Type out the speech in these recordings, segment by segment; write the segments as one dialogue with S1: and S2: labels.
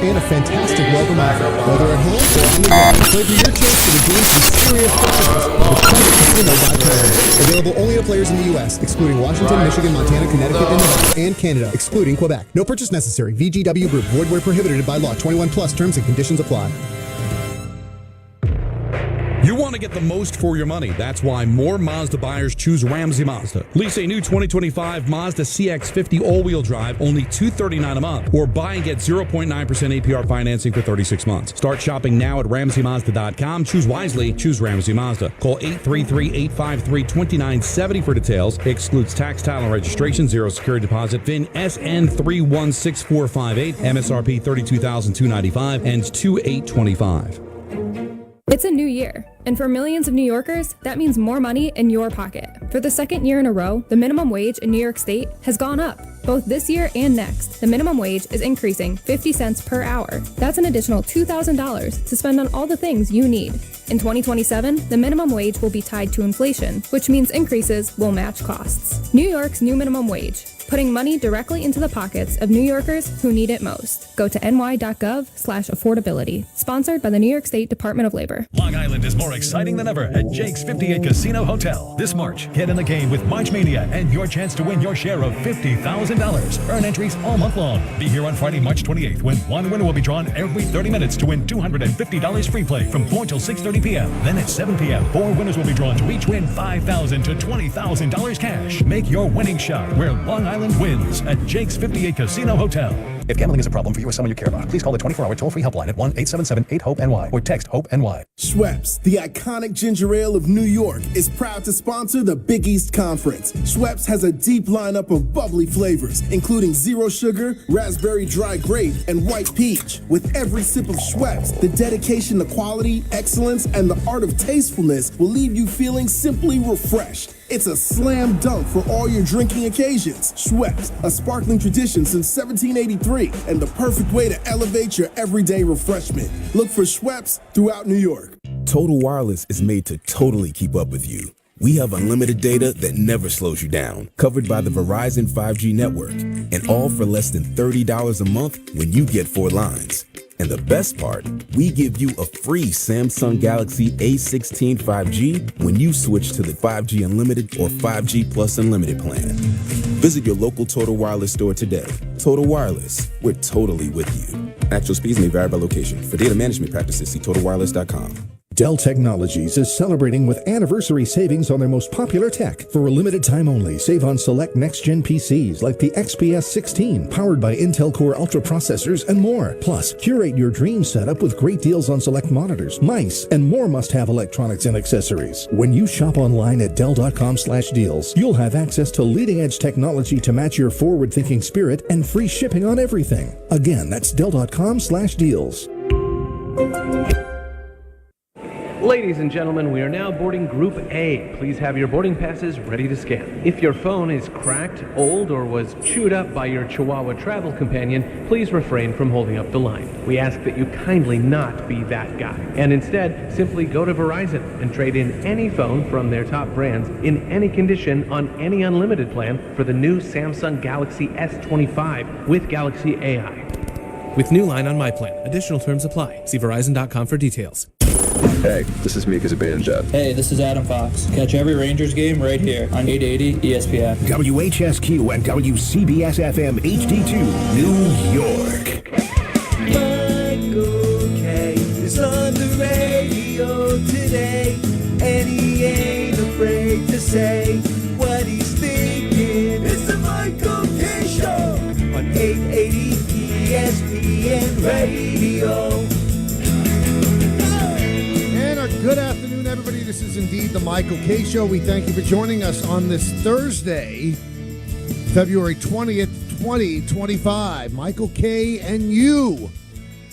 S1: and a fantastic welcome offer. Whether at home or on the road, play for your chance to redeem some serious prizes with CreditCasino.com. Available only to players in the U.S., excluding Washington, Michigan, Montana, Connecticut, and Nevada, and Canada, excluding Quebec. No purchase necessary. VGW Group. Void where prohibited by law. 21 plus. Terms and conditions apply.
S2: You want to get the most for your money. That's why more Mazda buyers choose Ramsey Mazda. Lease a new 2025 Mazda CX-50 all-wheel drive, only $239 a month. Or buy and get 0.9% APR financing for 36 months. Start shopping now at RamseyMazda.com. Choose wisely. Choose Ramsey Mazda. Call 833-853-2970 for details. Excludes tax, title, and registration. Zero security deposit. VIN SN316458. MSRP $32,295 and 2825.
S3: It's a new year, and for millions of New Yorkers, that means more money in your pocket. For the second year in a row, the minimum wage in New York State has gone up. Both this year and next, the minimum wage is increasing 50 cents per hour. That's an additional $2,000 to spend on all the things you need. In 2027, the minimum wage will be tied to inflation, which means increases will match costs. New York's new minimum wage, putting money directly into the pockets of New Yorkers who need it most. Go to ny.gov/affordability. Sponsored by the New York State Department of Labor.
S4: Long Island is more exciting than ever at Jake's 58 Casino Hotel. This March, get in the game with March Mania and your chance to win your share of $50,000. Earn entries all month long. Be here on Friday, March 28th, when one winner will be drawn every 30 minutes to win $250 free play from 4 till 6:30 p.m. Then at 7 p.m., 4 winners will be drawn to each win $5,000 to $20,000 cash. Make your winning shot where Long Island wins at Jake's 58 Casino Hotel. If gambling is a problem for you or someone you care about, please call the 24-hour toll-free helpline at 1-877-8-HOPE-NY or text HOPE-NY.
S5: Schweppes, the iconic ginger ale of New York, is proud to sponsor the Big East Conference. Schweppes has a deep lineup of bubbly flavors, including zero sugar, raspberry dry grape, and white peach. With every sip of Schweppes, the dedication to quality, excellence, and the art of tastefulness will leave you feeling simply refreshed. It's a slam dunk for all your drinking occasions. Schweppes, a sparkling tradition since 1783, and the perfect way to elevate your everyday refreshment. Look for Schweppes throughout New York.
S6: Total Wireless is made to totally keep up with you. We have unlimited data that never slows you down, covered by the Verizon 5G network, and all for less than $30 a month when you get 4 lines. And the best part, we give you a free Samsung Galaxy A16 5G when you switch to the 5G Unlimited or 5G Plus Unlimited plan. Visit your local Total Wireless store today. Total Wireless, we're totally with you. Actual speeds may vary by location. For data management practices, see TotalWireless.com.
S7: Dell Technologies is celebrating with anniversary savings on their most popular tech. For a limited time only, save on select next-gen PCs like the XPS 16, powered by Intel Core Ultra processors and more. Plus, curate your dream setup with great deals on select monitors, mice, and more must-have electronics and accessories. When you shop online at Dell.com/deals, you'll have access to leading-edge technology to match your forward-thinking spirit and free shipping on everything. Again, that's Dell.com/deals.
S8: Ladies and gentlemen, we are now boarding Group A. Please have your boarding passes ready to scan. If your phone is cracked, old, or was chewed up by your Chihuahua travel companion, please refrain from holding up the line. We ask that you kindly not be that guy, and instead simply go to Verizon and trade in any phone from their top brands in any condition on any unlimited plan for the new Samsung Galaxy S25 with Galaxy AI.
S9: With new line on my plan. Additional terms apply. See Verizon.com for details.
S10: Hey, this is Mika Zibanejad.
S11: Hey, this is Adam Fox. Catch every Rangers game right here on 880 ESPN.
S12: WHSQ and WCBS-FM HD2, New York.
S13: Michael K. is on the radio today, and he ain't afraid to say what he's thinking. It's the Michael K. Show on 880 ESPN Radio.
S14: Good afternoon, everybody. This is indeed the Michael K. Show. We thank you for joining us on this Thursday, February 20th, 2025. Michael K. and you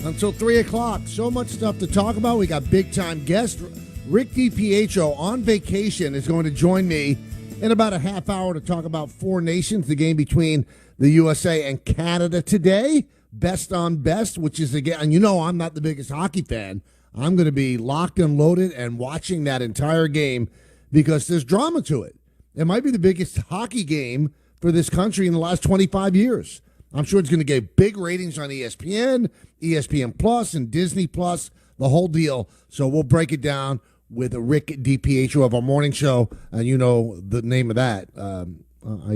S14: until 3 o'clock. So much stuff to talk about. We got big-time guest Rick DiPietro on vacation is going to join me in about a half hour to talk about Four Nations, the game between the USA and Canada today. Best on best, which is, again, and you know I'm not the biggest hockey fan. I'm going to be locked and loaded and watching that entire game because there's drama to it. It might be the biggest hockey game for this country in the last 25 years. I'm sure it's going to get big ratings on ESPN, ESPN Plus, and Disney Plus, the whole deal. So we'll break it down with Rick DiPietro of our morning show, and you know the name of that. I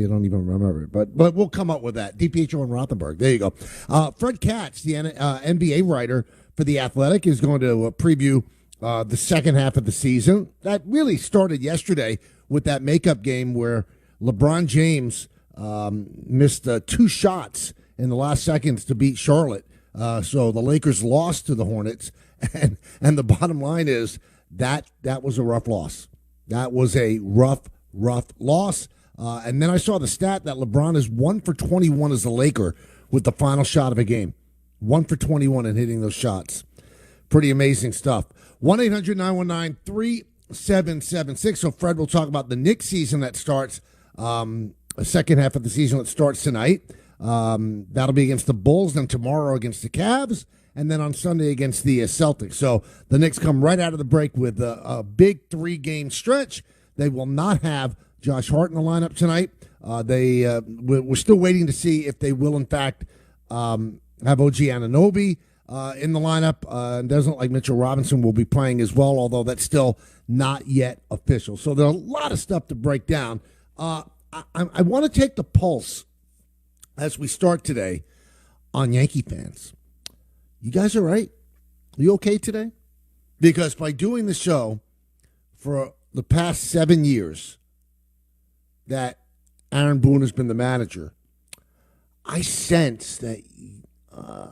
S14: don't even remember it, but we'll come up with that. DiPietro and Rothenberg. There you go. Fred Katz, the NBA writer for The Athletic, is going to preview the second half of the season. That really started yesterday with that makeup game where LeBron James missed 2 shots in the last seconds to beat Charlotte. So the Lakers lost to the Hornets, and the bottom line is that was a rough loss. That was a rough loss. And then I saw the stat that LeBron is 1 for 21 as a Laker with the final shot of a game. 1 for 21 in hitting those shots. Pretty amazing stuff. 1-800-919-3776. So Fred will talk about the Knicks season that starts, the second half of the season that starts tonight. That'll be against the Bulls, then tomorrow against the Cavs, and then on Sunday against the Celtics. So the Knicks come right out of the break with a big 3-game stretch. They will not have Josh Hart in the lineup tonight. We're still waiting to see if they will, in fact, have OG Anunoby in the lineup. It doesn't look like Mitchell Robinson will be playing as well, although that's still not yet official. So there's a lot of stuff to break down. I want to take the pulse as we start today on Yankee fans. You guys all right? Are you okay today? Because by doing the show for the past 7 years that Aaron Boone has been the manager, I sense that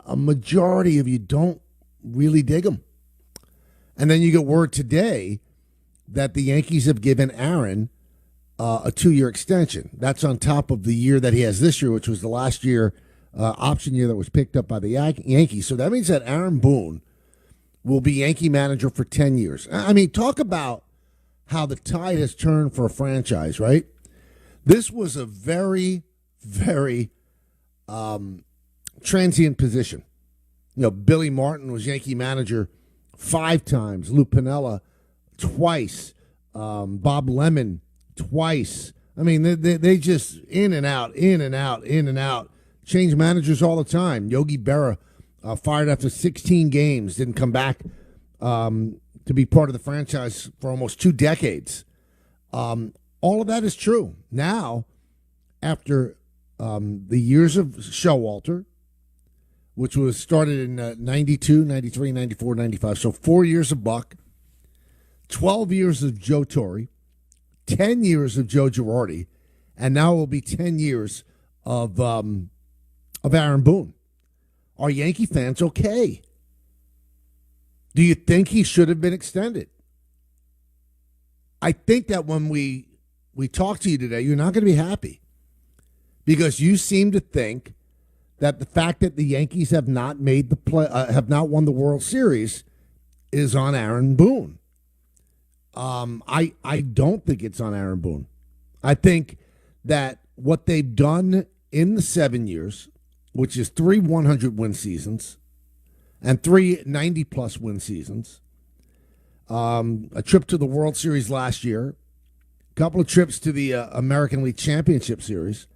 S14: a majority of you don't really dig him. And then you get word today that the Yankees have given Aaron a 2-year extension. That's on top of the year that he has this year, which was the last year, option year that was picked up by the Yankees. So that means that Aaron Boone will be Yankee manager for 10 years. I mean, talk about how the tide has turned for a franchise, right? This was a very, very transient position. You know, Billy Martin was Yankee manager 5 times, Lou Piniella twice, Bob Lemon twice. I mean, they just in and out, change managers all the time. Yogi Berra fired after 16 games, didn't come back to be part of the franchise for almost 2 decades. All of that is true. Now, after the years of Showalter, which was started in 92, 93, 94, 95, so 4 years of Buck, 12 years of Joe Torre, 10 years of Joe Girardi, and now it will be 10 years of Aaron Boone. Are Yankee fans okay? Do you think he should have been extended? I think that when we talk to you today, you're not going to be happy because you seem to think that the fact that the Yankees have not made the play, have not won the World Series, is on Aaron Boone. I don't think it's on Aaron Boone. I think that what they've done in the 7 years, which is 3 100-win seasons and 3 90-plus win seasons, a trip to the World Series last year, a couple of trips to the American League Championship Series.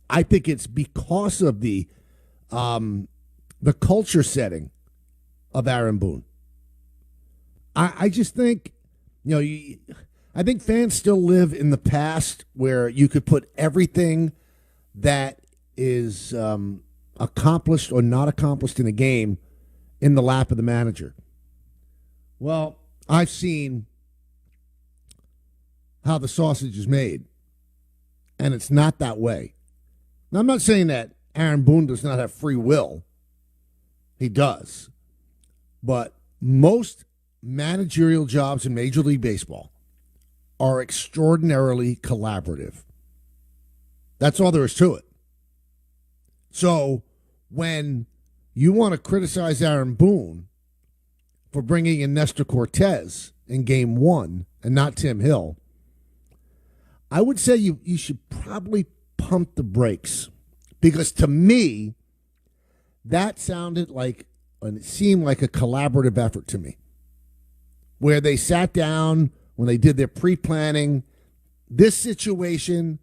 S14: I think it's because of the culture setting of Aaron Boone. I just think, I think fans still live in the past where you could put everything that is accomplished or not accomplished in a game in the lap of the manager. Well, I've seen how the sausage is made, and it's not that way. Now, I'm not saying that Aaron Boone does not have free will. He does. But most managerial jobs in Major League Baseball are extraordinarily collaborative. That's all there is to it. So when you want to criticize Aaron Boone for bringing in Nestor Cortez in Game 1 and not Tim Hill, I would say you should probably pump the brakes, because to me, that sounded like, and it seemed like a collaborative effort to me, where they sat down when they did their pre-planning, this situation,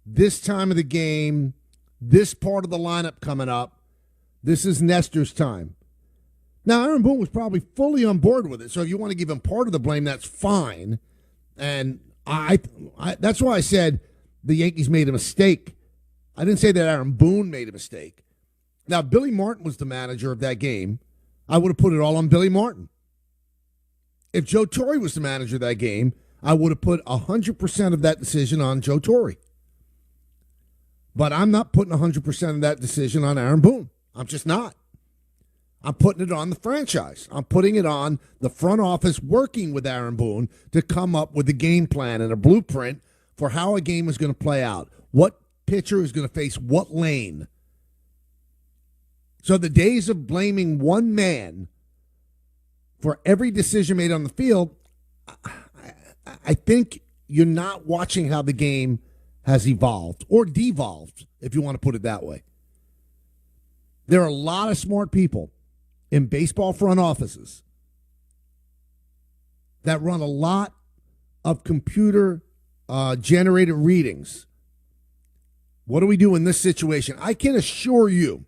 S14: this time of the game, this part of the lineup coming up. This is Nestor's time. Now, Aaron Boone was probably fully on board with it, so if you want to give him part of the blame, that's fine. And I that's why I said the Yankees made a mistake. I didn't say that Aaron Boone made a mistake. Now, if Billy Martin was the manager of that game, I would have put it all on Billy Martin. If Joe Torre was the manager of that game, I would have put 100% of that decision on Joe Torre. But I'm not putting 100% of that decision on Aaron Boone. I'm just not. I'm putting it on the franchise. I'm putting it on the front office working with Aaron Boone to come up with a game plan and a blueprint for how a game is going to play out. What pitcher is going to face what lane. So the days of blaming one man for every decision made on the field, I think you're not watching how the game has evolved or devolved, if you want to put it that way. There are a lot of smart people in baseball front offices that run a lot of computer generated readings. What do we do in this situation? I can assure you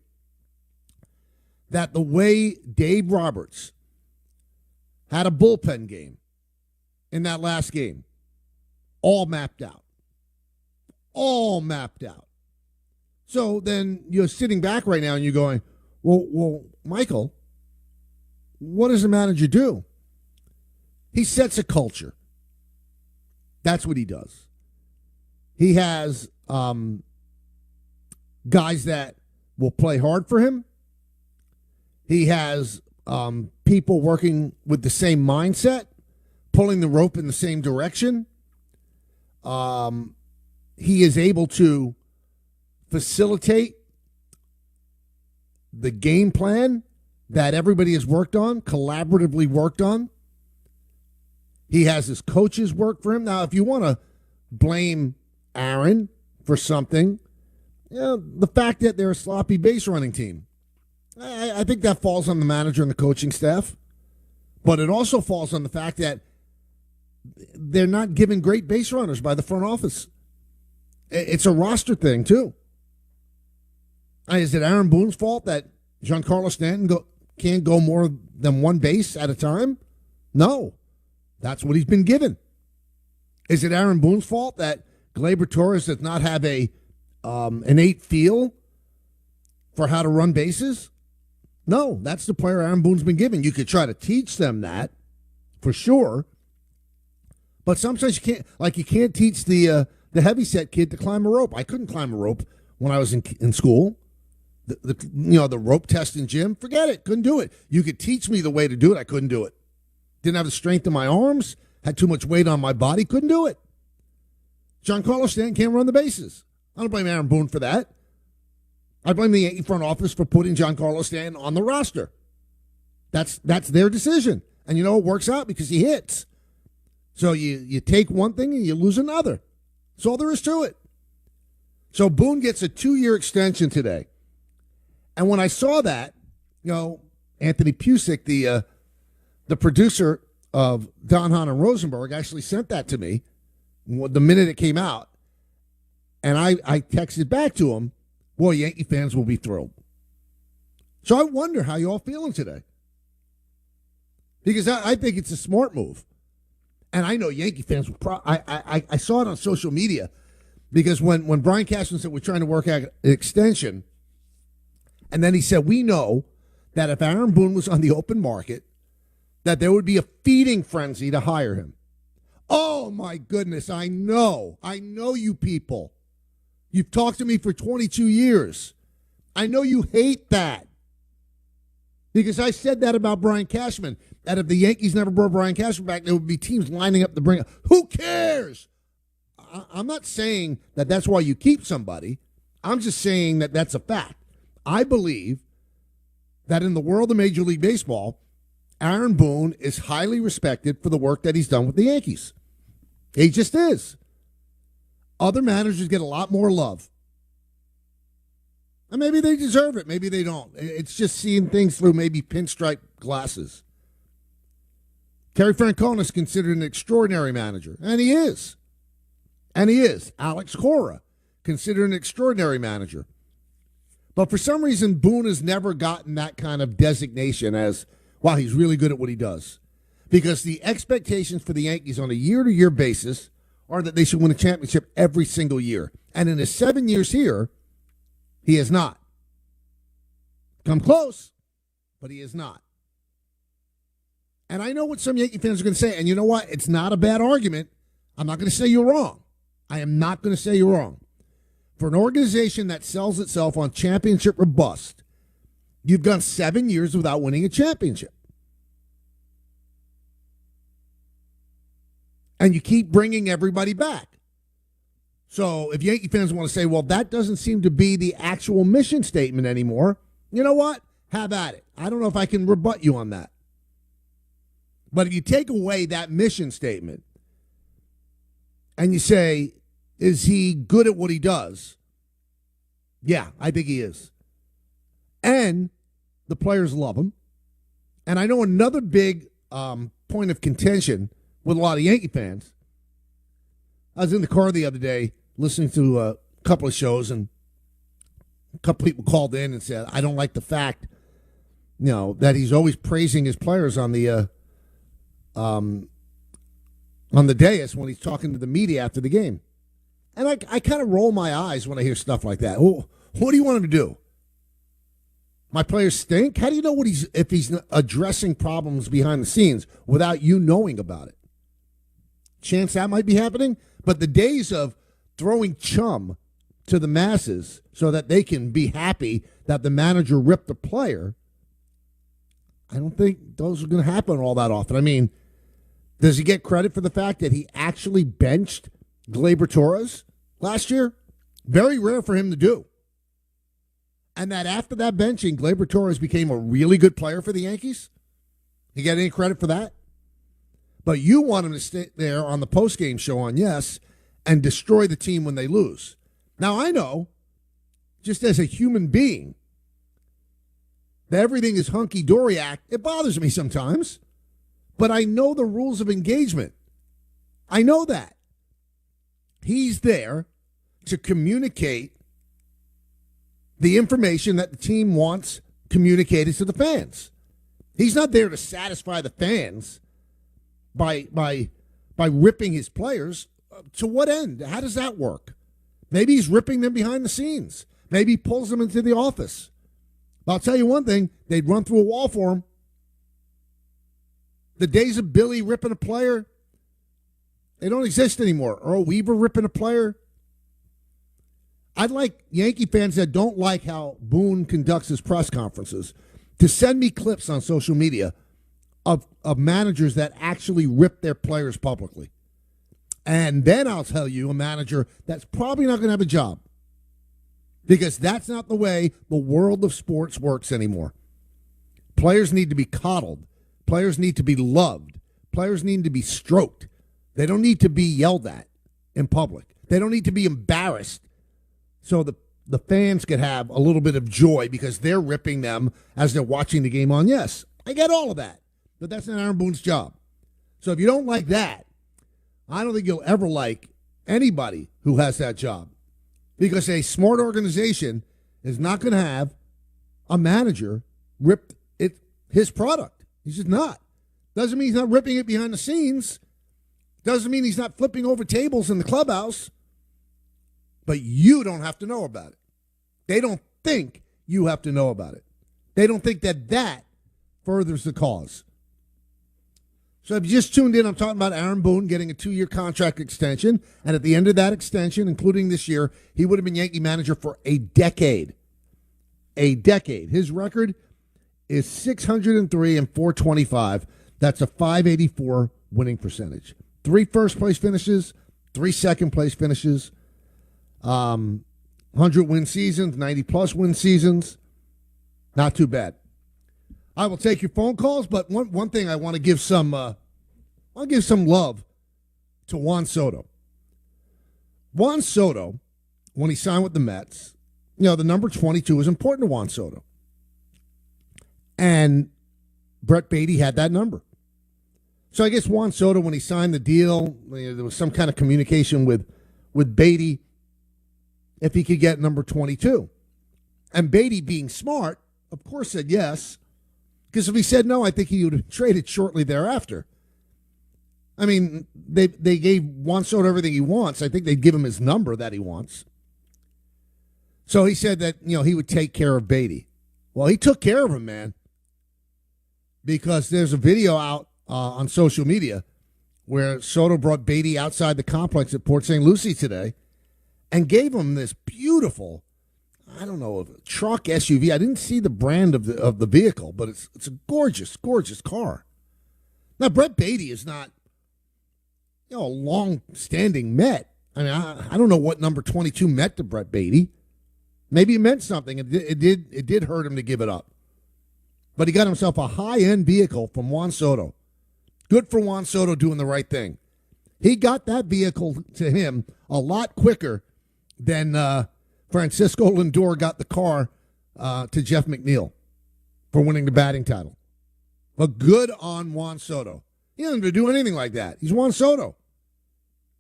S14: that the way Dave Roberts had a bullpen game in that last game, all mapped out. All mapped out. So then you're sitting back right now and you're going, well, Michael, what does the manager do? He sets a culture. That's what he does. He has guys that will play hard for him. He has people working with the same mindset, pulling the rope in the same direction. He is able to facilitate the game plan that everybody has worked on, collaboratively worked on. He has his coaches work for him. Now, if you want to blame Aaron for something, the fact that they're a sloppy base running team, I think that falls on the manager and the coaching staff. But it also falls on the fact that they're not given great base runners by the front office. It's a roster thing, too. Is it Aaron Boone's fault that Giancarlo Stanton can't go more than one base at a time? No. That's what he's been given. Is it Aaron Boone's fault that Gleyber Torres does not have a innate feel for how to run bases? No, that's the player Aaron Boone's been given. You could try to teach them that, for sure. But sometimes you can't. Like you can't teach the heavyset kid to climb a rope. I couldn't climb a rope when I was in school. The rope test in gym, forget it. Couldn't do it. You could teach me the way to do it. I couldn't do it. Didn't have the strength in my arms. Had too much weight on my body. Couldn't do it. Giancarlo Stanton can't run the bases. I don't blame Aaron Boone for that. I blame the Yankee front office for putting Giancarlo Stanton on the roster. That's their decision. And it works out because he hits. So you take one thing and you lose another. That's all there is to it. So Boone gets a 2-year extension today. And when I saw that, Anthony Pusick, the producer of Don Hahn and Rosenberg, actually sent that to me the minute it came out. And I texted back to him, boy, Yankee fans will be thrilled. So I wonder how you all feeling today. Because I think it's a smart move. And I know Yankee fans will I saw it on social media because when Brian Cashman said we're trying to work out an extension, and then he said, we know that if Aaron Boone was on the open market, that there would be a feeding frenzy to hire him. Oh, my goodness, I know you people. You've talked to me for 22 years. I know you hate that. Because I said that about Brian Cashman, that if the Yankees never brought Brian Cashman back, there would be teams lining up to bring him. Who cares? I'm not saying that that's why you keep somebody. I'm just saying that that's a fact. I believe that in the world of Major League Baseball, Aaron Boone is highly respected for the work that he's done with the Yankees. He just is. Other managers get a lot more love. And maybe they deserve it. Maybe they don't. It's just seeing things through maybe pinstripe glasses. Terry Francona is considered an extraordinary manager, and he is. And he is. Alex Cora, considered an extraordinary manager, But for some reason, Boone has never gotten that kind of designation as, wow, he's really good at what he does. Because the expectations for the Yankees on a year-to-year basis are that they should win a championship every single year. And in his 7 years here, he has not. Come close, but he is not. And I know what some Yankee fans are going to say, and you know what? It's not a bad argument. I'm not going to say you're wrong. I am not going to say you're wrong. For an organization that sells itself on championship or bust, you've gone 7 years without winning a championship. And you keep bringing everybody back. So if Yankee fans want to say, well, that doesn't seem to be the actual mission statement anymore, you know what? Have at it. I don't know if I can rebut you on that. But if you take away that mission statement and you say, is he good at what he does? Yeah, I think he is. And the players love him. And I know another big point of contention with a lot of Yankee fans. I was in the car the other day listening to a couple of shows, and a couple people called in and said, I don't like the fact, that he's always praising his players on the dais when he's talking to the media after the game. And I kind of roll my eyes when I hear stuff like that. Well, what do you want him to do? My players stink? How do you know if he's addressing problems behind the scenes without you knowing about it? Chance that might be happening, but the days of throwing chum to the masses so that they can be happy that the manager ripped the player, I don't think those are going to happen all that often. I mean, does he get credit for the fact that he actually benched Gleyber Torres last year? Very rare for him to do. And that after that benching, Gleyber Torres became a really good player for the Yankees? You get any credit for that? But you want him to stay there on the postgame show on Yes and destroy the team when they lose. Now, I know, just as a human being, that everything is hunky-dory act. It bothers me sometimes. But I know the rules of engagement. I know that. He's there to communicate the information that the team wants communicated to the fans. He's not there to satisfy the fans by ripping his players. To what end? How does that work? Maybe he's ripping them behind the scenes. Maybe he pulls them into the office. But I'll tell you one thing, they'd run through a wall for him. The days of Billy ripping a player, they don't exist anymore. Earl Weaver ripping a player. I'd like Yankee fans that don't like how Boone conducts his press conferences to send me clips on social media of managers that actually rip their players publicly. And then I'll tell you a manager that's probably not going to have a job, because that's not the way the world of sports works anymore. Players need to be coddled. Players need to be loved. Players need to be stroked. They don't need to be yelled at in public. They don't need to be embarrassed so the fans could have a little bit of joy because they're ripping them as they're watching the game on Yes. I get all of that, but that's not Aaron Boone's job. So if you don't like that, I don't think you'll ever like anybody who has that job, because a smart organization is not going to have a manager rip his product. He's just not. Doesn't mean he's not ripping it behind the scenes. Doesn't mean he's not flipping over tables in the clubhouse. But you don't have to know about it. They don't think you have to know about it. They don't think that furthers the cause. So if you just tuned in, I'm talking about Aaron Boone getting a 2-year contract extension. And at the end of that extension, including this year, he would have been Yankee manager for a decade. A decade. His record is 603 and 425. That's a .584 winning percentage. 3 first-place finishes, 3 second-place finishes, 100-win seasons, 90-plus win seasons. Not too bad. I will take your phone calls, but one thing I want to give some love to Juan Soto. Juan Soto, when he signed with the Mets, the number 22 is important to Juan Soto. And Brett Beatty had that number. So I guess Juan Soto, when he signed the deal, there was some kind of communication with Beatty if he could get number 22. And Beatty, being smart, of course said yes. Because if he said no, I think he would have traded shortly thereafter. I mean, they gave Juan Soto everything he wants. I think they'd give him his number that he wants. So he said that, he would take care of Beatty. Well, he took care of him, man. Because there's a video out on social media where Soto brought Beatty outside the complex at Port St. Lucie today and gave him this beautiful, I don't know, truck SUV. I didn't see the brand of the vehicle, but it's a gorgeous, gorgeous car. Now, Brett Beatty is not, a long-standing Met. I mean, I don't know what number 22 meant to Brett Beatty. Maybe it meant something. It did hurt him to give it up. But he got himself a high-end vehicle from Juan Soto. Good for Juan Soto doing the right thing. He got that vehicle to him a lot quicker than Francisco Lindor got the car to Jeff McNeil for winning the batting title. But good on Juan Soto. He doesn't have to do anything like that. He's Juan Soto.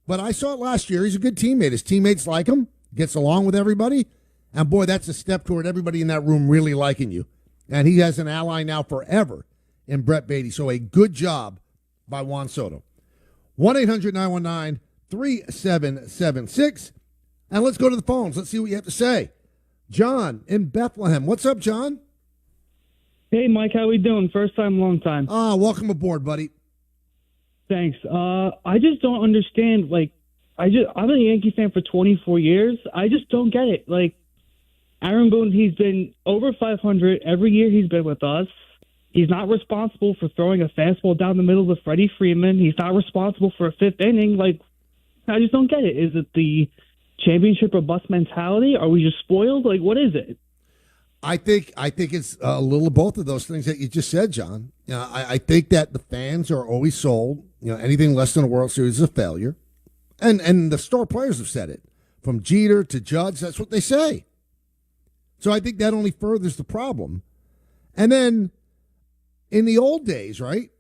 S14: But I saw it last year. He's a good teammate. His teammates like him, gets along with everybody. And, boy, that's a step toward everybody in that room really liking you. And he has an ally now forever in Brett Beatty. So a good job by Juan Soto. 1-800-919-3776. And let's go to the phones. Let's see what you have to say. John in Bethlehem. What's up, John?
S15: Hey, Mike. How we doing? First time, long time.
S14: Welcome aboard, buddy.
S15: Thanks. I just don't understand. I've been a Yankee fan for 24 years. I just don't get it. Aaron Boone, he's been over 500 every year he's been with us. He's not responsible for throwing a fastball down the middle of Freddie Freeman. He's not responsible for a fifth inning. I just don't get it. Is it the championship or bust mentality? Are we just spoiled? What is it?
S14: I think it's a little of both of those things that you just said, John. I think that the fans are always sold. Anything less than a World Series is a failure. And the star players have said it. From Jeter to Judge, that's what they say. So I think that only furthers the problem. And then in the old days, right,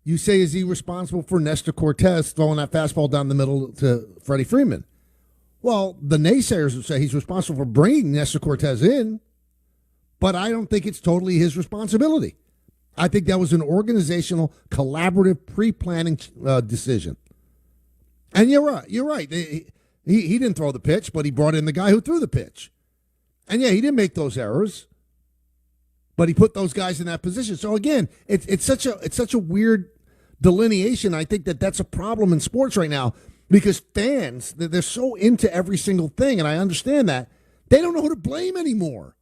S14: you say, is he responsible for Nestor Cortez throwing that fastball down the middle to Freddie Freeman? Well, the naysayers would say he's responsible for bringing Nestor Cortez in, but I don't think it's totally his responsibility. I think that was an organizational, collaborative, pre-planning decision. And you're right. He didn't throw the pitch, but he brought in the guy who threw the pitch. And, yeah, he didn't make those errors, but he put those guys in that position. So, again, it's such a weird delineation. I think that's a problem in sports right now because fans, they're so into every single thing, and I understand that. They don't know who to blame anymore.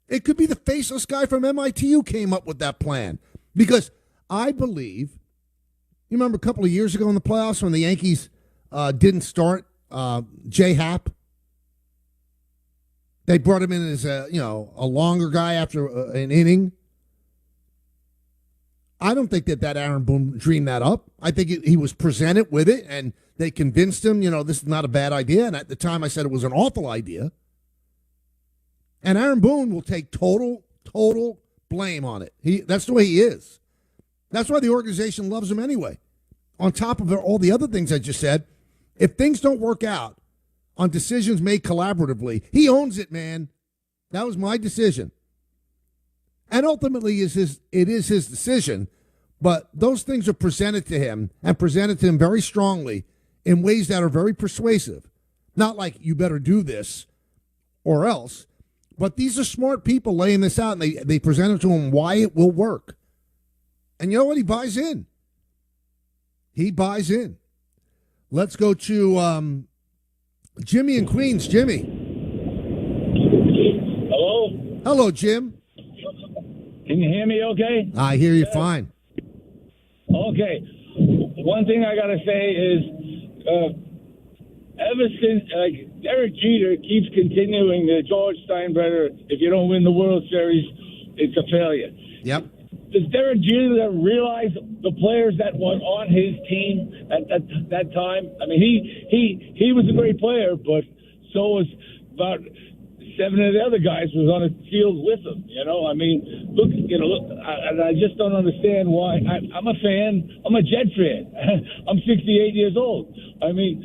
S14: It could be the faceless guy from MIT who came up with that plan. Because I believe, you remember a couple of years ago in the playoffs when the Yankees didn't start J. Happ? They brought him in as a longer guy after an inning. I don't think that Aaron Boone dreamed that up. I think he was presented with it, and they convinced him, this is not a bad idea. And at the time, I said it was an awful idea. And Aaron Boone will take total blame on it. That's the way he is. That's why the organization loves him anyway. On top of all the other things I just said, if things don't work out on decisions made collaboratively, he owns it, man. That was my decision. And ultimately, it is his decision, but those things are presented to him and presented to him very strongly in ways that are very persuasive. Not like, you better do this or else. But these are smart people laying this out, and they present it to him why it will work. And you know what? He buys in. He buys in. Let's go to Jimmy in Queens. Jimmy.
S16: Hello?
S14: Hello, Jim.
S16: Can you hear me okay?
S14: I hear you fine.
S16: Okay. One thing I got to say is ever since Derek Jeter keeps continuing the George Steinbrenner, if you don't win the World Series, it's a failure.
S14: Yep.
S16: Does Derek Jeter realize the players that were on his team at that time? I mean, he was a great player, but so was about 7 of the other guys was on the field with him. I mean, look, I just don't understand why. I'm a fan. I'm a Jet fan. I'm 68 years old. I mean,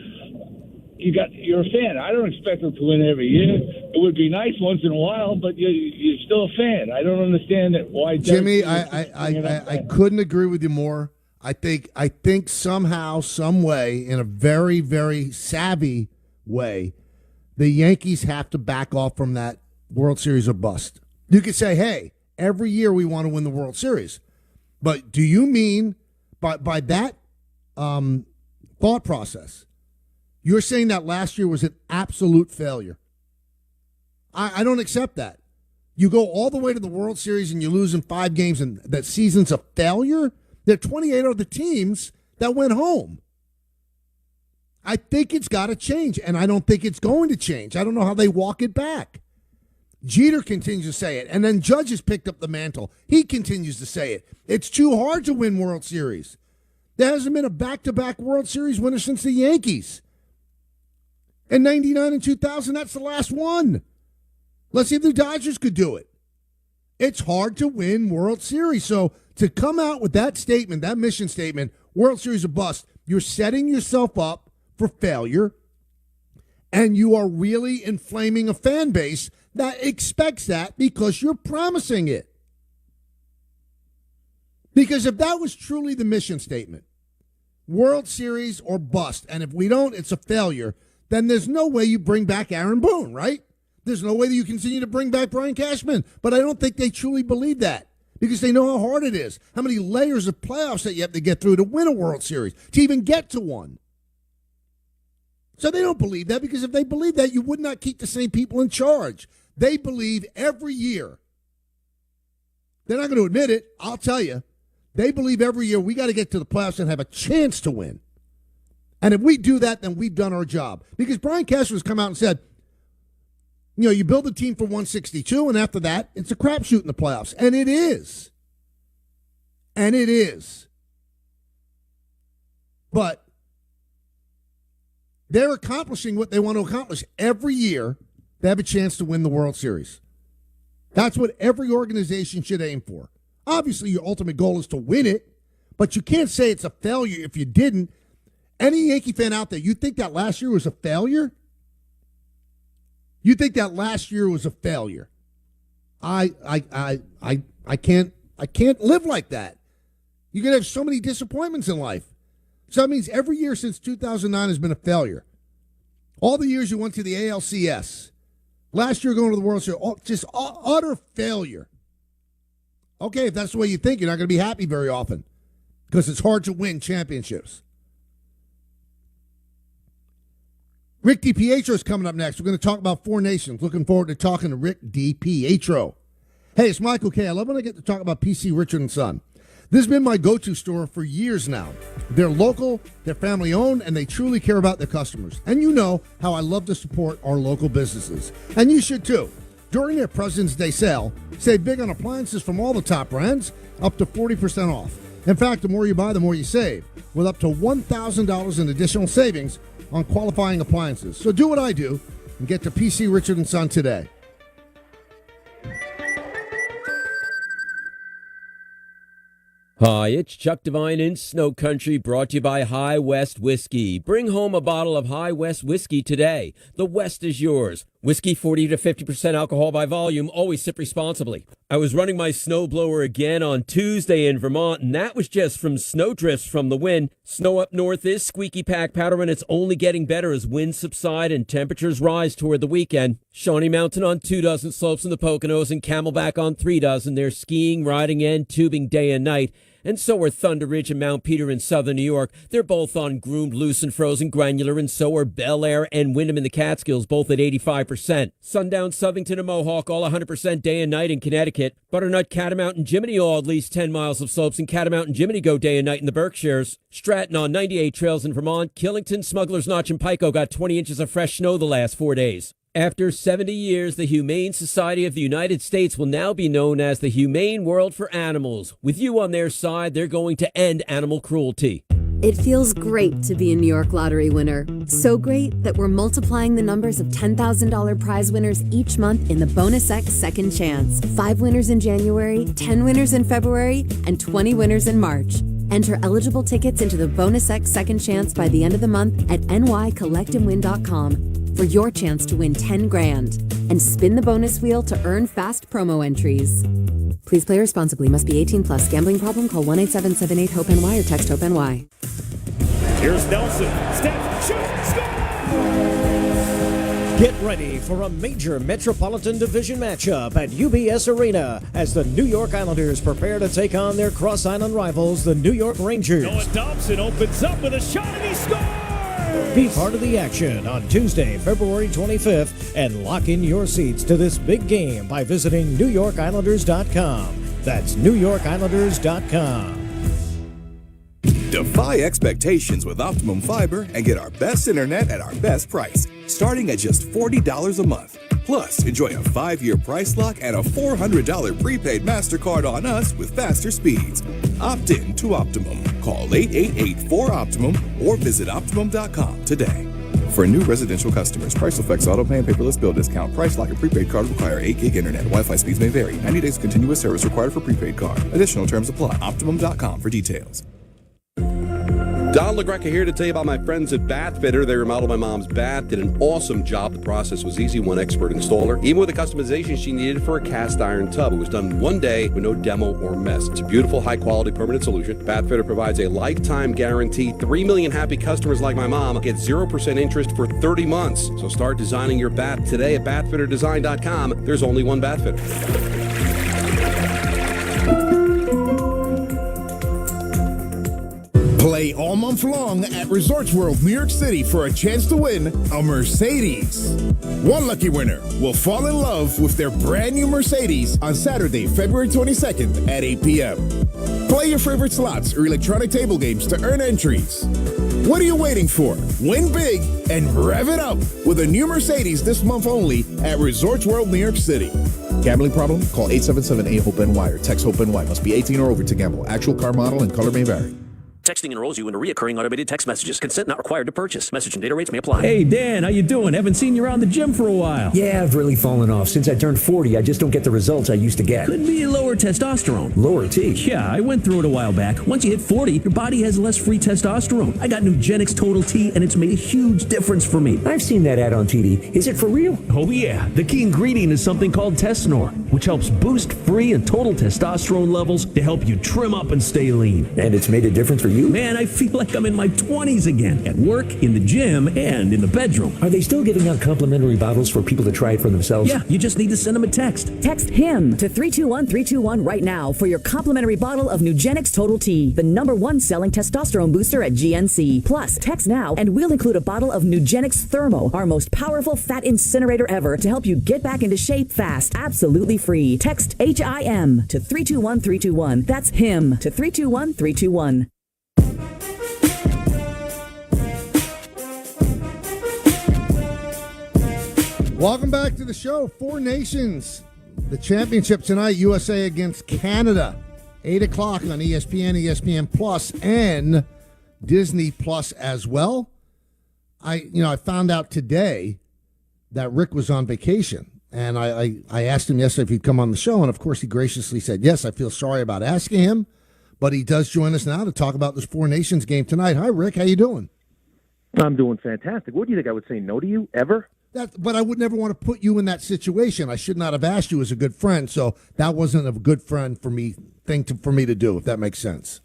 S16: you're a fan. I don't expect them to win every year. It would be nice once in a while, but you're still a fan. I don't understand why.
S14: Jimmy, I couldn't agree with you more. I think somehow, some way, in a very, very savvy way, the Yankees have to back off from that World Series or bust. You could say, hey, every year we want to win the World Series. But do you mean by that thought process, you're saying that last year was an absolute failure? I don't accept that. You go all the way to the World Series and you lose in 5 games and that season's a failure? There are 28 other teams that went home. I think it's got to change, and I don't think it's going to change. I don't know how they walk it back. Jeter continues to say it, and then Judge has picked up the mantle. He continues to say it. It's too hard to win World Series. There hasn't been a back-to-back World Series winner since the Yankees. In 99 and 2000, that's the last one. Let's see if the Dodgers could do it. It's hard to win World Series. So to come out with that statement, that mission statement, World Series or bust, you're setting yourself up for failure, and you are really inflaming a fan base that expects that because you're promising it. Because if that was truly the mission statement, World Series or bust, and if we don't, it's a failure, then there's no way you bring back Aaron Boone, right? There's no way that you continue to bring back Brian Cashman. But I don't think they truly believe that because they know how hard it is, how many layers of playoffs that you have to get through to win a World Series, to even get to one. So they don't believe that, because if they believe that, you would not keep the same people in charge. They believe every year. They're not going to admit it, I'll tell you. They believe every year we got to get to the playoffs and have a chance to win. And if we do that, then we've done our job. Because Brian Cashman has come out and said, you know, you build a team for 162, and after that, it's a crapshoot in the playoffs. And it is. And it is. But they're accomplishing what they want to accomplish. Every year, they have a chance to win the World Series. That's what every organization should aim for. Obviously, your ultimate goal is to win it, but you can't say it's a failure if you didn't. Any Yankee fan out there, you think that last year was a failure? You think that last year was a failure? I can't live like that. You're gonna have so many disappointments in life. So that means every year since 2009 has been a failure. All the years you went to the ALCS, last year going to the World Series, just utter failure. Okay, if that's the way you think, you're not going to be happy very often because it's hard to win championships. Rick DiPietro is coming up next. We're going to talk about Four Nations. Looking forward to talking to Rick DiPietro. Hey, it's Michael K. I love when I get to talk about PC Richard & Son. This has been my go-to store for years now. They're local, they're family-owned, and they truly care about their customers. And you know how I love to support our local businesses. And you should too. During their President's Day sale, save big on appliances from all the top brands, up to 40% off. In fact, the more you buy, the more you save, with up to $1,000 in additional savings on qualifying appliances. So do what I do and get to PC Richard & Son today.
S17: Hi, it's Chuck Devine in Snow Country, brought to you by High West Whiskey. Bring home a bottle of High West Whiskey today. The West is yours. Whiskey 40 to 50% alcohol by volume. Always sip responsibly. I was running my snowblower again on Tuesday in Vermont, and that was just from snow drifts from the wind. Snow up north is squeaky pack powder, and it's only getting better as winds subside and temperatures rise toward the weekend. Shawnee Mountain on 24 slopes in the Poconos and Camelback on 36. They're skiing, riding, and tubing day and night. And so are Thunder Ridge and Mount Peter in southern New York. They're both on groomed, loose, and frozen granular, and so are Bel Air and Windham in the Catskills, both at 85%. Sundown, Southington, and Mohawk, all 100% day and night in Connecticut. Butternut, Catamount, and Jiminy, all at least 10 miles of slopes, and Catamount and Jiminy go day and night in the Berkshires. Stratton on 98 trails in Vermont. Killington, Smuggler's Notch, and Pico got 20 inches of fresh snow the last 4 days. After 70 years, the Humane Society of the United States will now be known as the Humane World for Animals. With you on their side, they're going to end animal cruelty.
S18: It feels great to be a New York Lottery winner. So great that we're multiplying the numbers of $10,000 prize winners each month in the Bonus X Second Chance. 5 winners in January, 10 winners in February, and 20 winners in March. Enter eligible tickets into the Bonus X Second Chance by the end of the month at nycollectandwin.com for your chance to win 10 grand. And spin the bonus wheel to earn fast promo entries. Please play responsibly. Must be 18 plus. Gambling problem? Call 1-877-8-HOPE-NY or text HOPE-NY.
S19: Here's Nelson. Step, shoot, score! Get ready for a major Metropolitan Division matchup at UBS Arena as the New York Islanders prepare to take on their cross-island rivals, the New York Rangers. Noah Dobson opens up with a shot and he scores! Be part of the action on Tuesday, February 25th, and lock in your seats to this big game by visiting NewYorkIslanders.com. That's NewYorkIslanders.com.
S20: Defy expectations with Optimum Fiber and get our best internet at our best price, starting at just $40 a month. Plus, enjoy a 5-year price lock and a $400 prepaid MasterCard on us with faster speeds. Opt in to Optimum. Call 888-4OPTIMUM or visit Optimum.com today. For new residential customers, price affects auto pay and paperless bill discount. Price lock and prepaid card require 8 gig internet. Wi-Fi speeds may vary. 90 days continuous service required for prepaid card. Additional terms apply. Optimum.com for details.
S2: Don LaGreca here to tell you about my friends at Bath Fitter. They remodeled my mom's bath, did an awesome job. The process was easy, one expert installer. Even with the customization she needed for a cast iron tub. It was done one day with no demo or mess. It's a beautiful, high-quality, permanent solution. Bath Fitter provides a lifetime guarantee. 3 million happy customers like my mom get 0% interest for 30 months. So start designing your bath today at bathfitterdesign.com. There's only one Bath Fitter.
S5: Play all month long at Resorts World, New York City for a chance to win a Mercedes. One lucky winner will fall in love with their brand new Mercedes on Saturday, February 22nd at 8 p.m. Play your favorite slots or electronic table games to earn entries. What are you waiting for? Win big and rev it up with a new Mercedes this month only at Resorts World, New York City. Gambling problem? Call 877-8-HOPE-NY or text HOPE-NY. Must be 18 or over to gamble. Actual car model and color may vary.
S21: Texting enrolls you into recurring automated text messages. Consent not required to purchase. Message and data rates may apply.
S22: Hey, Dan, how you doing? Haven't seen you around the gym for a while.
S23: Yeah, I've really fallen off. Since I turned 40, I just don't get the results I used to get.
S22: Could be lower testosterone.
S23: Lower T?
S22: Yeah, I went through it a while back. Once you hit 40, your body has less free testosterone. I got Nugenix Total T, and it's made a huge difference for me.
S23: I've seen that ad on TV. Is it for real?
S22: Oh, yeah. The key ingredient is something called Tesnor, which helps boost free and total testosterone levels to help you trim up and stay lean.
S23: And it's made a difference for you?
S22: Man, I feel like I'm in my 20s again, at work, in the gym, and in the bedroom.
S23: Are they still giving out complimentary bottles for people to try it for themselves?
S22: Yeah, you just need to send them a text.
S24: Text HIM to 321-321 right now for your complimentary bottle of Nugenix Total T, the #1 selling testosterone booster at GNC. Plus, text now and we'll include a bottle of Nugenix Thermo, our most powerful fat incinerator ever, to help you get back into shape fast, absolutely free. Text HIM to 321-321. That's HIM to 321-321.
S14: Welcome back to the show. Four Nations. The championship tonight, USA against Canada. 8 o'clock on ESPN, ESPN Plus, and Disney Plus as well. I found out today that Rick was on vacation. And I asked him yesterday if he'd come on the show, and of course he graciously said yes. I feel sorry about asking him, but he does join us now to talk about this Four Nations game tonight. Hi, Rick. How you doing?
S25: I'm doing fantastic. What do you think I would say no to you ever?
S14: But I would never want to put you in that situation. I should not have asked you as a good friend, so that wasn't a good friend for me to do, if that makes sense.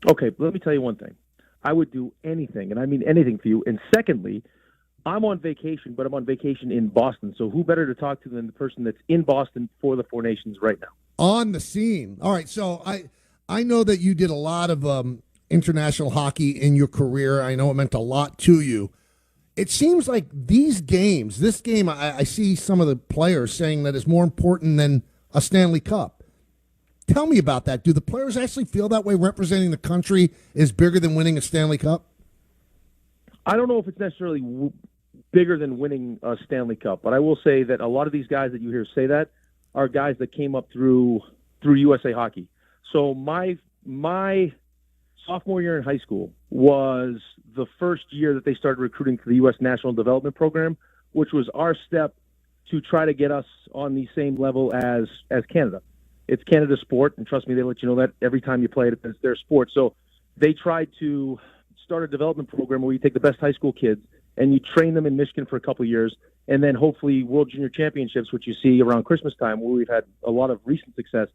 S25: Okay, let me tell you one thing. I would do anything, and I mean anything for you. And secondly, I'm on vacation, but I'm on vacation in Boston. So who better to talk to than the person that's in Boston for the Four Nations right now?
S14: On the scene. All right, so I know that you did a lot of international hockey in your career. I know it meant a lot to you. It seems like this game, I see some of the players saying that it's more important than a Stanley Cup. Tell me about that. Do the players actually feel that way, representing the country is bigger than winning a Stanley Cup?
S25: I don't know if it's necessarily bigger than winning a Stanley Cup, but I will say that a lot of these guys that you hear say that are guys that came up through USA Hockey. So my sophomore year in high school was the first year that they started recruiting for the U.S. National Development Program, which was our step to try to get us on the same level as Canada. It's Canada's sport, and trust me, they let you know that every time you play it, it's their sport. So they tried to start a development program where you take the best high school kids and you train them in Michigan for a couple of years, and then hopefully World Junior Championships, which you see around Christmas time, where we've had a lot of recent success,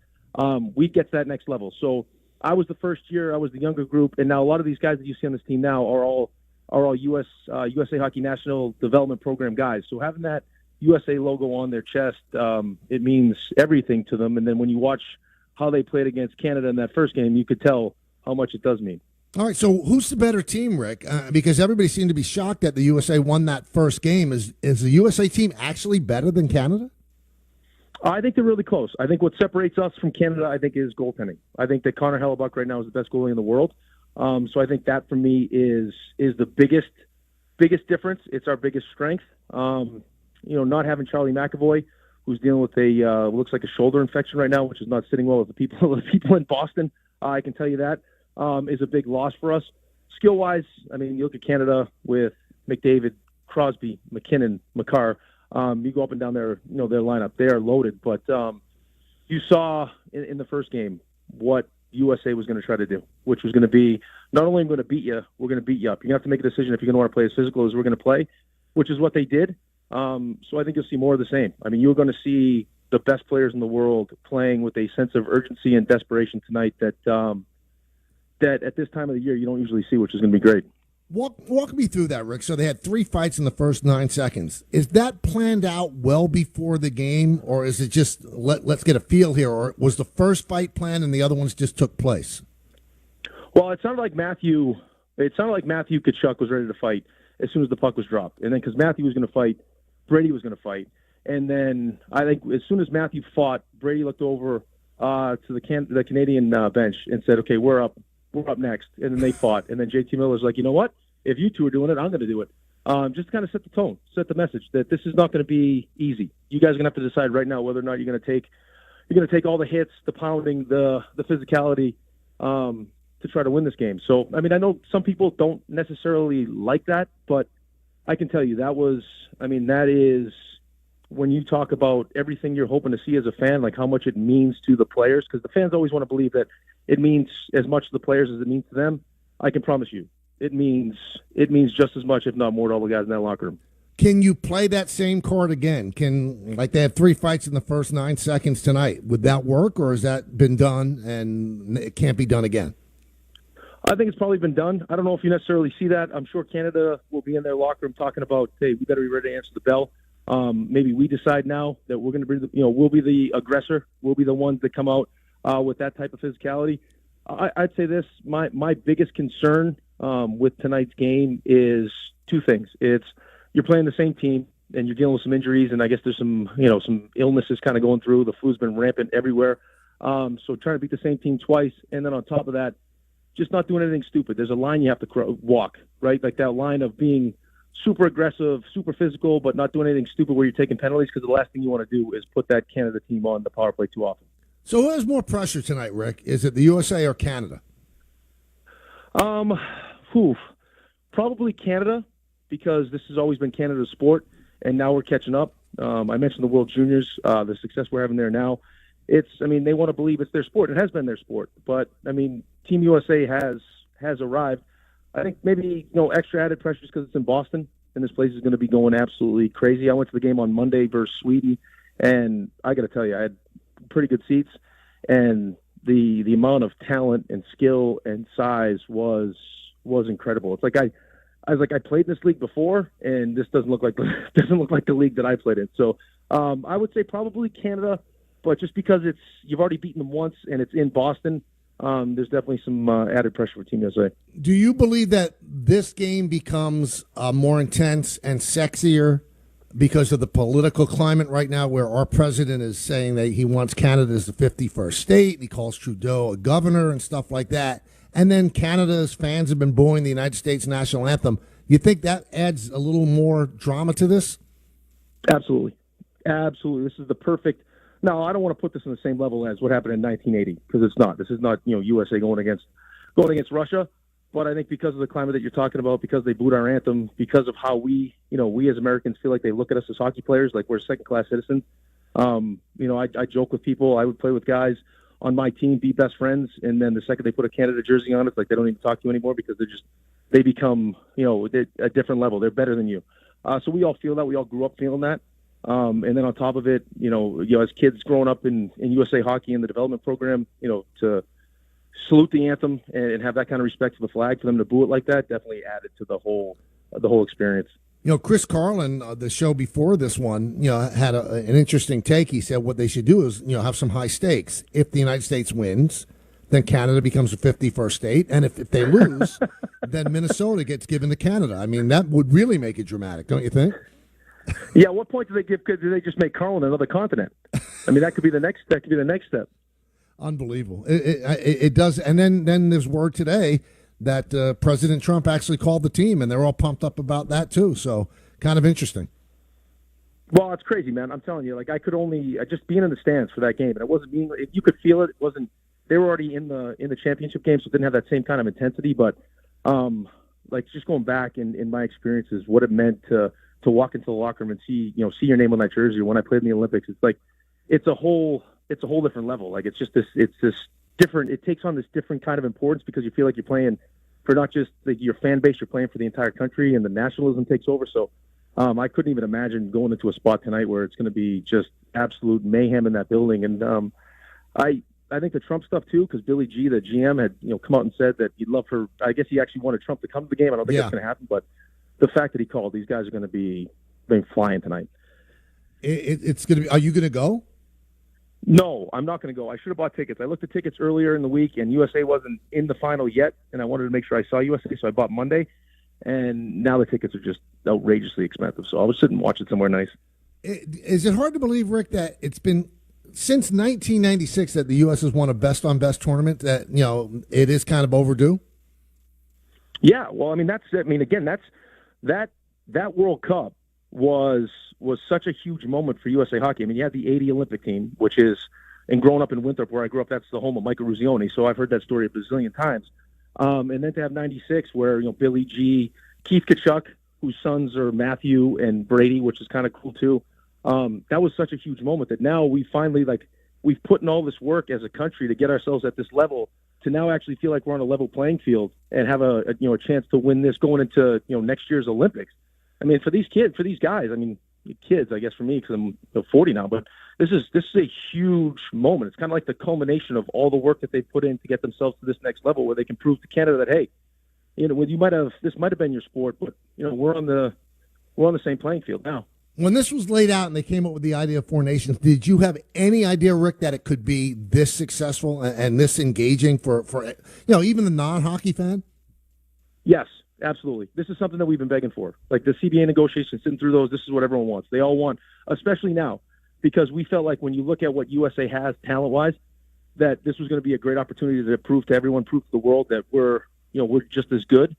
S25: we get to that next level. So I was the first year, I was the younger group, and now a lot of these guys that you see on this team now are all USA Hockey National Development Program guys. So having that USA logo on their chest, it means everything to them. And then when you watch how they played against Canada in that first game, you could tell how much it does mean.
S14: All right, so who's the better team, Rick? Because everybody seemed to be shocked that the USA won that first game. Is the USA team actually better than Canada?
S25: I think they're really close. I think what separates us from Canada, I think, is goaltending. I think that Connor Hellebuck right now is the best goalie in the world. So I think that for me is the biggest difference. It's our biggest strength. Not having Charlie McAvoy, who's dealing with looks like a shoulder infection right now, which is not sitting well with the people in Boston. I can tell you that is a big loss for us. Skill-wise, I mean, you look at Canada with McDavid, Crosby, McKinnon, Makar. You go up and down their lineup; they are loaded. But you saw in the first game what USA was going to try to do, which was going to be not only going to beat you, we're going to beat you up. You're going to have to make a decision if you're going to want to play as physical as we're going to play, which is what they did. So I think you'll see more of the same. I mean, you're going to see the best players in the world playing with a sense of urgency and desperation tonight that at this time of the year you don't usually see, which is going to be great.
S14: Walk me through that, Rick. So they had 3 fights in the first 9 seconds. Is that planned out well before the game, or is it just let's get a feel here, or was the first fight planned and the other ones just took place?
S25: Well, it sounded like Matthew Tkachuk was ready to fight as soon as the puck was dropped, and then because Matthew was going to fight, Brady was going to fight, and then I think as soon as Matthew fought, Brady looked over to the Canadian bench and said, "Okay, we're up next," and then they fought, and then JT Miller's like, "You know what? If you two are doing it, I'm going to do it." Just to kind of set the tone, set the message that this is not going to be easy. You guys are going to have to decide right now whether or not you're going to take all the hits, the pounding, the physicality to try to win this game. So, I mean, I know some people don't necessarily like that, but I can tell you that is when you talk about everything you're hoping to see as a fan, like how much it means to the players, because the fans always want to believe that it means as much to the players as it means to them. I can promise you, it means just as much, if not more, to all the guys in that locker room.
S14: Can you play that same card again? They had 3 fights in the first 9 seconds tonight. Would that work, or has that been done and it can't be done again?
S25: I think it's probably been done. I don't know if you necessarily see that. I'm sure Canada will be in their locker room talking about, hey, we better be ready to answer the bell. Maybe we decide now that we're going to be, we'll be the aggressor. We'll be the ones that come out with that type of physicality. I'd say this: my biggest concern with tonight's game is 2 things. It's you're playing the same team and you're dealing with some injuries, and I guess there's some illnesses kind of going through. The flu's been rampant everywhere. So trying to beat the same team twice, and then on top of that, just not doing anything stupid. There's a line you have to walk, right? Like that line of being super aggressive, super physical, but not doing anything stupid where you're taking penalties, because the last thing you want to do is put that Canada team on the power play too often.
S14: So who has more pressure tonight, Rick? Is it the USA or Canada?
S25: Probably Canada, because this has always been Canada's sport, and now we're catching up. I mentioned the World Juniors, the success we're having there now. They want to believe it's their sport. It has been their sport, but Team USA has arrived. I think maybe extra added pressure because it's in Boston, and this place is going to be going absolutely crazy. I went to the game on Monday versus Sweden, and I got to tell you, I had pretty good seats, and the amount of talent and skill and size was incredible. It's like I was like, I played in this league before, and this doesn't look like the league that I played in. So I would say probably Canada, but just because you've already beaten them once and it's in Boston, there's definitely some added pressure for Team USA.
S14: Do you believe that this game becomes more intense and sexier because of the political climate right now, where our president is saying that he wants Canada as the 51st state, he calls Trudeau a governor and stuff like that, and then Canada's fans have been booing the United States national anthem? You think that adds a little more drama to this?
S25: Absolutely. This is the perfect. Now, I don't want to put this on the same level as what happened in 1980, because it's not. This is not USA going against Russia. But I think because of the climate that you're talking about, because they booed our anthem, because of how we as Americans feel like they look at us as hockey players, like we're second-class citizens. I joke with people. I would play with guys on my team be best friends, and then the second they put a Canada jersey on, it's like they don't even talk to you anymore because they become, they're a different level. They're better than you. So we all feel that. We all grew up feeling that. And then on top of it, as kids growing up in USA Hockey in the development program, to salute the anthem and have that kind of respect for the flag, for them to boo it like that, definitely added to the whole experience.
S14: Chris Carlin, the show before this one, had an interesting take. He said what they should do is, have some high stakes. If the United States wins, then Canada becomes a 51st state. And if they lose, then Minnesota gets given to Canada. I mean, that would really make it dramatic, don't you think?
S25: Yeah, at what point do they just make Carlin another continent? I mean, that could be the next step.
S14: Unbelievable. It does. And then there's word today that President Trump actually called the team, and they're all pumped up about that too. So kind of interesting.
S25: Well, it's crazy, man. I'm telling you, like I could only just being in the stands for that game, and it wasn't being. You could feel it. It wasn't. They were already in the championship game, so it didn't have that same kind of intensity. But like just going back in my experiences, what it meant to walk into the locker room and see your name on that jersey. Or when I played in the Olympics, it's like it's a whole different level. Like it's this different. It takes on this different kind of importance because you feel like you're playing for not just your fan base, you're playing for the entire country, and the nationalism takes over. So I couldn't even imagine going into a spot tonight where it's going to be just absolute mayhem in that building. And I think the Trump stuff too, because Billy G, the GM, had come out and said that he'd love for. I guess he actually wanted Trump to come to the game. I don't think that's going to happen, but the fact that he called, these guys are going to be flying tonight.
S14: It's going to be. Are you going to go?
S25: No, I'm not going to go. I should have bought tickets. I looked at tickets earlier in the week, and USA wasn't in the final yet, and I wanted to make sure I saw USA, so I bought Monday. And now the tickets are just outrageously expensive, so I'll sit and watch it somewhere nice.
S14: Is it hard to believe, Rick, that it's been since 1996 that the U.S. has won a best-on-best tournament, that it is kind of overdue?
S25: Yeah, well, again, that World Cup was such a huge moment for USA Hockey. I mean, you had the 80 Olympic team, which is, and growing up in Winthrop, where I grew up, that's the home of Michael Ruzioni, so I've heard that story a bazillion times. And then to have 96, where, Billy G, Keith Kachuk, whose sons are Matthew and Brady, which is kind of cool too. That was such a huge moment that now we finally, we've put in all this work as a country to get ourselves at this level to now actually feel like we're on a level playing field and have a chance to win this going into, next year's Olympics. I mean, for these guys, I mean, kids, I guess for me, because I'm 40 now, but this is a huge moment. It's kind of like the culmination of all the work that they put in to get themselves to this next level where they can prove to Canada that, hey, this might have been your sport, but we're on the same playing field now.
S14: When this was laid out and they came up with the idea of Four Nations, did you have any idea, Rick, that it could be this successful and this engaging for even the non-hockey fan?
S25: Yes, absolutely. This is something that we've been begging for. Like the CBA negotiations, sitting through those, this is what everyone wants. They all want, especially now, because we felt like when you look at what USA has talent-wise, that this was going to be a great opportunity to prove to everyone, prove to the world that we're just as good.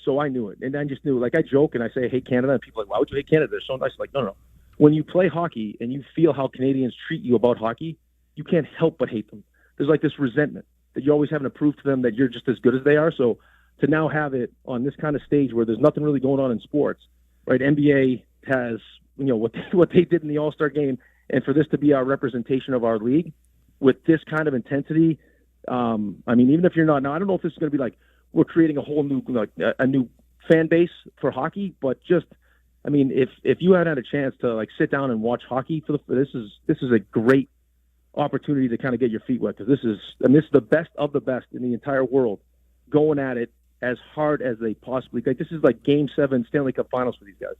S25: So I knew it, and I just knew. Like I joke and I say, I hate Canada, and people are like, why would you hate Canada? They're so nice. Like, no. When you play hockey and you feel how Canadians treat you about hockey, you can't help but hate them. There's like this resentment that you're always having to prove to them that you're just as good as they are. So to now have it on this kind of stage where there's nothing really going on in sports, right? NBA has, what they did in the All-Star game, and for this to be our representation of our league with this kind of intensity. Even if you're not now, I don't know if this is going to be like we're creating a whole new a new fan base for hockey, but just if you had a chance to sit down and watch hockey this is a great opportunity to kind of get your feet wet, because this is the best of the best in the entire world going at it as hard as they possibly can. This is like Game 7 Stanley Cup Finals for these guys.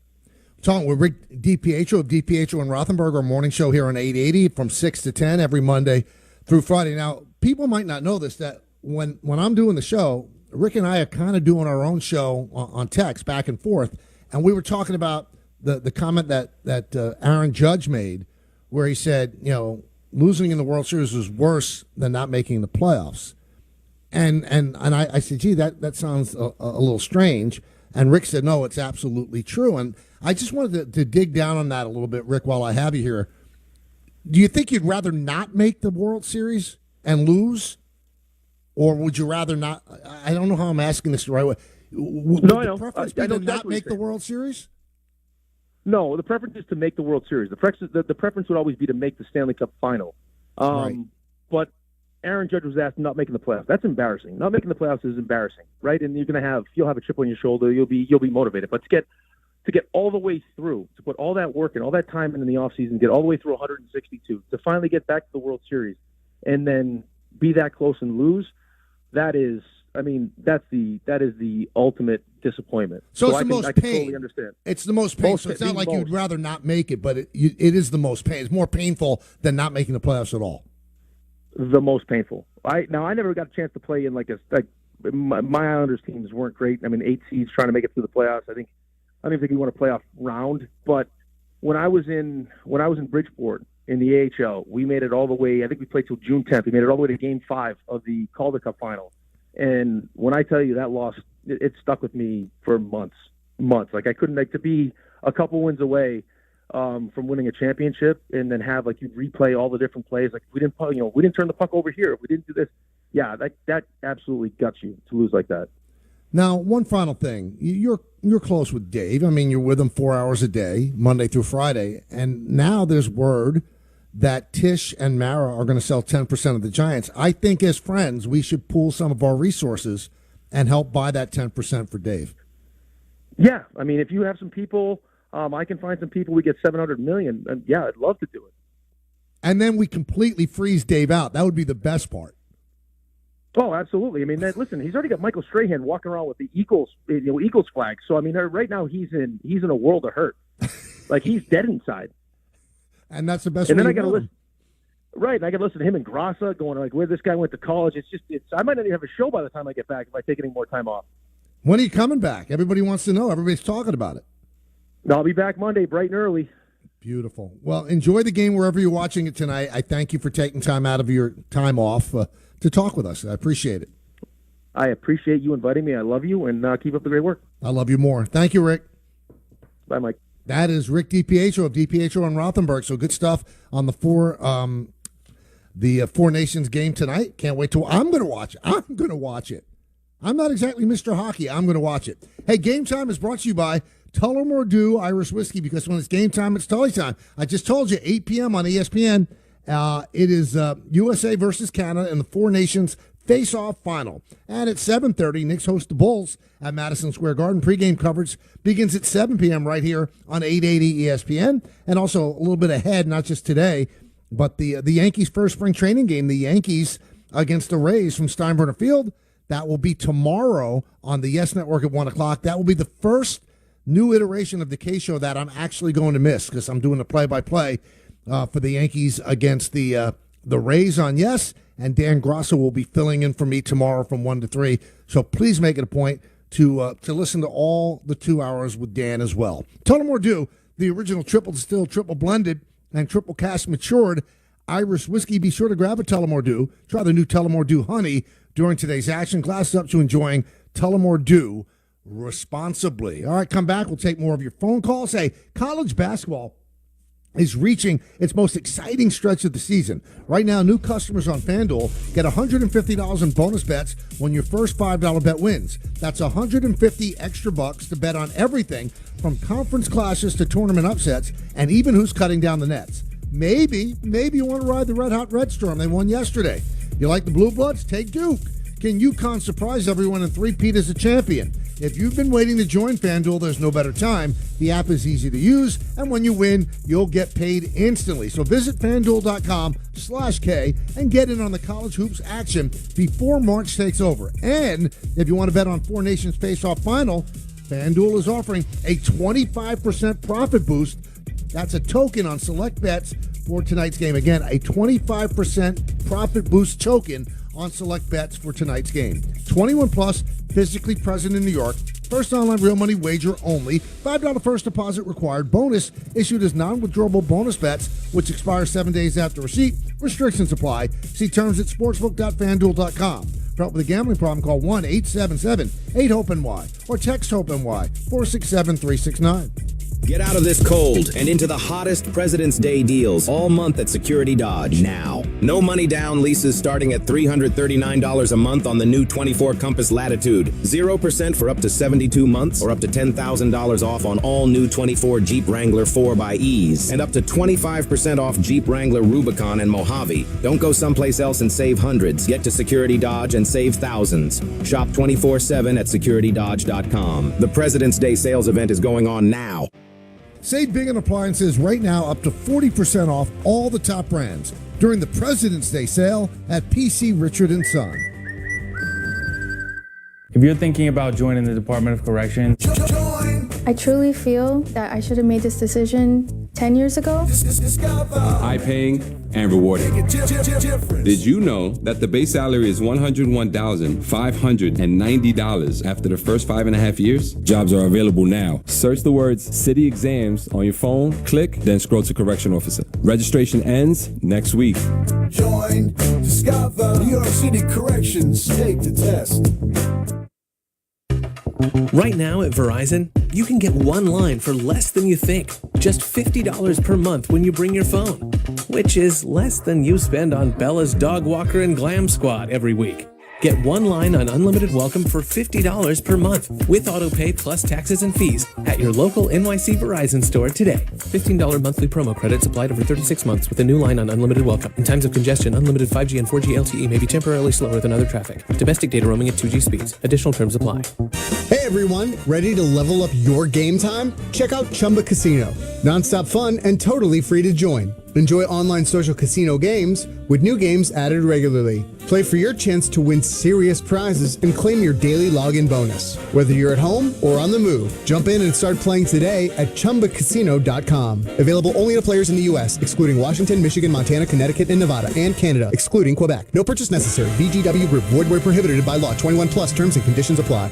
S14: Talking with Rick DiPietro of DiPietro and Rothenberg, our morning show here on 880 from 6 to 10 every Monday through Friday. Now, people might not know this, that when I'm doing the show, Rick and I are kind of doing our own show on text back and forth, and we were talking about the comment that Aaron Judge made, where he said, losing in the World Series was worse than not making the playoffs. And I said, gee, that sounds a little strange. And Rick said, no, it's absolutely true. And I just wanted to dig down on that a little bit, Rick, while I have you here. Do you think you'd rather not make the World Series and lose? Or would you rather not? I don't know how I'm asking this the right way. Would the preference be to not make the World Series?
S25: No, the preference is to make the World Series. The preference would always be to make the Stanley Cup final.
S14: Right.
S25: but Aaron Judge was asked not making the playoffs. That's embarrassing. Not making the playoffs is embarrassing, right? And you'll have a chip on your shoulder. You'll be motivated. But to get all the way through, to put all that work and all that time in the offseason, get all the way through 162, to finally get back to the World Series, and then be that close and lose, that is the ultimate disappointment.
S14: So it's the most
S25: I
S14: pain.
S25: can totally understand.
S14: It's the most pain. So it's not like you'd rather not make it, but it is the most pain. It's more painful than not making the playoffs at all.
S25: The most painful. I never got a chance to play in my Islanders teams weren't great. I mean, 8 seeds trying to make it through the playoffs. I don't even think we won a playoff round. But when I was in Bridgeport in the AHL, we made it all the way. I think we played till June 10th. We made it all the way to Game 5 of the Calder Cup final. And when I tell you that loss, it stuck with me for months. Like I couldn't to be a couple wins away from winning a championship, and then have you replay all the different plays. Like we didn't turn the puck over here. We didn't do this. Yeah, that absolutely guts you to lose like that.
S14: Now, one final thing. You're close with Dave. I mean, you're with him 4 hours a day, Monday through Friday. And now there's word that Tish and Mara are going to sell 10% of the Giants. I think as friends, we should pool some of our resources and help buy that 10% for Dave.
S25: Yeah, I mean, if you have some people, I can find some people. We get $700 million. And yeah, I'd love to do it.
S14: And then we completely freeze Dave out. That would be the best part.
S25: Oh, absolutely. I mean, listen, he's already got Michael Strahan walking around with the Eagles flag. So I mean, right now he's in a world of hurt. Like he's dead inside.
S14: And that's the best.
S25: And
S14: way
S25: then I
S14: to
S25: got to
S14: know
S25: listen. Right, and I got to listen to him and Grassa going where this guy went to college. I might not even have a show by the time I get back if I take any more time off.
S14: When are you coming back? Everybody wants to know. Everybody's talking about it.
S25: I'll be back Monday, bright and early.
S14: Beautiful. Well, enjoy the game wherever you're watching it tonight. I thank you for taking time out of your time off to talk with us. I appreciate it.
S25: I appreciate you inviting me. I love you, and keep up the great work.
S14: I love you more. Thank you, Rick.
S25: Bye, Mike.
S14: That is Rick DiPietro of DiPietro and Rothenberg. So good stuff on the Four Nations game tonight. Can't wait till I'm going to watch it. I'm going to watch it. I'm not exactly Mr. Hockey. I'm going to watch it. Hey, Game Time is brought to you by Tullamore Dew Irish Whiskey, because when it's game time, it's Tully time. I just told you, 8 p.m. on ESPN. It is USA versus Canada in the Four Nations face-off final. And at 7:30, Knicks host the Bulls at Madison Square Garden. Pre-game coverage begins at 7 p.m. right here on 880 ESPN. And also a little bit ahead, not just today, but the Yankees' first spring training game, the Yankees against the Rays from Steinbrenner Field. That will be tomorrow on the Yes Network at 1 o'clock. That will be the first new iteration of the K-Show that I'm actually going to miss, because I'm doing the play-by-play for the Yankees against the Rays on Yes, and Dan Grosso will be filling in for me tomorrow from 1 to 3. So please make it a point to listen to all the 2 hours with Dan as well. Tullamore Dew, the original triple distilled, triple blended, and triple cask matured Irish whiskey. Be sure to grab a Tullamore Dew. Try the new Tullamore Dew Honey during today's action. Glass up to enjoying Tullamore Dew responsibly. All right, come back. We'll take more of your phone calls. Hey, college basketball is reaching its most exciting stretch of the season. Right now, new customers on FanDuel get $150 in bonus bets when your first $5 bet wins. That's $150 extra bucks to bet on everything from conference clashes to tournament upsets, and even who's cutting down the nets. Maybe you want to ride the red-hot Red Storm. They won yesterday. You like the Blue Bloods? Take Duke. Can UConn surprise everyone and three-peat as a champion? If you've been waiting to join FanDuel, there's no better time. The app is easy to use, and when you win, you'll get paid instantly. So visit FanDuel.com/K and get in on the college hoops action before March takes over. And if you want to bet on Four Nations face-off final, FanDuel is offering a 25% profit boost. That's a token on select bets for tonight's game. Again, a 25% profit boost token on select bets for tonight's game. 21 plus, physically present in New York. First online real money wager only. $5 first deposit required. Bonus issued as non-withdrawable bonus bets, which expire 7 days after receipt. Restrictions apply. See terms at sportsbook.fanduel.com. For help with a gambling problem, call 1-877-8-HOPE-NY or text HOPE-NY 467-369.
S1: Get out of this cold and into the hottest President's Day deals all month at Security Dodge now. No money down leases starting at $339 a month on the new 24 Compass Latitude. 0% for up to 72 months or up to $10,000 off on all new 24 Jeep Wrangler 4xEs and up to 25% off Jeep Wrangler Rubicon and Mojave. Don't go someplace else and save hundreds. Get to Security Dodge and save thousands. Shop 24/7 at securitydodge.com. The President's Day sales event is going on now.
S14: Save big on appliances right now, up to 40% off all the top brands during the President's Day sale at PC Richard & Son.
S3: If you're thinking about joining the Department of Corrections,
S4: I truly feel that I should have made this decision 10 years ago.
S6: High-paying and rewarding. Did you know that the base salary is $101,590 after the first 5.5 years? Jobs are available now. Search the words City Exams on your phone, click, then scroll to Correction Officer. Registration ends next week.
S7: Join, discover, New York City Corrections. Take the test.
S9: Right now at Verizon, you can get one line for less than you think. Just $50 per month when you bring your phone, which is less than you spend on Bella's Dog Walker and Glam Squad every week. Get one line on unlimited welcome for $50 per month with autopay plus taxes and fees at your local NYC Verizon store today. $15 monthly promo credits applied over 36 months with a new line on unlimited welcome. In times of congestion, unlimited 5G and 4G LTE may be temporarily slower than other traffic. Domestic data roaming at 2G speeds. Additional terms apply.
S26: Hey everyone, ready to level up your game time? Check out Chumba Casino. Non-stop fun and totally free to join. Enjoy online social casino games with new games added regularly. Play for your chance to win serious prizes and claim your daily login bonus. Whether you're at home or on the move, jump in and start playing today at ChumbaCasino.com. Available only to players in the U.S., excluding Washington, Michigan, Montana, Connecticut, and Nevada, and Canada, excluding Quebec. No purchase necessary. VGW Group. Void where prohibited by law. 21 plus. Terms and conditions apply.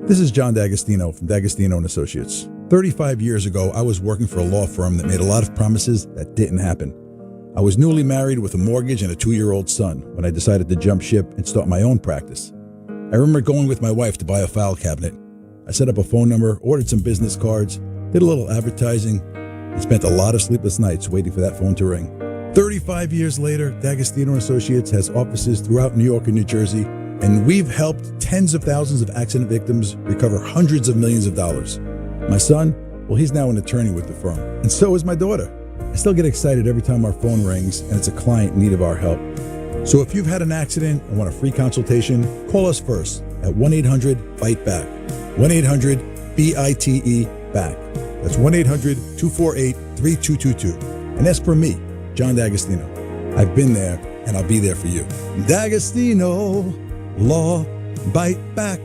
S27: This is John D'Agostino from D'Agostino & Associates. 35 years ago, I was working for a law firm that made a lot of promises that didn't happen. I was newly married with a mortgage and a 2-year-old son when I decided to jump ship and start my own practice. I remember going with my wife to buy a file cabinet. I set up a phone number, ordered some business cards, did a little advertising, and spent a lot of sleepless nights waiting for that phone to ring. 35 years later, D'Agostino & Associates has offices throughout New York and New Jersey, and we've helped tens of thousands of accident victims recover hundreds of millions of dollars. My son, well, he's now an attorney with the firm, and so is my daughter. I still get excited every time our phone rings and it's a client in need of our help. So if you've had an accident and want a free consultation, call us first at 1-800-BITE-BACK. 1-800-BITE-BACK. That's 1-800-248-3222. And as for me, John D'Agostino, I've been there and I'll be there for you. D'Agostino, Law, Bite Back.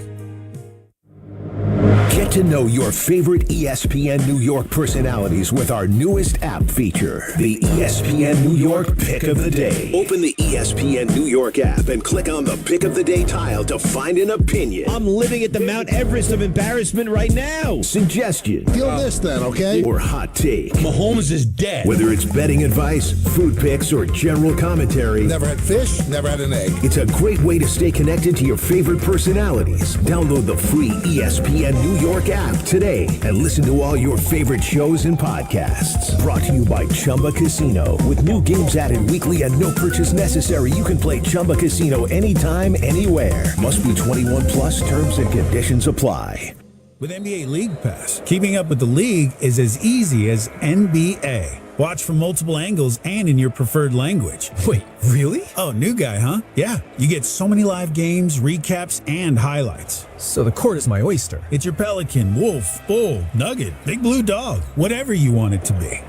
S12: Get to know your favorite ESPN New York personalities with our newest app feature, the ESPN New York Pick of the Day. Open the ESPN New York app and click on the Pick of the Day tile to find an opinion.
S28: I'm living at the Mount Everest of embarrassment right now.
S12: Suggestion.
S14: Feel this then, okay?
S12: Or hot take.
S28: Mahomes is dead.
S12: Whether it's betting advice, food picks, or general commentary.
S14: Never had fish, never had an egg.
S12: It's a great way to stay connected to your favorite personalities. Download the free ESPN New York app today and listen to all your favorite shows and podcasts. Brought to you by Chumba Casino. With new games added weekly and no purchase necessary, you can play Chumba Casino anytime, anywhere. Must be 21 plus. Terms and conditions apply.
S29: With NBA League Pass, keeping up with the league is as easy as NBA. Watch from multiple angles and in your preferred language.
S28: Wait, really?
S29: Oh, new guy, huh? Yeah, you get so many live games, recaps, and highlights.
S28: So the court is my oyster.
S29: It's your Pelican, Wolf, Bull, Nugget, Big Blue Dog, whatever you want it to be.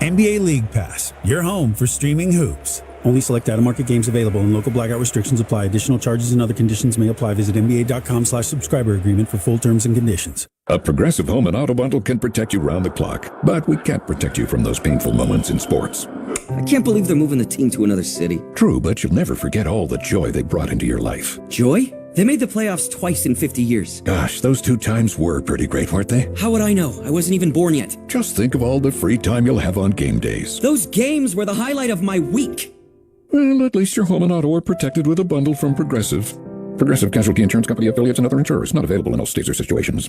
S29: NBA League Pass, your home for streaming hoops.
S30: Only select out-of-market games available and local blackout restrictions apply. Additional charges and other conditions may apply. Visit NBA.com/subscriber agreement for full terms and conditions.
S31: A Progressive Home and Auto Bundle can protect you round the clock, but we can't protect you from those painful moments in sports.
S32: I can't believe they're moving the team to another city.
S31: True, but you'll never forget all the joy they brought into your life.
S32: Joy? They made the playoffs twice in 50 years.
S31: Gosh, those 2 times were pretty great, weren't they?
S32: How would I know? I wasn't even born yet.
S31: Just think of all the free time you'll have on game days.
S32: Those games were the highlight of my week.
S31: Well, at least your home and auto are protected with a bundle from Progressive. Progressive Casualty Insurance Company, affiliates, and other insurers. Not available in all states or situations.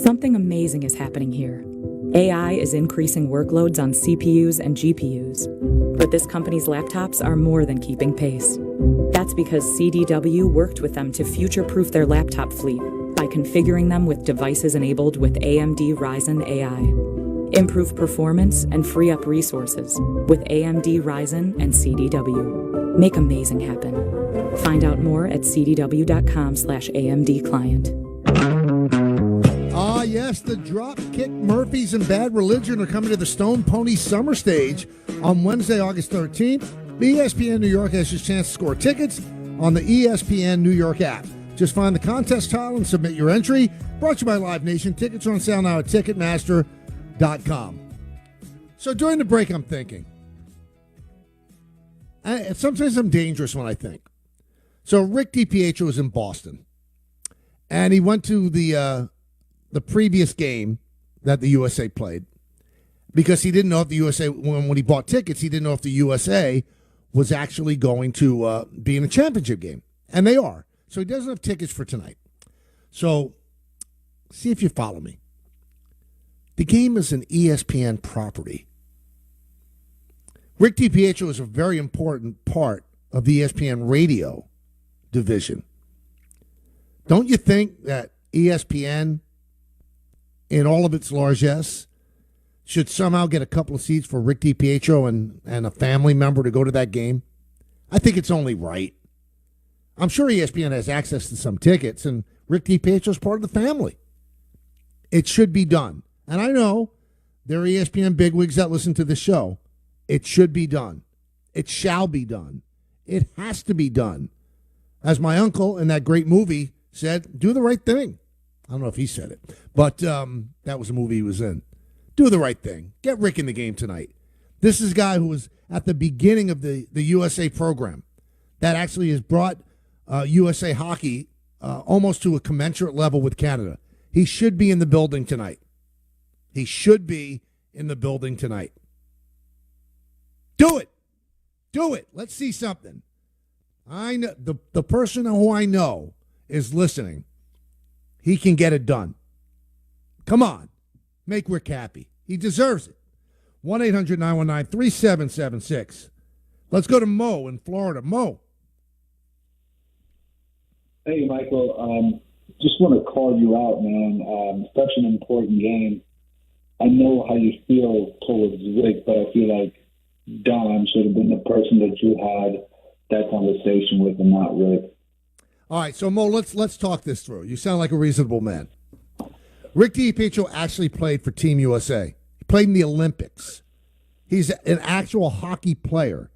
S24: Something amazing is happening here. AI is increasing workloads on CPUs and GPUs, but this company's laptops are more than keeping pace. That's because CDW worked with them to future-proof their laptop fleet by configuring them with devices enabled with AMD Ryzen AI. Improve performance and free up resources with AMD Ryzen and CDW. Make amazing happen. Find out more at cdw.com/AMD client.
S14: Ah, yes, the Dropkick Murphys and Bad Religion are coming to the Stone Pony Summer Stage on Wednesday, August 13th. The ESPN New York has your chance to score tickets on the ESPN New York app. Just find the contest tile and submit your entry. Brought to you by Live Nation. Tickets are on sale now at Ticketmaster.com. So during the break, I'm thinking. Sometimes I'm dangerous when I think. So Rick DiPietro was in Boston, and he went to the previous game that the USA played because he didn't know if the USA, when he bought tickets, he didn't know if the USA was actually going to be in a championship game. And they are. So he doesn't have tickets for tonight. So see if you follow me. The game is an ESPN property. Rick DiPietro is a very important part of the ESPN radio division. Don't you think that ESPN, in all of its largesse, should somehow get a couple of seats for Rick DiPietro and a family member to go to that game? I think it's only right. I'm sure ESPN has access to some tickets, and Rick DiPietro is part of the family. It should be done. And I know there are ESPN bigwigs that listen to the show. It should be done. It shall be done. It has to be done. As my uncle in that great movie said, do the right thing. I don't know if he said it, but that was a movie he was in. Do the right thing. Get Rick in the game tonight. This is a guy who was at the beginning of the USA program that actually has brought USA hockey almost to a commensurate level with Canada. He should be in the building tonight. He should be in the building tonight. Do it. Do it. Let's see something. I know the person who I know is listening. He can get it done. Come on. Make Rick happy. He deserves it. 1-800-919-3776. Let's go to Mo in Florida. Mo.
S2: Hey, Michael. Just want to call you out, man. Such an important game. I know how you feel towards Rick, but I feel like Don should have been the person that you had that conversation with and not Rick.
S14: All right, so Mo, let's talk this through. You sound like a reasonable man. Rick DiPietro actually played for Team USA. He played in the Olympics. He's an actual hockey player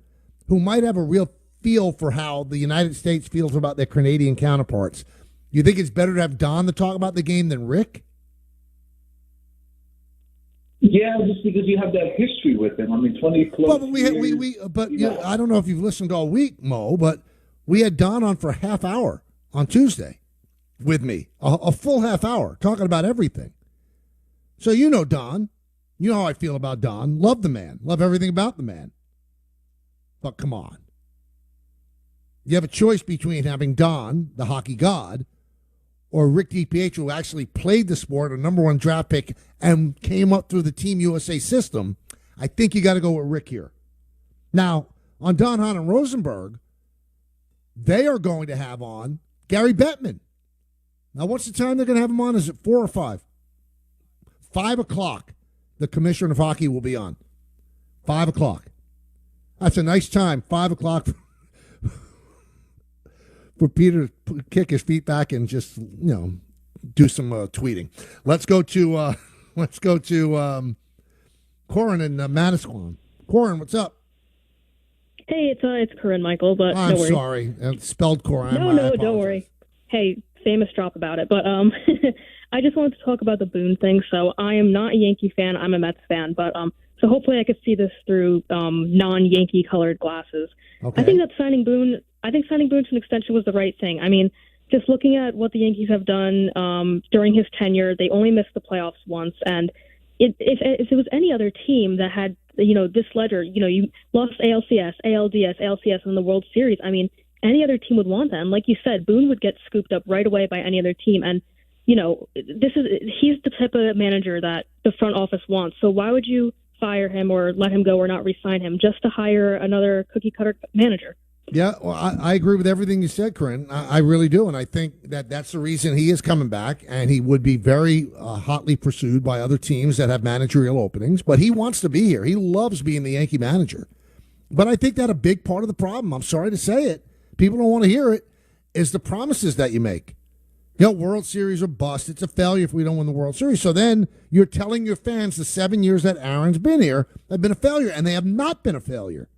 S14: who might have a real feel for how the United States feels about their Canadian counterparts. You think it's better to have Don to talk about the game than Rick?
S2: Yeah, just because you have that history with him. I mean, 20 close
S14: years. I don't know if you've listened all week, Mo, but we had Don on for a half hour on Tuesday with me, a full half hour, talking about everything. So you know Don. You know how I feel about Don. Love the man. Love everything about the man. But come on. You have a choice between having Don, the hockey god, or Rick DiPietro, who actually played the sport, a number one draft pick, and came up through the Team USA system. I think you got to go with Rick here. Now, on Don, Hahn, and Rosenberg, they are going to have on Gary Bettman. Now, what's the time they're going to have him on? Is it 4 or 5? 5 o'clock, the commissioner of hockey will be on. 5 o'clock. That's a nice time, 5 o'clock for Peter to kick his feet back and just, do some tweeting. Let's go to Corin in Manasquan. Corin, what's up?
S5: Hey, it's Corinne, Michael, but
S14: I'm
S5: no worries.
S14: sorry. It's spelled Corin.
S5: No, don't worry. Hey, famous drop about it, but I just wanted to talk about the Boone thing. So I am not a Yankee fan. I'm a Mets fan, but so hopefully I could see this through non-Yankee colored glasses.
S14: Okay.
S5: I think signing Boone to an extension was the right thing. I mean, just looking at what the Yankees have done during his tenure, they only missed the playoffs once, and if it was any other team that had this ledger, you lost ALCS, ALDS, ALCS in the World Series. I mean, any other team would want that. And like you said, Boone would get scooped up right away by any other team. And he's the type of manager that the front office wants. So why would you fire him or let him go or not re-sign him just to hire another cookie-cutter manager?
S14: Yeah, well, I agree with everything you said, Corinne. I really do, and I think that's the reason he is coming back, and he would be very hotly pursued by other teams that have managerial openings, but he wants to be here. He loves being the Yankee manager. But I think that a big part of the problem, I'm sorry to say it, people don't want to hear it, is the promises that you make. World Series are bust. It's a failure if we don't win the World Series. So then you're telling your fans the 7 years that Aaron's been here have been a failure, and they have not been a failure.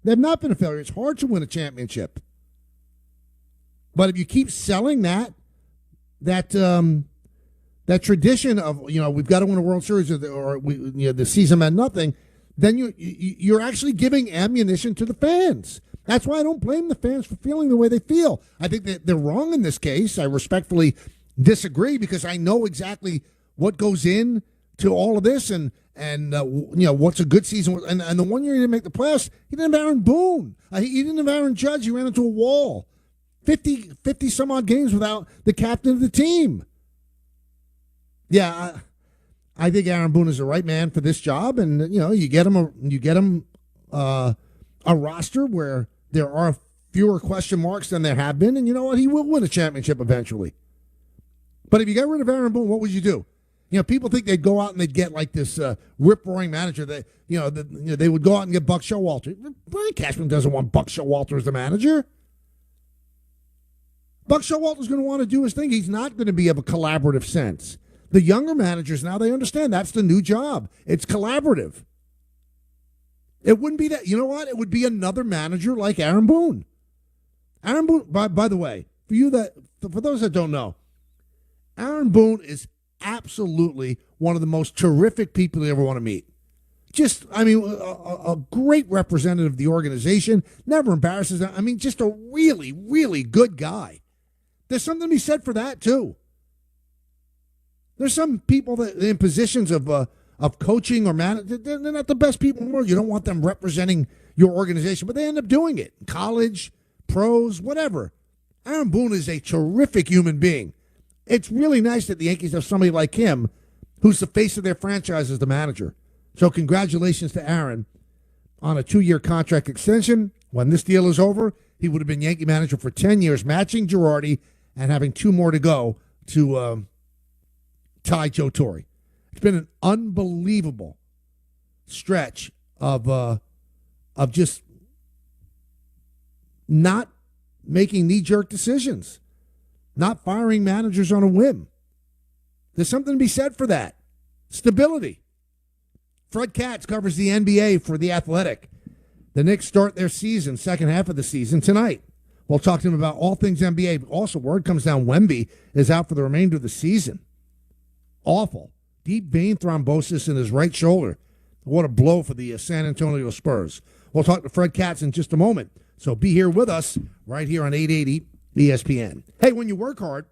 S14: They have not been a failure. It's hard to win a championship. But if you keep selling that tradition of, we've got to win a World Series or the season meant nothing, then you're actually giving ammunition to the fans. That's why I don't blame the fans for feeling the way they feel. I think that they're wrong in this case. I respectfully disagree because I know exactly what goes in to all of this and what's a good season. And the 1 year he didn't make the playoffs, he didn't have Aaron Boone. He didn't have Aaron Judge. He ran into a wall. 50 some odd games without the captain of the team. Yeah, I think Aaron Boone is the right man for this job, and you get him a roster where there are fewer question marks than there have been, and you know what? He will win a championship eventually. But if you got rid of Aaron Boone, what would you do? People think they'd go out and they'd get like this rip-roaring manager. They would go out and get Buck Showalter. Brian Cashman doesn't want Buck Showalter as the manager. Buck Showalter's going to want to do his thing. He's not going to be of a collaborative sense. The younger managers now, they understand that's the new job. It's collaborative. It wouldn't be that. You know what? It would be another manager like Aaron Boone. Aaron Boone, by the way, for those that don't know, Aaron Boone is absolutely one of the most terrific people you ever want to meet. A great representative of the organization, never embarrasses them. Just a really, really good guy. There's something to be said for that, too. There's some people that in positions of coaching or management, they're not the best people in the world. You don't want them representing your organization, but they end up doing it. College, pros, whatever. Aaron Boone is a terrific human being. It's really nice that the Yankees have somebody like him who's the face of their franchise as the manager. So congratulations to Aaron on a 2-year contract extension. When this deal is over, he would have been Yankee manager for 10 years, matching Girardi and having 2 more to go to tie Joe Torre. It's been an unbelievable stretch of just not making knee-jerk decisions, not firing managers on a whim. There's something to be said for that. Stability. Fred Katz covers the NBA for The Athletic. The Knicks start their season, second half of the season, tonight. We'll talk to him about all things NBA. Also, word comes down Wemby is out for the remainder of the season. Awful. Deep vein thrombosis in his right shoulder. What a blow for the San Antonio Spurs. We'll talk to Fred Katz in just a moment. So be here with us right here on 880 ESPN. Hey, when you work hard,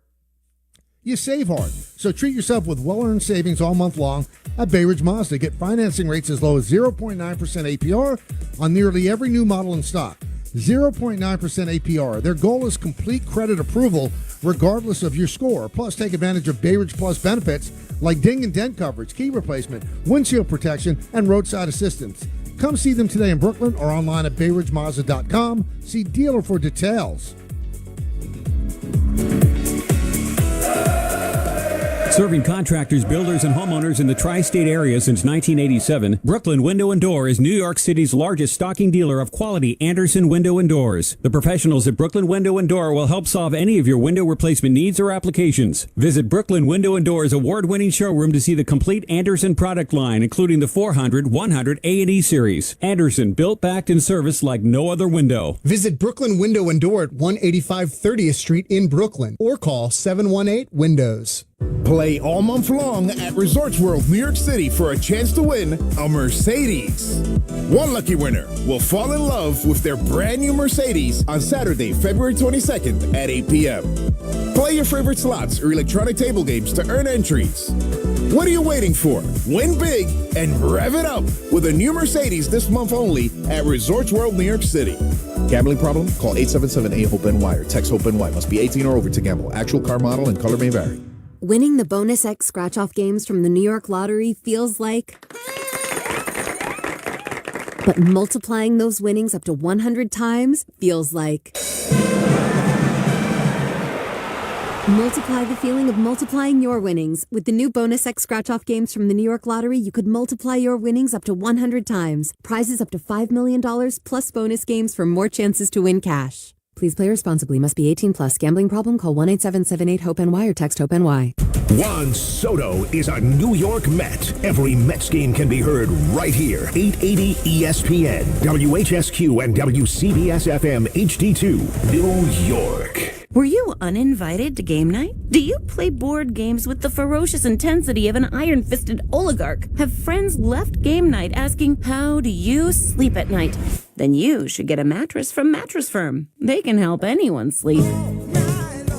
S14: you save hard. So treat yourself with well-earned savings all month long at Bay Ridge Mazda. Get financing rates as low as 0.9% APR on nearly every new model in stock. 0.9% APR. Their goal is complete credit approval regardless of your score. Plus, take advantage of Bay Ridge Plus benefits like ding and dent coverage, key replacement, windshield protection, and roadside assistance. Come see them today in Brooklyn or online at BayRidgeMazda.com. See dealer for details.
S8: Serving contractors, builders, and homeowners in the tri-state area since 1987, Brooklyn Window & Door is New York City's largest stocking dealer of quality Andersen window and doors. The professionals at Brooklyn Window & Door will help solve any of your window replacement needs or applications. Visit Brooklyn Window & Door's award-winning showroom to see the complete Andersen product line, including the 400, 100, A&E series. Andersen, built, backed, and serviced like no other window.
S26: Visit Brooklyn Window & Door at 185 30th Street in Brooklyn or call 718-WINDOWS.
S10: Play all month long at Resorts World, New York City for a chance to win a Mercedes. One lucky winner will fall in love with their brand new Mercedes on Saturday, February 22nd at 8 p.m. Play your favorite slots or electronic table games to earn entries. What are you waiting for? Win big and rev it up with a new Mercedes this month only at Resorts World, New York City.
S11: Gambling problem? Call 877-8-HOPE-NY or text HOPE-NY. Must be 18 or over to gamble. Actual car model and color may vary. Winning the Bonus X scratch-off games from the New York Lottery feels like... But multiplying those winnings up to 100 times feels like... Multiply the feeling of multiplying your winnings. With the new Bonus X scratch-off games from the New York Lottery, you could multiply your winnings up to 100 times. Prizes up to $5 million, plus bonus games for more chances to win cash. Please play responsibly. Must be 18 plus. Gambling problem? Call 1-877-8-HOPE-NY or text HOPE-NY.
S12: Juan Soto is a New York Met. Every Mets game can be heard right here. 880 ESPN, WHSQ, and WCBS-FM HD2, New York.
S13: Were you uninvited to game night? Do you play board games with the ferocious intensity of an iron-fisted oligarch? Have friends left game night asking, how do you sleep at night? Then you should get a mattress from Mattress Firm. They can help anyone sleep.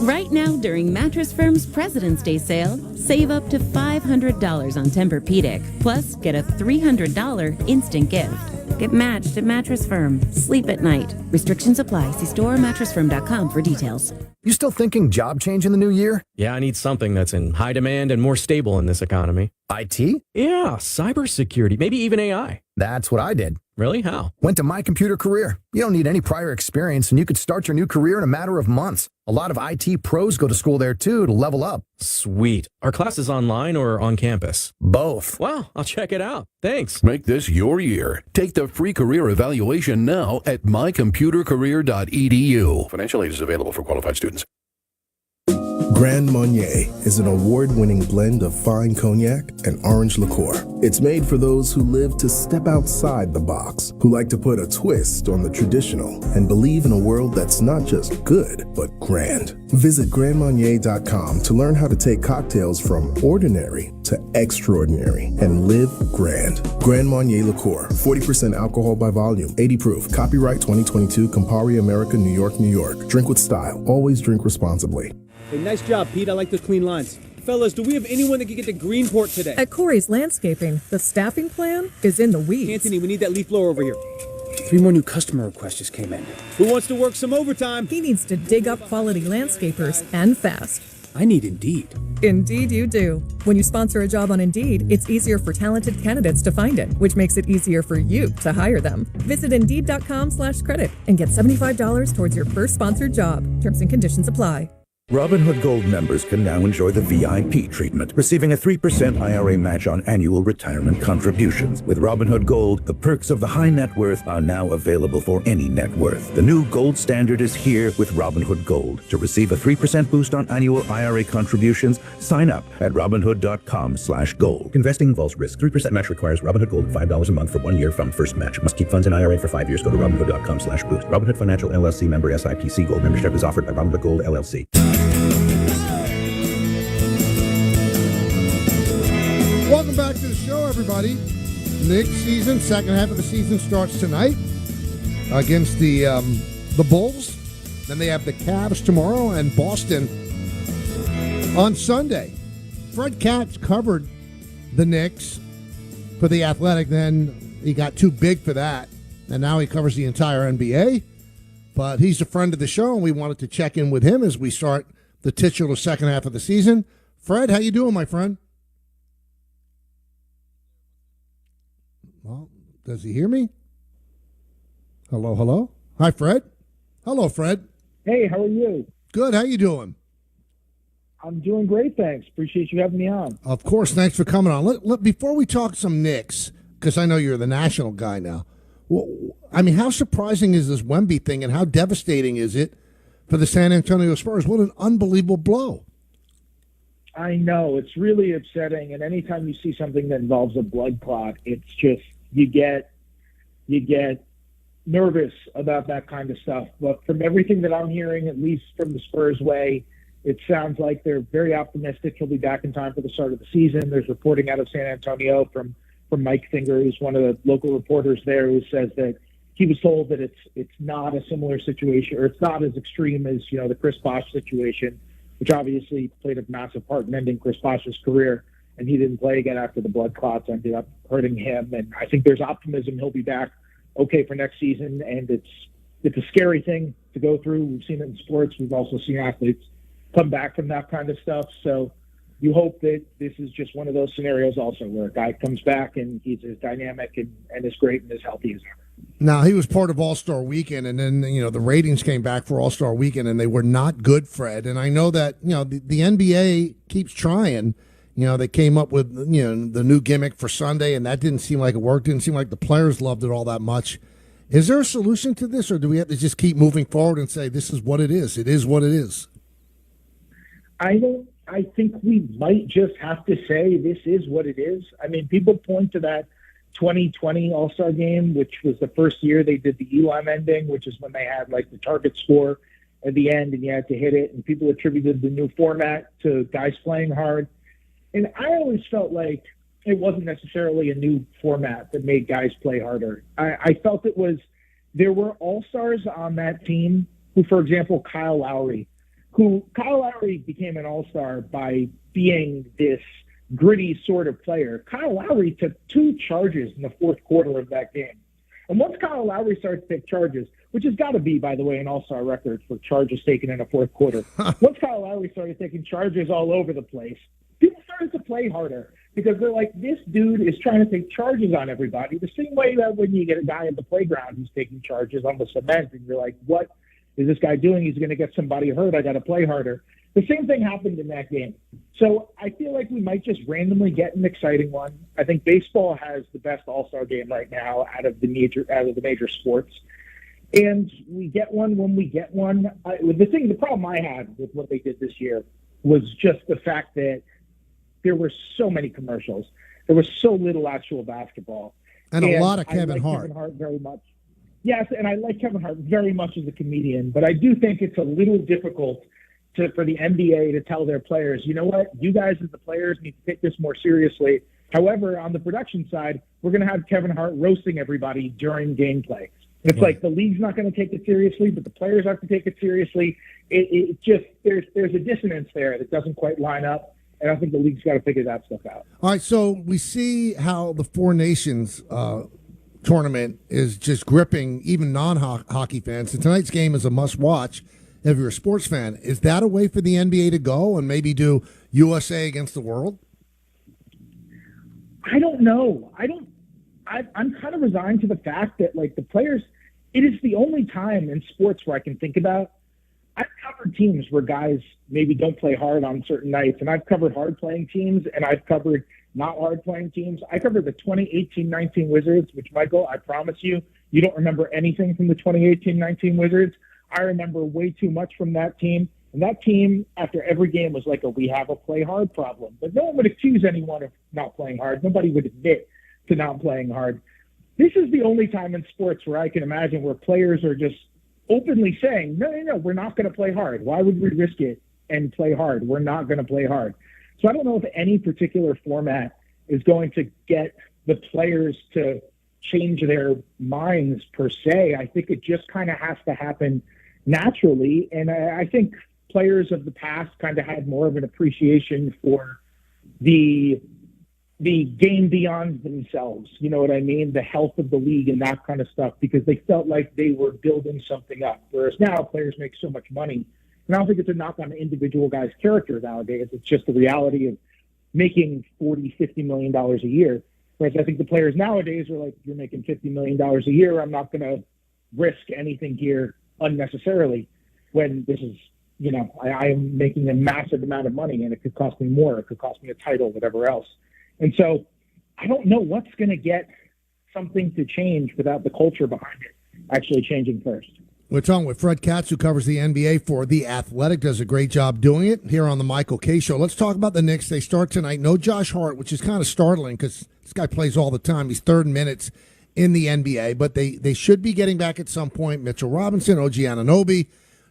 S13: Right now, during Mattress Firm's President's Day sale, save up to $500 on Tempur-Pedic, plus get a $300 instant gift. Get matched at Mattress Firm. Sleep at night. Restrictions apply. See store or mattressfirm.com for details.
S15: You still thinking job change in the new year?
S16: Yeah, I need something that's in high demand and more stable in this economy.
S15: IT?
S16: Yeah, cybersecurity, maybe even AI.
S15: That's what I did.
S16: Really? How?
S15: Went to My Computer Career. You don't need any prior experience, and you could start your new career in a matter of months. A lot of IT pros go to school there, too, to level up.
S16: Sweet. Are classes online or on campus?
S15: Both.
S16: Wow, I'll check it out. Thanks.
S31: Make this your year. Take the free career evaluation now at mycomputercareer.edu. Financial aid is available for qualified students.
S17: Grand Marnier is an award-winning blend of fine cognac and orange liqueur. It's made for those who live to step outside the box, who like to put a twist on the traditional and believe in a world that's not just good, but grand. Visit grandmarnier.com to learn how to take cocktails from ordinary to extraordinary and live grand. Grand Marnier liqueur, 40% alcohol by volume, 80 proof. Copyright 2022, Campari America, New York, New York. Drink with style. Always drink responsibly.
S18: Hey, nice job, Pete. I like those clean lines. Fellas, do we have anyone that can get to Greenport today?
S19: At Corey's Landscaping, the staffing plan is in the weeds.
S18: Anthony, we need that leaf blower over here. 3 more new customer requests just came in. Who wants to work some overtime?
S19: He needs to dig up quality landscapers and fast.
S18: I need Indeed.
S19: Indeed you do. When you sponsor a job on Indeed, it's easier for talented candidates to find it, which makes it easier for you to hire them. Visit Indeed.com/credit and get $75 towards your first sponsored job. Terms and conditions apply.
S20: Robinhood Gold members can now enjoy the VIP treatment, receiving a 3% IRA match on annual retirement contributions. With Robinhood Gold, the perks of the high net worth are now available for any net worth. The new gold standard is here with Robinhood Gold. To receive a 3% boost on annual IRA contributions, sign up at Robinhood.com/gold. Investing involves risk. 3% match requires Robinhood Gold $5 a month for 1 year from first match. Must keep funds in IRA for 5 years. Go to Robinhood.com/boost. Robinhood Financial LLC member SIPC. Gold membership is offered by Robinhood Gold LLC.
S14: Welcome back to the show, everybody. Knicks season, second half of the season starts tonight against the Bulls. Then they have the Cavs tomorrow and Boston on Sunday. Fred Katz covered the Knicks for The Athletic. Then he got too big for that, and now he covers the entire NBA. But he's a friend of the show, and we wanted to check in with him as we start the titular second half of the season. Fred, how you doing, my friend? Well, does he hear me? Hello, hello. Hi, Fred. Hello, Fred.
S21: Hey, how are you?
S14: Good. How you doing?
S21: I'm doing great, thanks. Appreciate you having me on.
S14: Of course. Thanks for coming on. Before we talk some Knicks, because I know you're the national guy now, well, I mean, how surprising is this Wemby thing, and how devastating is it for the San Antonio Spurs? What an unbelievable blow.
S21: I know. It's really upsetting, and anytime you see something that involves a blood clot, it's just you get nervous about that kind of stuff. But from everything that I'm hearing, at least from the Spurs way, it sounds like they're very optimistic he'll be back in time for the start of the season. There's reporting out of San Antonio from Mike Finger, who's one of the local reporters there, who says that he was told that it's not a similar situation, or it's not as extreme as, the Chris Bosh situation, which obviously played a massive part in ending Chris Bosh's career. And he didn't play again after the blood clots ended up hurting him. And I think there's optimism he'll be back okay for next season. And it's a scary thing to go through. We've seen it in sports. We've also seen athletes come back from that kind of stuff. So you hope that this is just one of those scenarios also where a guy comes back and he's as dynamic and as great and as healthy as ever.
S14: Now, he was part of All-Star Weekend, and then, the ratings came back for All-Star Weekend, and they were not good, Fred. And I know that, the NBA keeps trying. They came up with, the new gimmick for Sunday, and that didn't seem like it worked. Didn't seem like the players loved it all that much. Is there a solution to this, or do we have to just keep moving forward and say this is what it is? It is what it is.
S21: I think we might just have to say this is what it is. I mean, people point to that 2020 All-Star game, which was the first year they did the Elam ending, which is when they had like the target score at the end and you had to hit it. And people attributed the new format to guys playing hard. And I always felt like it wasn't necessarily a new format that made guys play harder. I felt there were all-stars on that team who, for example, Kyle Lowry became an all-star by being this gritty sort of player. Kyle Lowry took 2 charges in the fourth quarter of that game. And once Kyle Lowry started to take charges, which has got to be, by the way, an all-star record for charges taken in a fourth quarter. Once Kyle Lowry started taking charges all over the place, people started to play harder because they're like, this dude is trying to take charges on everybody. The same way that when you get a guy at the playground who's taking charges on the cement and you're like, what is this guy doing? He's going to get somebody hurt. I got to play harder. The same thing happened in that game. So I feel like we might just randomly get an exciting one. I think baseball has the best all-star game right now out of the major sports. And we get one when we get one. The problem I had with what they did this year was just the fact that there were so many commercials. There was so little actual basketball.
S14: And a lot of Kevin Hart.
S21: Kevin Hart very much. Yes, and I like Kevin Hart very much as a comedian, but I do think it's a little difficult for the NBA to tell their players, you know what, you guys as the players need to take this more seriously. However, on the production side, we're going to have Kevin Hart roasting everybody during gameplay. It's like the league's not going to take it seriously, but the players have to take it seriously. It just there's a dissonance there that doesn't quite line up, and I think the league's got to figure that stuff out.
S14: All right, so we see how the Four Nations tournament is just gripping even non-hockey fans. And tonight's game is a must-watch if you're a sports fan. Is that a way for the NBA to go and maybe do USA against the world?
S21: I don't know. I'm kind of resigned to the fact that, like, the players, it is the only time in sports where I can think about. I've covered teams where guys maybe don't play hard on certain nights, and I've covered hard-playing teams, and I've covered not hard-playing teams. I covered the 2018-19 Wizards, which, Michael, I promise you don't remember anything from the 2018-19 Wizards. I remember way too much from that team. And that team, after every game, was like, we have a play hard problem. But no one would accuse anyone of not playing hard. Nobody would admit to not playing hard. This is the only time in sports where I can imagine where players are just openly saying, no, we're not going to play hard. Why would we risk it and play hard? We're not going to play hard. So I don't know if any particular format is going to get the players to change their minds per se. I think it just kind of has to happen naturally. And I think players of the past kind of had more of an appreciation for the game beyond themselves. You know what I mean? The health of the league and that kind of stuff, because they felt like they were building something up. Whereas now players make so much money. And I don't think it's a knock on the individual guy's character nowadays. It's just the reality of making $40, $50 million a year. Whereas I think the players nowadays are like, you're making $50 million a year. I'm not going to risk anything here unnecessarily when this is, I am making a massive amount of money and it could cost me more. It could cost me a title, whatever else. And so I don't know what's going to get something to change without the culture behind it actually changing first.
S14: We're talking with Fred Katz, who covers the NBA for The Athletic, does a great job doing it here on the Michael K. Show. Let's talk about the Knicks. They start tonight. No Josh Hart, which is kind of startling because this guy plays all the time. He's third in minutes in the NBA, but they should be getting back at some point. Mitchell Robinson, OG Anunoby.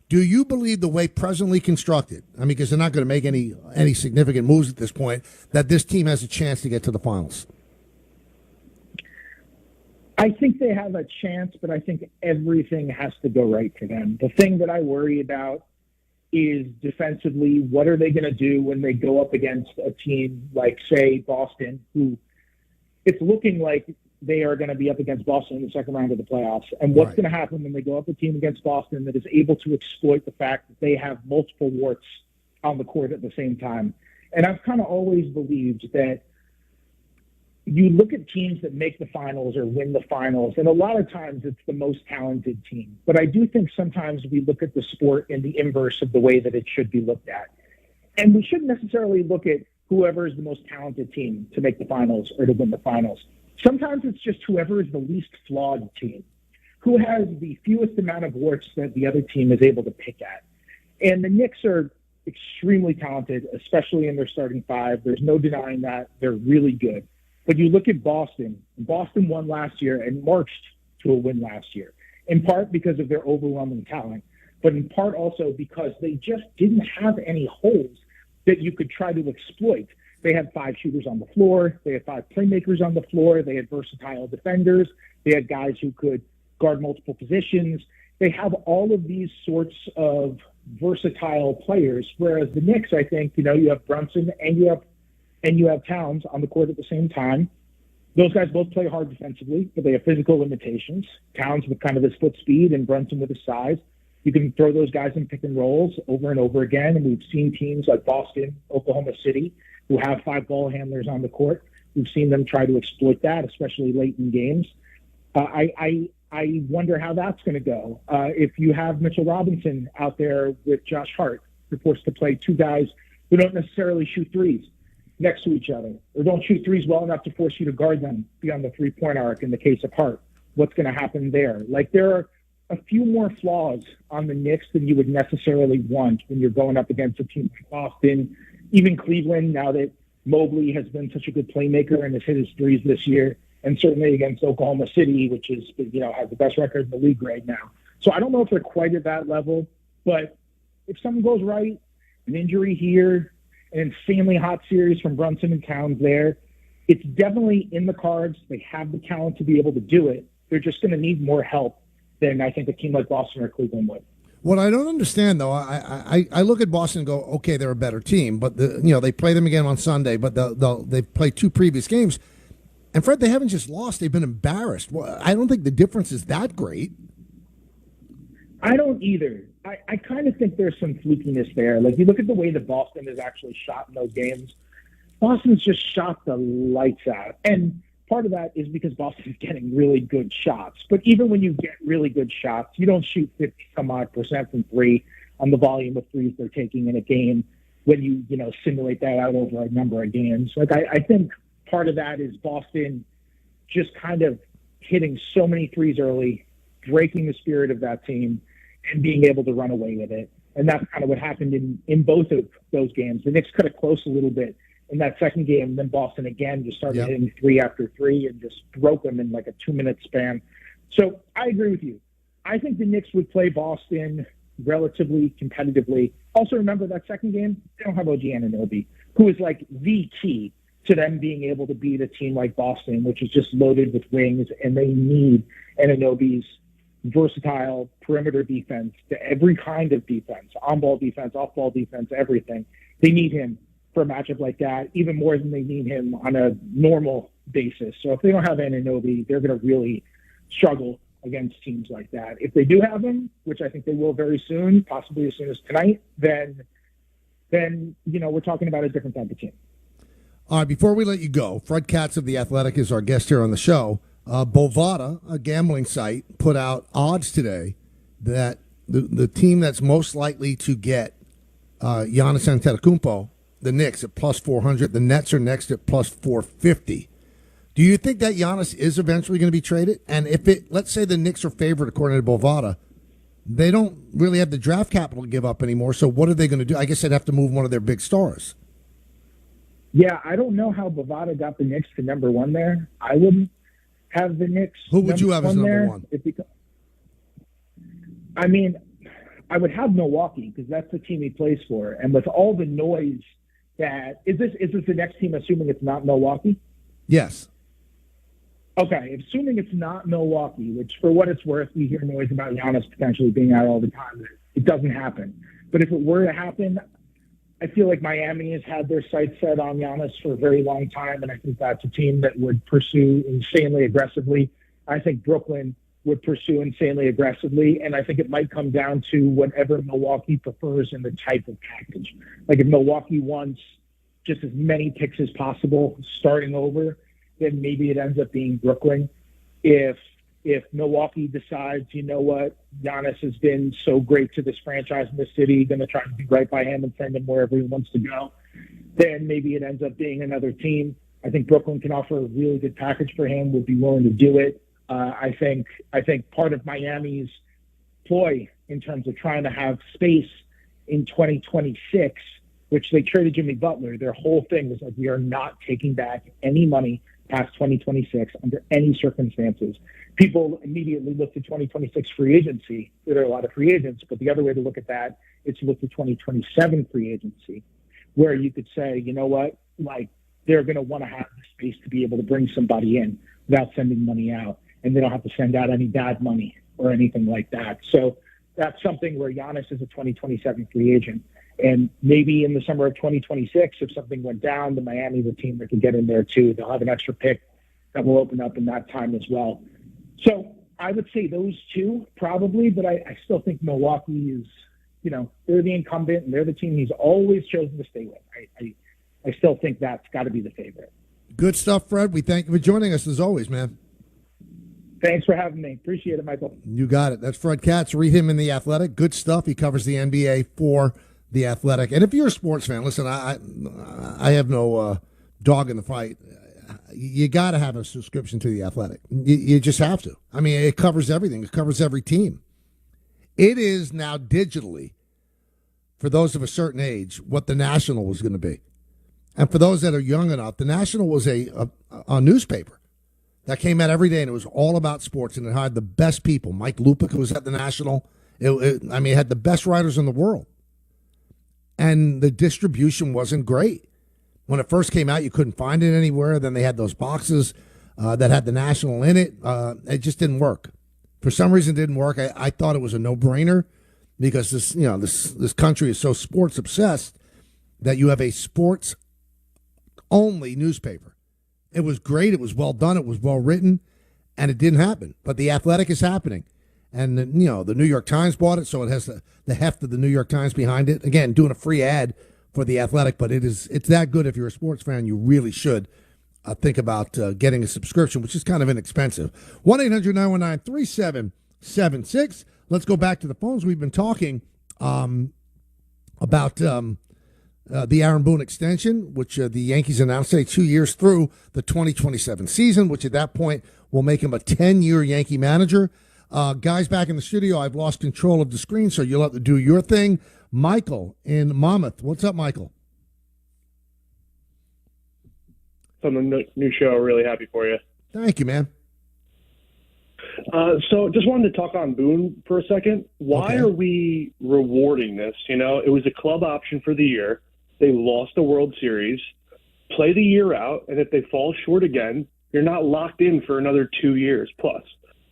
S14: Do you believe the way presently constructed, because they're not going to make any significant moves at this point, that this team has a chance to get to the finals?
S21: I think they have a chance, but I think everything has to go right for them. The thing that I worry about is defensively, what are they going to do when they go up against a team like, say, Boston, who it's looking like they are going to be up against Boston in the second round of the playoffs. And what's going to happen when they go up a team against Boston that is able to exploit the fact that they have multiple warts on the court at the same time? And I've kind of always believed that you look at teams that make the finals or win the finals, and a lot of times it's the most talented team. But I do think sometimes we look at the sport in the inverse of the way that it should be looked at. And we shouldn't necessarily look at whoever is the most talented team to make the finals or to win the finals. Sometimes it's just whoever is the least flawed team, who has the fewest amount of warts that the other team is able to pick at. And the Knicks are extremely talented, especially in their starting five. There's no denying that. They're really good. But you look at Boston. Boston won last year and marched to a win last year, in part because of their overwhelming talent, but in part also because they just didn't have any holes that you could try to exploit. They had 5 shooters on the floor. They had 5 playmakers on the floor. They had versatile defenders. They had guys who could guard multiple positions. They have all of these sorts of versatile players, whereas the Knicks, I think, you have Brunson and you have Towns on the court at the same time. Those guys both play hard defensively, but they have physical limitations. Towns with kind of his foot speed and Brunson with his size. You can throw those guys in pick and rolls over and over again, and we've seen teams like Boston, Oklahoma City, who have 5 ball handlers on the court. We've seen them try to exploit that, especially late in games. I wonder how that's going to go. If you have Mitchell Robinson out there with Josh Hart, who are forced to play 2 guys who don't necessarily shoot threes next to each other, or don't shoot threes well enough to force you to guard them beyond the 3-point arc in the case of Hart, what's going to happen there? Like, there are a few more flaws on the Knicks than you would necessarily want when you're going up against a team like Boston, even Cleveland, now that Mobley has been such a good playmaker and has hit his threes this year, and certainly against Oklahoma City, which is, has the best record in the league right now. So I don't know if they're quite at that level, but if something goes right, an injury here, an insanely hot series from Brunson and Towns there, it's definitely in the cards. They have the talent to be able to do it. They're just going to need more help than I think a team like Boston or Cleveland would.
S14: What I don't understand, though, I look at Boston and go, okay, they're a better team, but they play them again on Sunday, but they've played 2 previous games. And Fred, they haven't just lost; they've been embarrassed. Well, I don't think the difference is that great.
S21: I don't either. I kind of think there's some flukiness there. Like, you look at the way that Boston has actually shot in those games. Boston's just shot the lights out. And part of that is because Boston's getting really good shots. But even when you get really good shots, you don't shoot 50-some-odd% from 3 on the volume of threes they're taking in a game when you simulate that out over a number of games. Like, I think part of that is Boston just kind of hitting so many threes early, breaking the spirit of that team, and being able to run away with it. And that's kind of what happened in both of those games. The Knicks cut it close a little bit in that second game, and then Boston again just started hitting 3 after 3 and just broke them in like a 2-minute span. So I agree with you. I think the Knicks would play Boston relatively competitively. Also, remember that second game, they don't have OG Anunoby, who is like the key to them being able to beat a team like Boston, which is just loaded with wings, and they need Anunoby's versatile perimeter defense to every kind of defense, on-ball defense, off-ball defense, everything. They need him for a matchup like that, even more than they need him on a normal basis. So if they don't have Anunoby, they're going to really struggle against teams like that. If they do have him, which I think they will very soon, possibly as soon as tonight, then we're talking about a different type of team.
S14: All right, before we let you go, Fred Katz of The Athletic is our guest here on the show. Bovada, a gambling site, put out odds today that the team that's most likely to get Giannis Antetokounmpo, the Knicks, at plus 400. The Nets are next at plus 450. Do you think that Giannis is eventually going to be traded? And if let's say the Knicks are favored according to Bovada, they don't really have the draft capital to give up anymore. So what are they going to do? I guess they'd have to move one of their big stars.
S21: Yeah, I don't know how Bovada got the Knicks to number 1 there. I wouldn't have the Knicks.
S14: Who would you have as number 1?
S21: I mean, I would have Milwaukee because that's the team he plays for. And with all the noise that is this the next team, assuming it's not Milwaukee?
S14: Yes.
S21: Okay, assuming it's not Milwaukee, which for what it's worth, we hear noise about Giannis potentially being out all the time. It doesn't happen. But if it were to happen, I feel like Miami has had their sights set on Giannis for a very long time, and I think that's a team that would pursue insanely aggressively. I think Brooklyn would pursue insanely aggressively, and I think it might come down to whatever Milwaukee prefers in the type of package. Like if Milwaukee wants just as many picks as possible starting over, then maybe it ends up being Brooklyn. If Milwaukee decides, you know what, Giannis has been so great to this franchise in this city, going to try to be right by him and send him wherever he wants to go, then maybe it ends up being another team. I think Brooklyn can offer a really good package for him, would be willing to do it. I think part of Miami's ploy in terms of trying to have space in 2026, which they traded Jimmy Butler, their whole thing was like, we are not taking back any money past 2026 under any circumstances. People immediately look to 2026 free agency. There are a lot of free agents, but the other way to look at that is to look to 2027 free agency, where you could say, you know what, like they're going to want to have the space to be able to bring somebody in without sending money out, and they don't have to send out any bad money or anything like that. So that's something where Giannis is a 2027 free agent. And maybe in the summer of 2026, if something went down, the Miami's a team that could get in there too. They'll have an extra pick that will open up in that time as well. So I would say those two probably, but I still think Milwaukee is, you know, they're the incumbent and they're the team he's always chosen to stay with. I still think that's got to be the favorite.
S14: Good stuff, Fred. We thank you for joining us as always, man.
S21: Thanks for having me. Appreciate it, Michael.
S14: You got it. That's Fred Katz. Read him in The Athletic. Good stuff. He covers the NBA for The Athletic. And if you're a sports fan, listen, I have no dog in the fight. You got to have a subscription to The Athletic. You just have to. I mean, it covers everything. It covers every team. It is now digitally, for those of a certain age, what the National was going to be. And for those that are young enough, the National was a newspaper that came out every day, and it was all about sports, and it had the best people. Mike Lupica was at the National. It had the best writers in the world. And the distribution wasn't great. When it first came out, you couldn't find it anywhere. Then they had those boxes that had the National in it. It just didn't work. For some reason, it didn't work. I thought it was a no-brainer because this country is so sports obsessed that you have a sports-only newspaper. It was great. It was well done. It was well written, and it didn't happen. But The Athletic is happening. And, the New York Times bought it, so it has the heft of the New York Times behind it. Again, doing a free ad for The Athletic, but it's that good. If you're a sports fan, you really should think about getting a subscription, which is kind of inexpensive. 1-800-919-3776. Let's go back to the phones. We've been talking about the Aaron Boone extension, which the Yankees announced today, 2 years through the 2027 season, which at that point will make him a 10-year Yankee manager. Guys back in the studio, I've lost control of the screen, so you'll have to do your thing. Michael in Monmouth. What's up, Michael?
S1: On the new show, really happy for you.
S14: Thank you, man.
S1: So just wanted to talk on Boone for a second. Why are we rewarding this? It was a club option for the year. They lost the World Series. Play the year out, and if they fall short again, you're not locked in for another 2 years plus.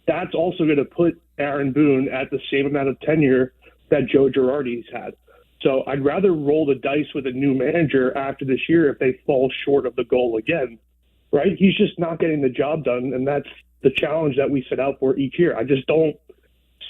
S1: That's also going to put Aaron Boone at the same amount of tenure that Joe Girardi's had. So I'd rather roll the dice with a new manager after this year if they fall short of the goal again, right? He's just not getting the job done, and that's the challenge that we set out for each year. I just don't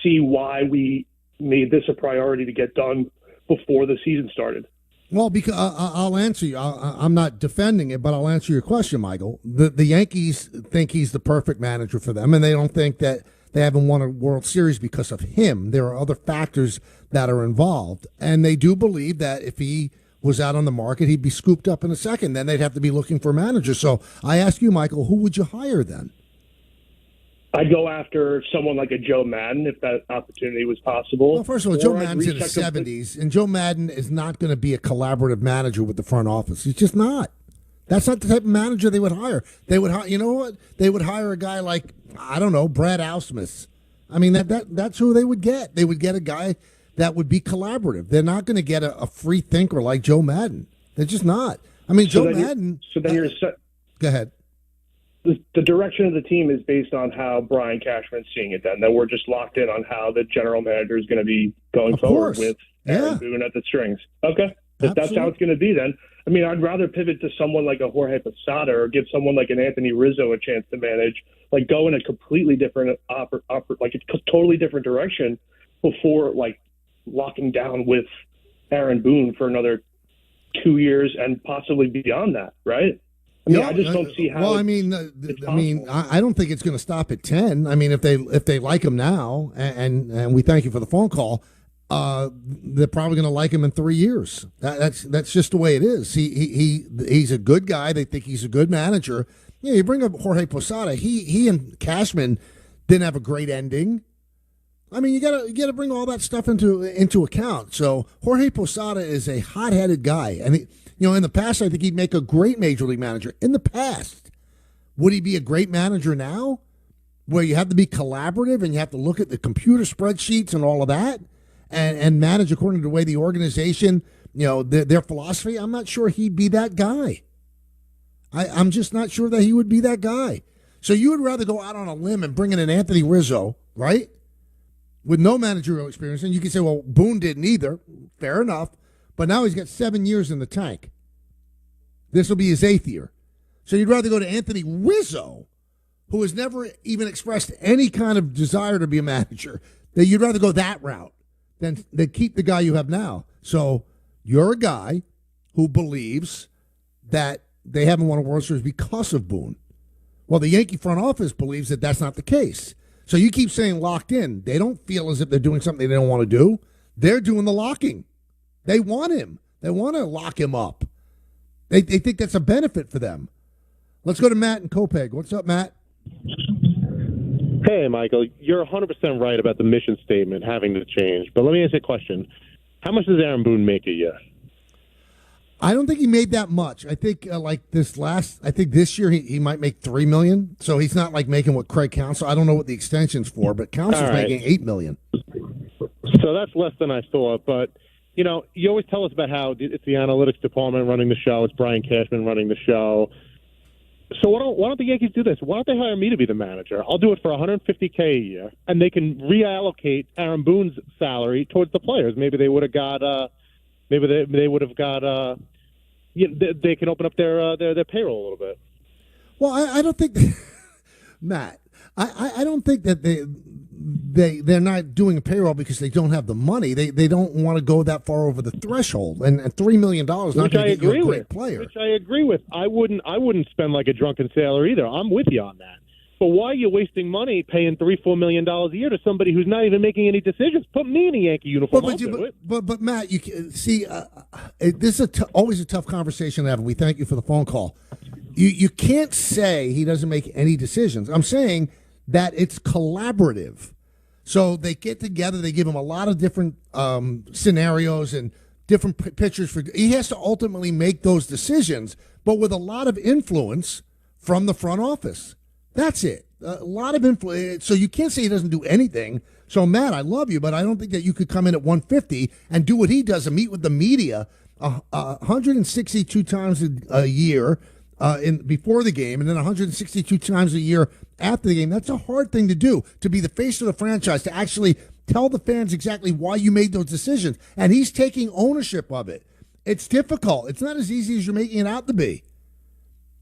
S1: see why we made this a priority to get done before the season started.
S14: Well, because I'll answer you. I'm not defending it, but I'll answer your question, Michael. The Yankees think he's the perfect manager for them, and they don't think that they haven't won a World Series because of him. There are other factors that are involved, and they do believe that if he was out on the market, he'd be scooped up in a second. Then they'd have to be looking for a manager. So I ask you, Michael, who would you hire then?
S1: I'd go after someone like a Joe Madden if that opportunity was possible.
S14: Well, first of all, Joe Madden's in his 70s, and Joe Madden is not going to be a collaborative manager with the front office. He's just not. That's not the type of manager they would hire. They would hire, you know what? They would hire a guy like, I don't know, Brad Ausmus. I mean, that's who they would get. They would get a guy that would be collaborative. They're not going to get a free thinker like Joe Madden. They're just not. I mean, Joe Madden. Go ahead.
S1: The direction of the team is based on how Brian Cashman's seeing it then. That we're just locked in on how the general manager is going to be going forward with Aaron Boone at the strings. Okay. If that's how it's going to be then. I mean, I'd rather pivot to someone like a Jorge Posada or give someone like an Anthony Rizzo a chance to manage, like go in a completely different, like a totally different direction before like locking down with Aaron Boone for another 2 years and possibly beyond that, right? I mean, I just don't see how.
S14: Well, I don't think it's going to stop at 10. I mean, if they like him now, and we thank you for the phone call, they're probably going to like him in 3 years. That's just the way it is. He's a good guy. They think he's a good manager. Yeah, you bring up Jorge Posada. He and Cashman didn't have a great ending. I mean, you gotta bring all that stuff into account. So Jorge Posada is a hot-headed guy. I mean, in the past, I think he'd make a great major league manager. In the past, would he be a great manager now, where you have to be collaborative and you have to look at the computer spreadsheets and all of that, and manage according to the way the organization, their philosophy? I'm not sure he'd be that guy. I'm just not sure that he would be that guy. So you would rather go out on a limb and bring in an Anthony Rizzo, right? With no managerial experience, and you can say, well, Boone didn't either. Fair enough. But now he's got 7 years in the tank. This will be his 8th year. So you'd rather go to Anthony Rizzo, who has never even expressed any kind of desire to be a manager, that you'd rather go that route than keep the guy you have now. So you're a guy who believes that they haven't won a World Series because of Boone. Well, the Yankee front office believes that that's not the case. So you keep saying locked in. They don't feel as if they're doing something they don't want to do. They're doing the locking. They want him. They want to lock him up. They think that's a benefit for them. Let's go to Matt in Copeg. What's up, Matt?
S3: Hey, Michael. You're 100% right about the mission statement having to change. But let me ask you a question. How much does Aaron Boone make a year?
S14: I don't think he made that much. I think this year he might make $3 million. So he's not like making what Craig Counsell. I don't know what the extension's for, but Counsell's making $8 million.
S3: So that's less than I thought. But you always tell us about how it's the analytics department running the show. It's Brian Cashman running the show. So why don't the Yankees do this? Why don't they hire me to be the manager? I'll do it for $150K a year, and they can reallocate Aaron Boone's salary towards the players. Maybe they would have got. They would have got. They can open up their payroll a little bit.
S14: Well, I don't think, Matt. I don't think that they're not doing a payroll because they don't have the money. They don't want to go that far over the threshold, and $3 million not going to get you a great player.
S3: Which I agree with. I wouldn't spend like a drunken sailor either. I'm with you on that. But why are you wasting money paying $3-4 million a year to somebody who's not even making any decisions? Put me in a Yankee uniform.
S14: But Matt, you see, this is always a tough conversation to have. And we thank you for the phone call. You can't say he doesn't make any decisions. I'm saying that it's collaborative. So they get together. They give him a lot of different scenarios and different pictures. He has to ultimately make those decisions, but with a lot of influence from the front office. That's it. A lot of influence. So you can't say he doesn't do anything. So, Matt, I love you, but I don't think that you could come in at 150 and do what he does and meet with the media 162 times a year before the game and then 162 times a year after the game. That's a hard thing to do, to be the face of the franchise, to actually tell the fans exactly why you made those decisions. And he's taking ownership of it. It's difficult. It's not as easy as you're making it out to be.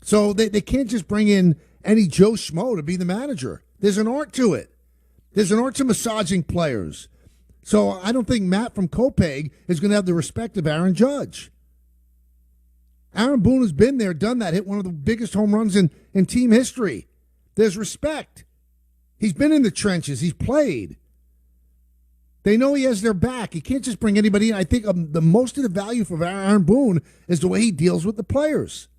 S14: So they can't just bring in any Joe Schmo to be the manager. There's an art to it. There's an art to massaging players. So I don't think Matt from Copeg is going to have the respect of Aaron Judge. Aaron Boone has been there, done that, hit one of the biggest home runs in team history. There's respect. He's been in the trenches. He's played. They know he has their back. He can't just bring anybody in. I think the most of the value for Aaron Boone is the way he deals with the players.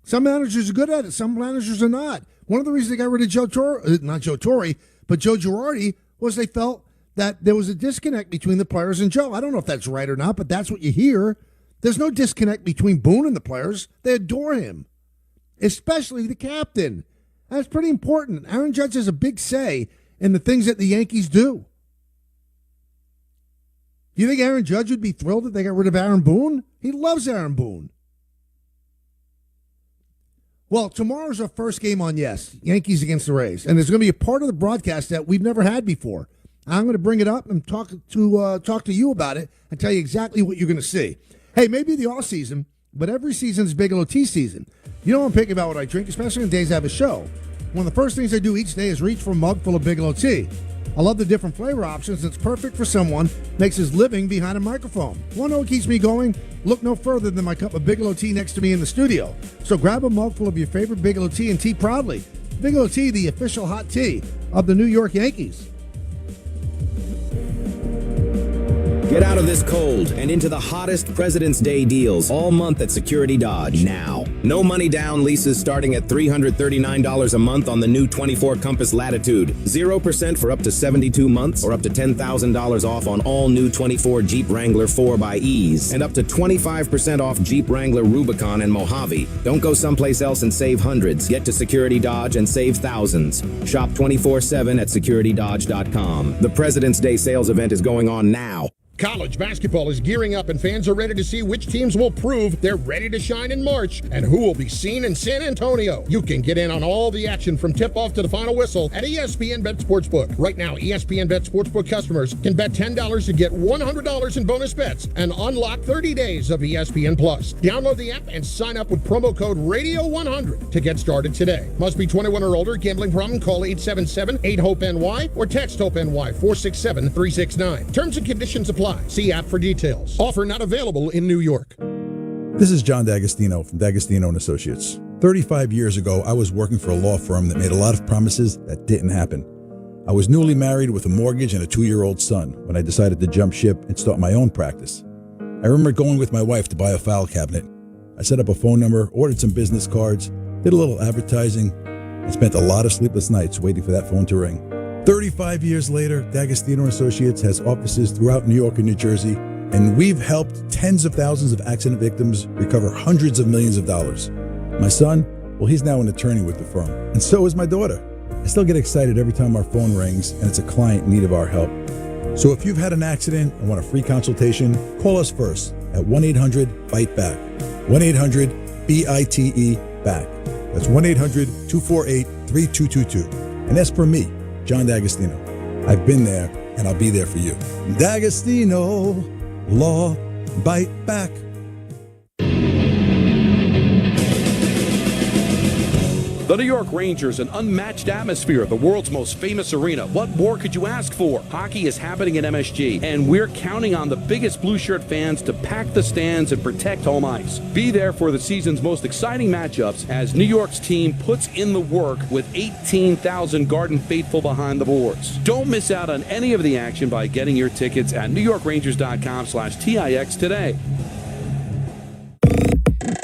S14: Some managers are good at it. Some managers are not. One of the reasons they got rid of Joe Girardi was they felt that there was a disconnect between the players and Joe. I don't know if that's right or not, but that's what you hear. There's no disconnect between Boone and the players. They adore him, especially the captain. That's pretty important. Aaron Judge has a big say in the things that the Yankees do. Do you think Aaron Judge would be thrilled if they got rid of Aaron Boone? He loves Aaron Boone. Well, tomorrow's our first game on Yes, Yankees against the Rays, and there's going to be a part of the broadcast that we've never had before. I'm going to bring it up and talk to you about it and tell you exactly what you're going to see. Hey, maybe the off season, but every season is Bigelow tea season. You know I'm picky about what I drink, especially on days I have a show. One of the first things I do each day is reach for a mug full of Bigelow tea. I love the different flavor options. It's perfect for someone makes his living behind a microphone. Want to know what keeps me going? Look no further than my cup of Bigelow tea next to me in the studio. So grab a mugful of your favorite Bigelow tea and tea proudly. Bigelow tea, the official hot tea of the New York Yankees.
S4: Get out of this cold and into the hottest President's Day deals all month at Security Dodge now. No money down leases starting at $339 a month on the new 24 Compass Latitude. 0% for up to 72 months or up to $10,000 off on all new 24 Jeep Wrangler 4xEs and up to 25% off Jeep Wrangler Rubicon and Mojave. Don't go someplace else and save hundreds. Get to Security Dodge and save thousands. Shop 24/7 at securitydodge.com. The President's Day sales event is going on now.
S6: College basketball is gearing up and fans are ready to see which teams will prove they're ready to shine in March and who will be seen in San Antonio. You can get in on all the action from tip-off to the final whistle at ESPN Bet Sportsbook. Right now, ESPN Bet Sportsbook customers can bet $10 to get $100 in bonus bets and unlock 30 days of ESPN Plus. Download the app and sign up with promo code RADIO100 to get started today. Must be 21 or older. Gambling problem? Call 877-8-HOPE-NY or text HOPE-NY 467-369. Terms and conditions apply. See app for details. Offer not available in New York.
S7: This is John D'Agostino from D'Agostino & Associates. 35 years ago, I was working for a law firm that made a lot of promises that didn't happen. I was newly married with a mortgage and a 2-year-old son when I decided to jump ship and start my own practice. I remember going with my wife to buy a file cabinet. I set up a phone number, ordered some business cards, did a little advertising, and spent a lot of sleepless nights waiting for that phone to ring. 35 years later, D'Agostino & Associates has offices throughout New York and New Jersey, and we've helped tens of thousands of accident victims recover hundreds of millions of dollars. My son, well, he's now an attorney with the firm, and so is my daughter. I still get excited every time our phone rings and it's a client in need of our help. So if you've had an accident and want a free consultation, call us first at 1-800-BITE-BACK. 1-800-BITE-BACK. That's 1-800-248-3222. And that's for me, John D'Agostino. I've been there, and I'll be there for you. D'Agostino, Law, Bite Back.
S9: The New York Rangers, an unmatched atmosphere, the world's most famous arena. What more could you ask for? Hockey is happening at MSG, and we're counting on the biggest blue shirt fans to pack the stands and protect home ice. Be there for the season's most exciting matchups as New York's team puts in the work with 18,000 Garden faithful behind the boards. Don't miss out on any of the action by getting your tickets at NewYorkrangers.com/TIX today.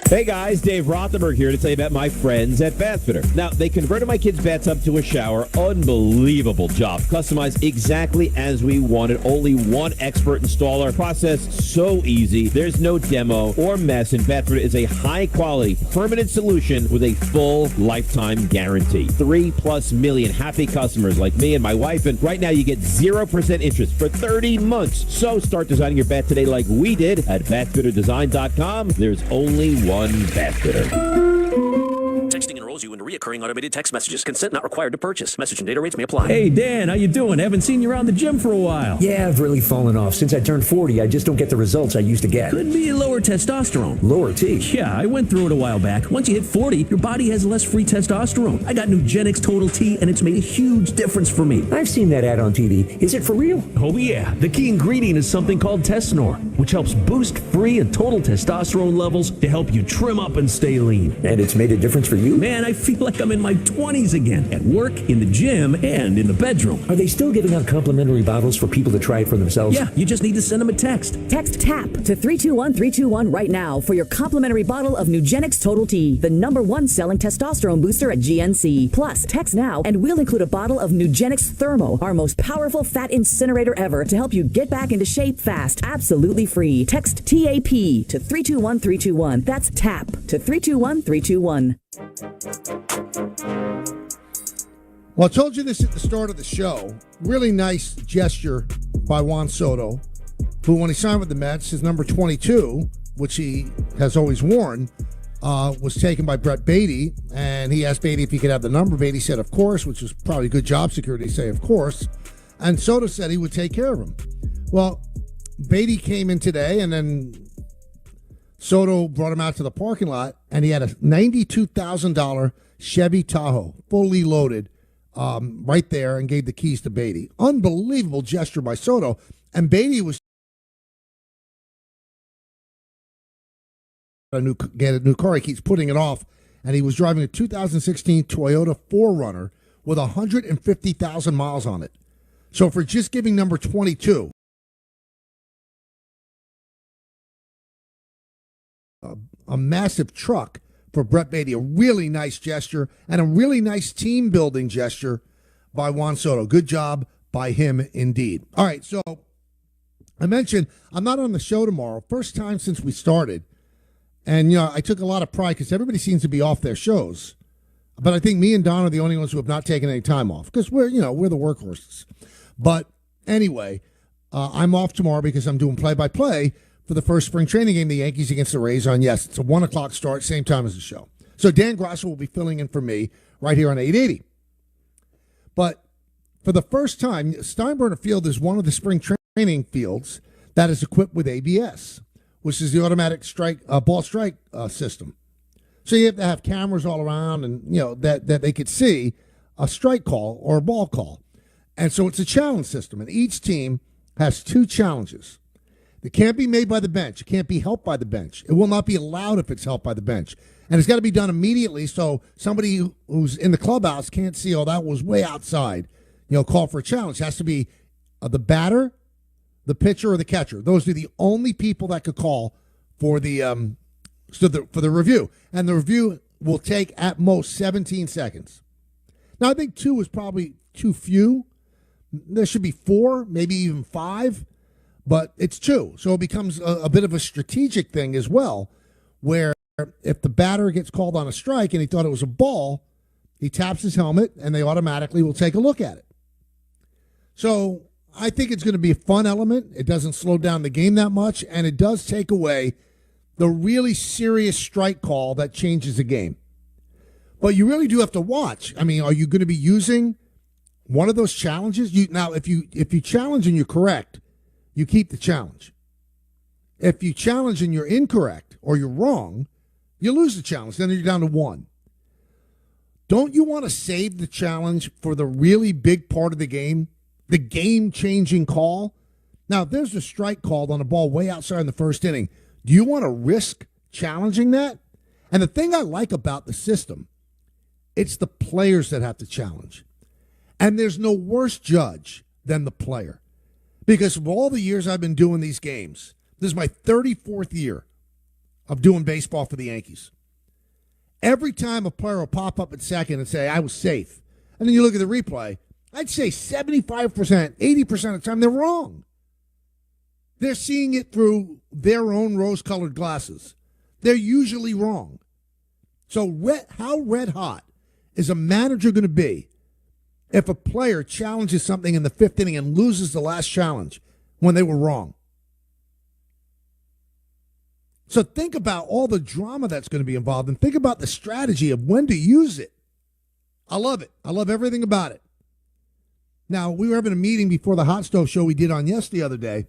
S22: Hey guys, Dave Rothenberg here to tell you about my friends at Bathfitter. Now, they converted my kids' bathtub to a shower. Unbelievable job. Customized exactly as we wanted. Only one expert installer. Process so easy. There's no demo or mess, and Bathfitter is a high-quality, permanent solution with a full lifetime guarantee. 3+ million happy customers like me and my wife, and right now you get 0% interest for 30 months. So start designing your bath today like we did at bathfitterdesign.com. There's only one Bathfitter.
S23: Texting enrolls you in recurring automated text messages. Consent not required to purchase. Message and data rates may apply.
S25: Hey, Dan, how you doing? Haven't seen you around the gym for a while.
S27: Yeah, I've really fallen off. Since I turned 40, I just don't get the results I used to get.
S25: Could be lower testosterone.
S27: Lower T?
S25: Yeah, I went through it a while back. Once you hit 40, your body has less free testosterone. I got Nugenix Total T, and it's made a huge difference for me.
S27: I've seen that ad on TV. Is it for real?
S25: Oh, yeah. The key ingredient is something called Tesnor, which helps boost free and total testosterone levels to help you trim up and stay lean.
S27: And it's made a difference for you?
S25: Man, I feel like I'm in my 20s again, at work, in the gym, and in the bedroom.
S27: Are they still giving out complimentary bottles for people to try it for themselves?
S25: Yeah, you just need to send them a text.
S24: Text TAP to 321-321 right now for your complimentary bottle of Nugenix Total T, the #1 selling testosterone booster at GNC. Plus, text now and we'll include a bottle of Nugenix Thermo, our most powerful fat incinerator ever, to help you get back into shape fast, absolutely free. Text TAP to 321-321. That's TAP to 321-321.
S14: Well, I told you this at the start of the show. Really nice gesture by Juan Soto, who, when he signed with the Mets, his number 22, which he has always worn, was taken by Brett Beatty, and he asked Beatty if he could have the number. Beatty said, of course, which was probably good job security to say, of course. And Soto said he would take care of him. Well, Beatty came in today, and then Soto brought him out to the parking lot, and he had a $92,000 Chevy Tahoe, fully loaded, right there and gave the keys to Beatty. Unbelievable gesture by Soto. And Beatty was get a new car. He keeps putting it off. And he was driving a 2016 Toyota 4Runner with 150,000 miles on it. So for just giving number 22, a massive truck for Brett Beatty, a really nice gesture and a really nice team-building gesture by Juan Soto. Good job by him indeed. All right, so I mentioned I'm not on the show tomorrow. First time since we started. And, I took a lot of pride because everybody seems to be off their shows. But I think me and Don are the only ones who have not taken any time off because we're the workhorses. But anyway, I'm off tomorrow because I'm doing play-by-play for the first spring training game, the Yankees against the Rays on, yes, it's a 1 o'clock start, same time as the show. So Dan Grasso will be filling in for me right here on 880. But for the first time, Steinbrenner Field is one of the spring training fields that is equipped with ABS, which is the automatic ball strike system. So you have to have cameras all around and, that they could see a strike call or a ball call. And so it's a challenge system, and each team has 2 challenges. It can't be made by the bench. It can't be helped by the bench. It will not be allowed if it's helped by the bench. And it's got to be done immediately so somebody who's in the clubhouse can't see, that was way outside, call for a challenge. It has to be the batter, the pitcher, or the catcher. Those are the only people that could call for the for the review. And the review will take at most 17 seconds. Now, I think 2 is probably too few. There should be 4, maybe even 5. But it's 2, so it becomes a bit of a strategic thing as well, where if the batter gets called on a strike and he thought it was a ball, he taps his helmet and they automatically will take a look at it. So I think it's going to be a fun element. It doesn't slow down the game that much, and it does take away the really serious strike call that changes the game. But you really do have to watch. I mean, are you going to be using one of those challenges? Now, if you challenge and you're correct, you keep the challenge. If you challenge and you're incorrect or you're wrong, you lose the challenge. Then you're down to 1. Don't you want to save the challenge for the really big part of the game, the game-changing call? Now, if there's a strike called on a ball way outside in the first inning, do you want to risk challenging that? And the thing I like about the system, it's the players that have to challenge. And there's no worse judge than the player. Because of all the years I've been doing these games, this is my 34th year of doing baseball for the Yankees. Every time a player will pop up at second and say, I was safe, and then you look at the replay, I'd say 75%, 80% of the time they're wrong. They're seeing it through their own rose-colored glasses. They're usually wrong. So how red hot is a manager going to be if a player challenges something in the 5th inning and loses the last challenge when they were wrong? So think about all the drama that's going to be involved and think about the strategy of when to use it. I love it. I love everything about it. Now, we were having a meeting before the hot stove show we did on Yes the other day,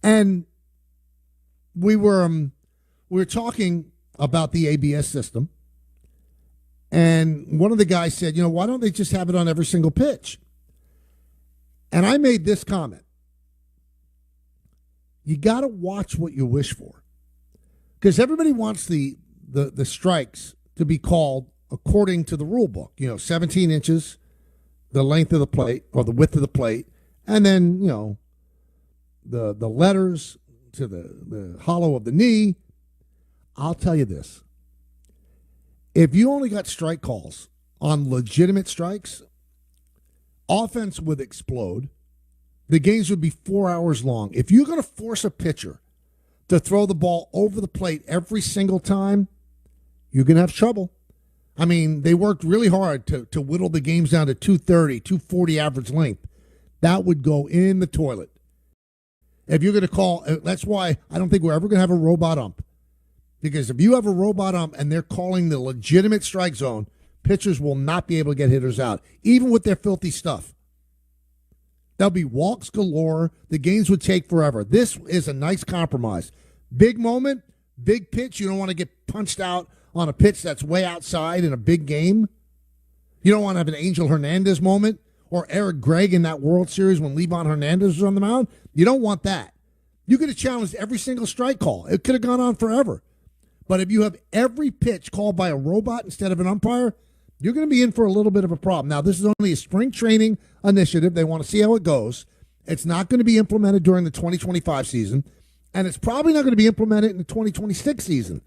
S14: and we were talking about the ABS system. And one of the guys said, why don't they just have it on every single pitch? And I made this comment. You got to watch what you wish for. Because everybody wants the strikes to be called according to the rule book. 17 inches, the length of the plate, or the width of the plate, and then, the letters to the hollow of the knee. I'll tell you this. If you only got strike calls on legitimate strikes, offense would explode. The games would be 4 hours long. If you're going to force a pitcher to throw the ball over the plate every single time, you're going to have trouble. I mean, they worked really hard to whittle the games down to 230, 240 average length. That would go in the toilet. If you're going to call, that's why I don't think we're ever going to have a robot ump. Because if you have a robot ump and they're calling the legitimate strike zone, pitchers will not be able to get hitters out, even with their filthy stuff. There'll be walks galore. The games would take forever. This is a nice compromise. Big moment, big pitch. You don't want to get punched out on a pitch that's way outside in a big game. You don't want to have an Angel Hernandez moment or Eric Gregg in that World Series when Livan Hernandez was on the mound. You don't want that. You could have challenged every single strike call. It could have gone on forever. But if you have every pitch called by a robot instead of an umpire, you're going to be in for a little bit of a problem. Now, this is only a spring training initiative. They want to see how it goes. It's not going to be implemented during the 2025 season, and it's probably not going to be implemented in the 2026 season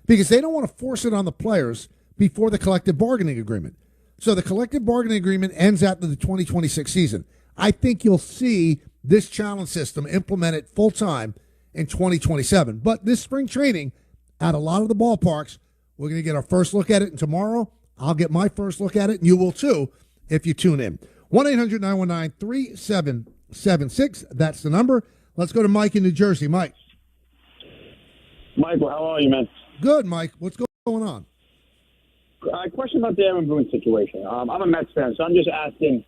S14: because they don't want to force it on the players before the collective bargaining agreement. So the collective bargaining agreement ends after the 2026 season. I think you'll see this challenge system implemented full-time in 2027. But this spring training, at a lot of the ballparks, we're going to get our first look at it, and tomorrow I'll get my first look at it, and you will too if you tune in. 1-800-919-3776, that's the number. Let's go to Mike in New Jersey. Mike.
S2: Michael, how are you, man?
S14: Good, Mike. What's going on?
S2: Question about the Aaron Boone situation. I'm a Mets fan, so I'm just asking,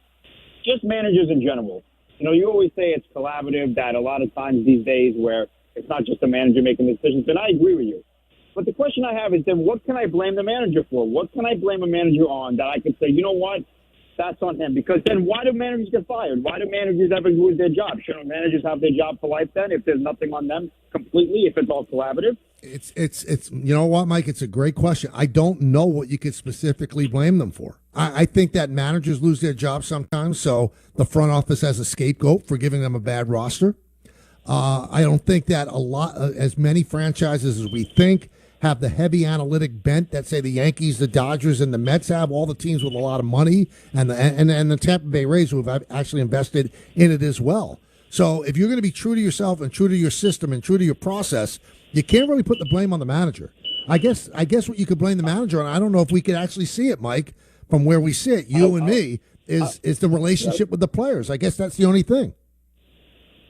S2: just managers in general. You know, you always say it's collaborative, that a lot of times these days where it's not just the manager making decisions, and I agree with you. But the question I have is then what can I blame the manager for? What can I blame a manager on that I could say, you know what, that's on him? Because then why do managers get fired? Why do managers ever lose their job? Shouldn't managers have their job for life then if there's nothing on them completely, if it's all collaborative?
S14: It's you know what, Mike? It's a great question. I don't know what you could specifically blame them for. I think that managers lose their jobs sometimes, so the front office has a scapegoat for giving them a bad roster. I don't think that as many franchises as we think have the heavy analytic bent that, say, the Yankees, the Dodgers, and the Mets have, all the teams with a lot of money, and the Tampa Bay Rays who have actually invested in it as well. So if you're going to be true to yourself and true to your system and true to your process, you can't really put the blame on the manager. I guess what you could blame the manager on, I don't know if we could actually see it, Mike, from where we sit, you and me, is the relationship with the players. I guess that's the only thing.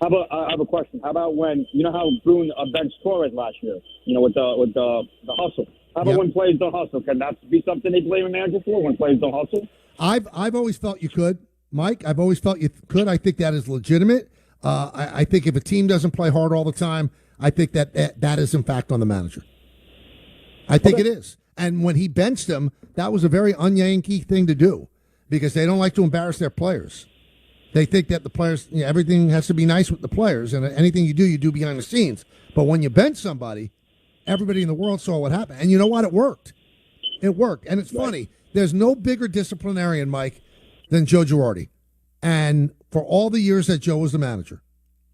S2: How about I have a question. How about when you know how Boone benched Torres last year? You know, with the hustle. How about when players don't hustle? Can that be something they blame a manager for when players don't hustle?
S14: I've always felt you could, Mike. I've always felt you could. I think that is legitimate. I think if a team doesn't play hard all the time, I think that is in fact on the manager. I think it is. And when he benched him, that was a very un-Yankee thing to do because they don't like to embarrass their players. They think that the players, everything has to be nice with the players, and anything you do behind the scenes. But when you bench somebody, everybody in the world saw what happened. And you know what? It worked. It worked. And it's funny. There's no bigger disciplinarian, Mike, than Joe Girardi. And for all the years that Joe was the manager,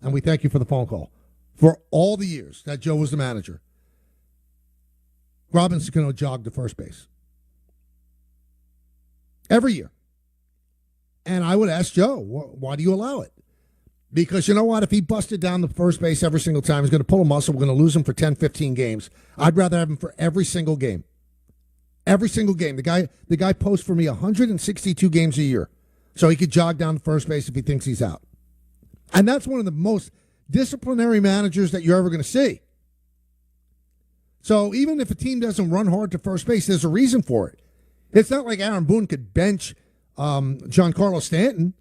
S14: and we thank you for the phone call, for all the years that Joe was the manager, Robinson Cano jogged to first base. Every year. And I would ask Joe, why do you allow it? Because you know what? If he busted down the first base every single time, he's going to pull a muscle. We're going to lose him for 10, 15 games. I'd rather have him for every single game. Every single game. The guy posts for me 162 games a year. So he could jog down to first base if he thinks he's out. And that's one of the most disciplinary managers that you're ever going to see. So even if a team doesn't run hard to first base, there's a reason for it. It's not like Aaron Boone could bench Giancarlo Stanton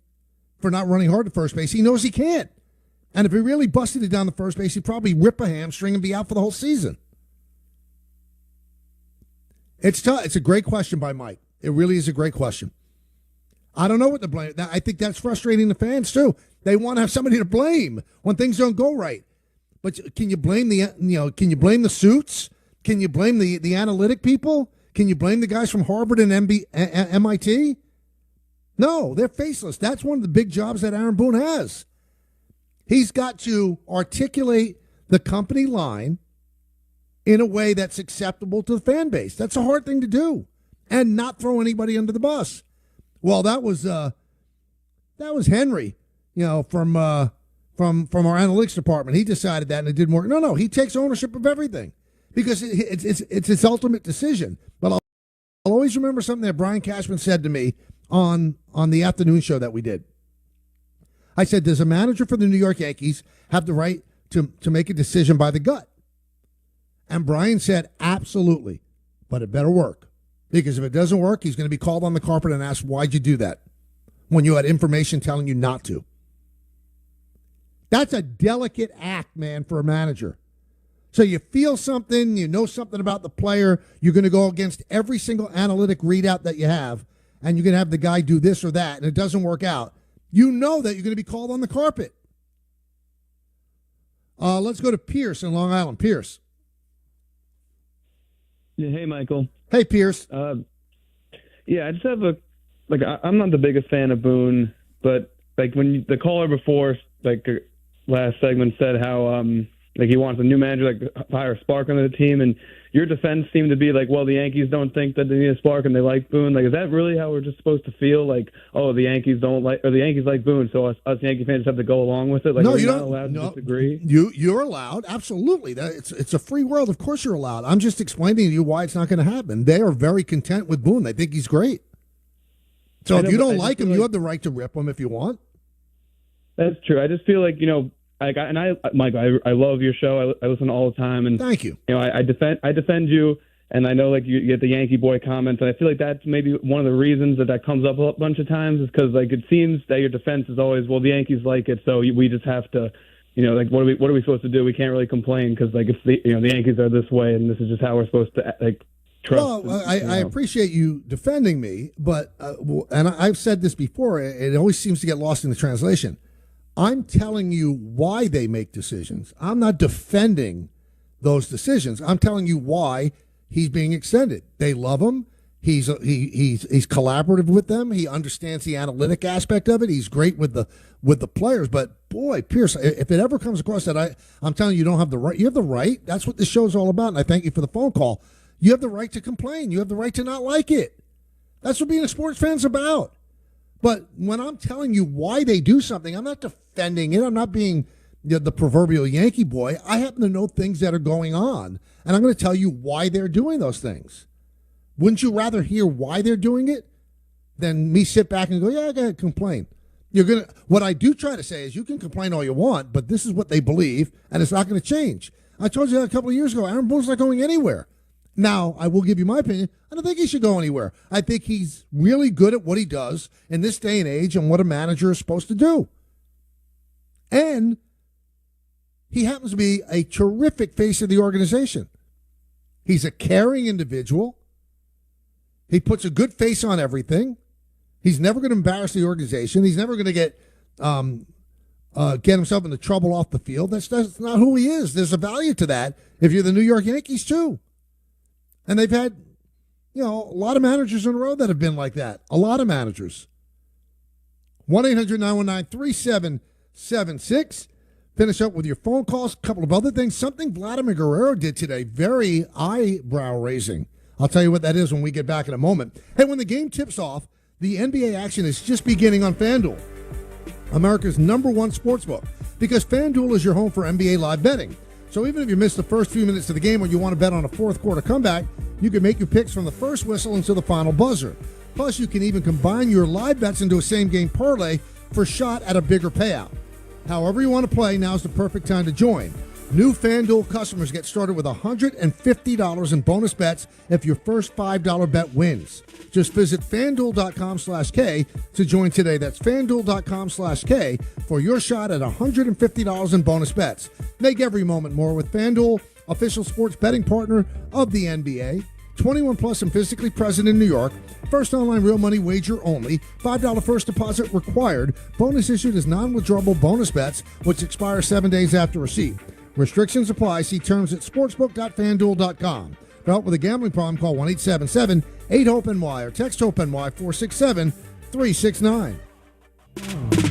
S14: for not running hard to first base. He knows he can't. And if he really busted it down the first base, he'd probably rip a hamstring and be out for the whole season. It's tough. It's a great question by Mike. It really is a great question. I don't know what to blame. I think that's frustrating the fans too. They want to have somebody to blame when things don't go right. But can you blame can you blame the suits? Can you blame the analytic people? Can you blame the guys from Harvard and MIT? No, they're faceless. That's one of the big jobs that Aaron Boone has. He's got to articulate the company line in a way that's acceptable to the fan base. That's a hard thing to do, and not throw anybody under the bus. Well, that was Henry, from our analytics department. He decided that, and it didn't work. No, he takes ownership of everything because it's his ultimate decision. But I'll always remember something that Brian Cashman said to me on the afternoon show that we did. I said, does a manager for the New York Yankees have the right to make a decision by the gut? And Brian said, absolutely, but it better work. Because if it doesn't work, he's going to be called on the carpet and asked, why'd you do that when you had information telling you not to? That's a delicate act, man, for a manager. So you feel something, you know something about the player, you're going to go against every single analytic readout that you have, and you're going to have the guy do this or that, and it doesn't work out, you know that you're going to be called on the carpet. Let's go to Pierce in Long Island. Pierce.
S5: Yeah, hey, Michael.
S14: Hey, Pierce.
S5: Yeah, I just have I'm not the biggest fan of Boone, but when the caller before, last segment said how he wants a new manager, hire a spark on the team, and your defense seemed to be well, the Yankees don't think that they need a spark and they like Boone. Is that really how we're just supposed to feel? The Yankees don't like, or the Yankees like Boone, so us Yankee fans have to go along with it?
S14: No,
S5: you're
S14: you're
S5: not allowed to disagree.
S14: You're allowed, absolutely. It's a free world. Of course, you're allowed. I'm just explaining to you why it's not going to happen. They are very content with Boone. They think he's great. So if you don't like him, you have the right to rip him if you want.
S5: That's true. I just feel Mike, I love your show. I listen all the time, and
S14: thank you.
S5: I defend you, and I know you get the Yankee boy comments, and I feel like that's maybe one of the reasons that comes up a bunch of times is because it seems that your defense is always, well, the Yankees like it, so we just have to, what are we supposed to do? We can't really complain because it's the Yankees are this way, and this is just how we're supposed to trust.
S14: Well, I appreciate you defending me, but and I've said this before. It always seems to get lost in the translation. I'm telling you why they make decisions. I'm not defending those decisions. I'm telling you why he's being extended. They love him. He's collaborative with them. He understands the analytic aspect of it. He's great with the players. But boy, Pierce, if it ever comes across that I'm telling you, you don't have the right. You have the right. That's what this show's all about. And I thank you for the phone call. You have the right to complain. You have the right to not like it. That's what being a sports fan's about. But when I'm telling you why they do something, I'm not defending it. I'm not being the proverbial Yankee boy. I happen to know things that are going on, and I'm going to tell you why they're doing those things. Wouldn't you rather hear why they're doing it than me sit back and go, yeah, go ahead, complain? What I do try to say is you can complain all you want, but this is what they believe, and it's not going to change. I told you that a couple of years ago. Aaron Boone's not going anywhere. Now, I will give you my opinion. I don't think he should go anywhere. I think he's really good at what he does in this day and age and what a manager is supposed to do. And he happens to be a terrific face of the organization. He's a caring individual. He puts a good face on everything. He's never going to embarrass the organization. He's never going to get himself into trouble off the field. That's not who he is. There's a value to that if you're the New York Yankees, too. And they've had, a lot of managers in a row that have been like that. A lot of managers. 1-800-919-3776. Finish up with your phone calls. A couple of other things. Something Vladimir Guerrero did today, very eyebrow-raising. I'll tell you what that is when we get back in a moment. Hey, when the game tips off, the NBA action is just beginning on FanDuel, America's #1 sportsbook, because FanDuel is your home for NBA live betting. So even if you miss the first few minutes of the game or you want to bet on a fourth quarter comeback, you can make your picks from the first whistle until the final buzzer. Plus, you can even combine your live bets into a same-game parlay for a shot at a bigger payout. However you want to play, now's the perfect time to join. New FanDuel customers get started with $150 in bonus bets if your first $5 bet wins. Just visit FanDuel.com/K to join today. That's FanDuel.com/K for your shot at $150 in bonus bets. Make every moment more with FanDuel, official sports betting partner of the NBA. 21 plus and physically present in New York. First online real money wager only. $5 first deposit required. Bonus issued as non-withdrawable bonus bets, which expire 7 days after receipt. Restrictions apply. See terms at sportsbook.fanduel.com. For help with a gambling problem, call 1-877-8-HOPE-NY or text HOPE-NY 467-369.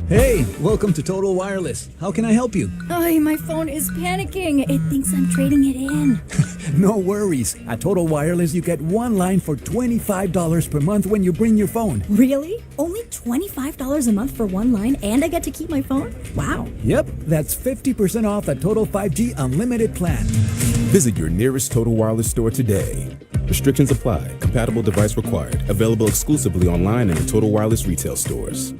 S8: Hey, welcome to Total Wireless. How can I help you?
S10: Ay, my phone is panicking. It thinks I'm trading it in.
S8: No worries. At Total Wireless, you get one line for $25 per month when you bring your phone.
S10: Really? Only $25 a month for one line, and I get to keep my phone? Wow.
S8: Yep, that's 50% off a Total 5G unlimited plan.
S11: Visit your nearest Total Wireless store today. Restrictions apply. Compatible device required. Available exclusively online and in Total Wireless retail stores.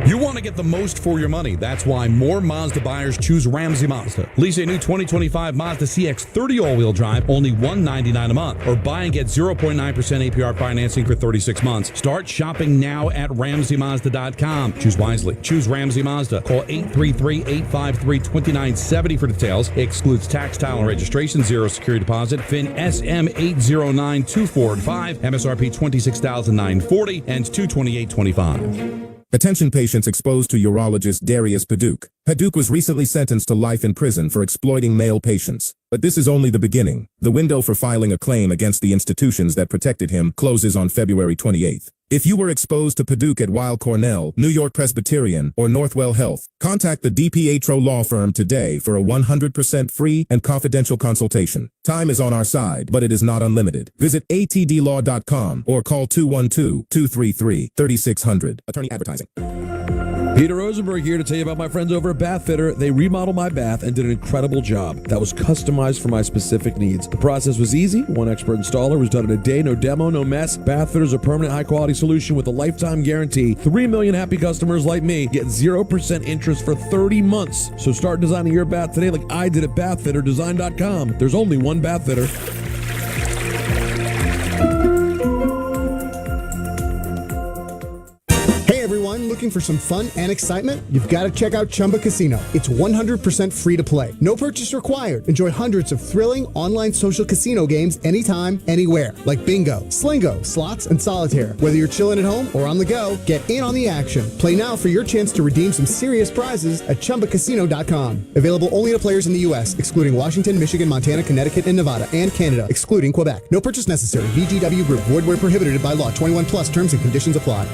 S9: You want to get the most for your money. That's why more Mazda buyers choose Ramsey Mazda. Lease a new 2025 Mazda CX-30 all-wheel drive, only $199 a month. Or buy and get 0.9% APR financing for 36 months. Start shopping now at RamseyMazda.com. Choose wisely. Choose Ramsey Mazda. Call 833-853-2970 for details. Excludes tax, title, and registration. Zero security deposit. FIN SM809245. MSRP $26,940 and $228.25.
S11: Attention patients exposed to urologist Darius Paduch. Paduch was recently sentenced to life in prison for exploiting male patients. But this is only the beginning. The window for filing a claim against the institutions that protected him closes on February 28th. If you were exposed to Paduch at Weill Cornell, New York Presbyterian, or Northwell Health, contact the DiPietro Law Firm today for a 100% free and confidential consultation. Time is on our side, but it is not unlimited. Visit atdlaw.com or call 212-233-3600. Attorney advertising.
S12: Peter Rosenberg here to tell you about my friends over at Bath Fitter. They remodeled my bath and did an incredible job that was customized for my specific needs. The process was easy. One expert installer was done in a day, no demo, no mess. Bath Fitter is a permanent high-quality solution with a lifetime guarantee. 3 million happy customers like me get 0% interest for 30 months. So start designing your bath today like I did at bathfitterdesign.com. There's only one Bath Fitter.
S13: Everyone looking for some fun and excitement? You've got to check out Chumba Casino. It's 100% free to play. No purchase required. Enjoy hundreds of thrilling online social casino games anytime, anywhere. Like bingo, slingo, slots, and solitaire. Whether you're chilling at home or on the go, get in on the action. Play now for your chance to redeem some serious prizes at ChumbaCasino.com. Available only to players in the U.S., excluding Washington, Michigan, Montana, Connecticut, and Nevada, and Canada, excluding Quebec. No purchase necessary. VGW Group. Void where prohibited by law. 21 plus. Terms and conditions apply.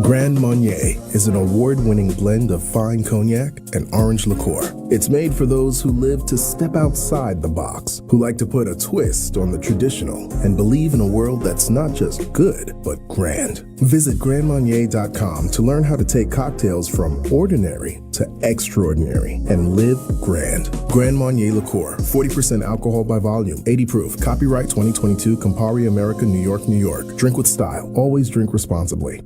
S15: Grand Marnier is an award-winning blend of fine cognac and orange liqueur. It's made for those who live to step outside the box, who like to put a twist on the traditional, and believe in a world that's not just good, but grand. Visit grandmarnier.com to learn how to take cocktails from ordinary to extraordinary and live grand. Grand Marnier Liqueur, 40% alcohol by volume, 80 proof. Copyright 2022, Campari America, New York, New York. Drink with style. Always drink responsibly.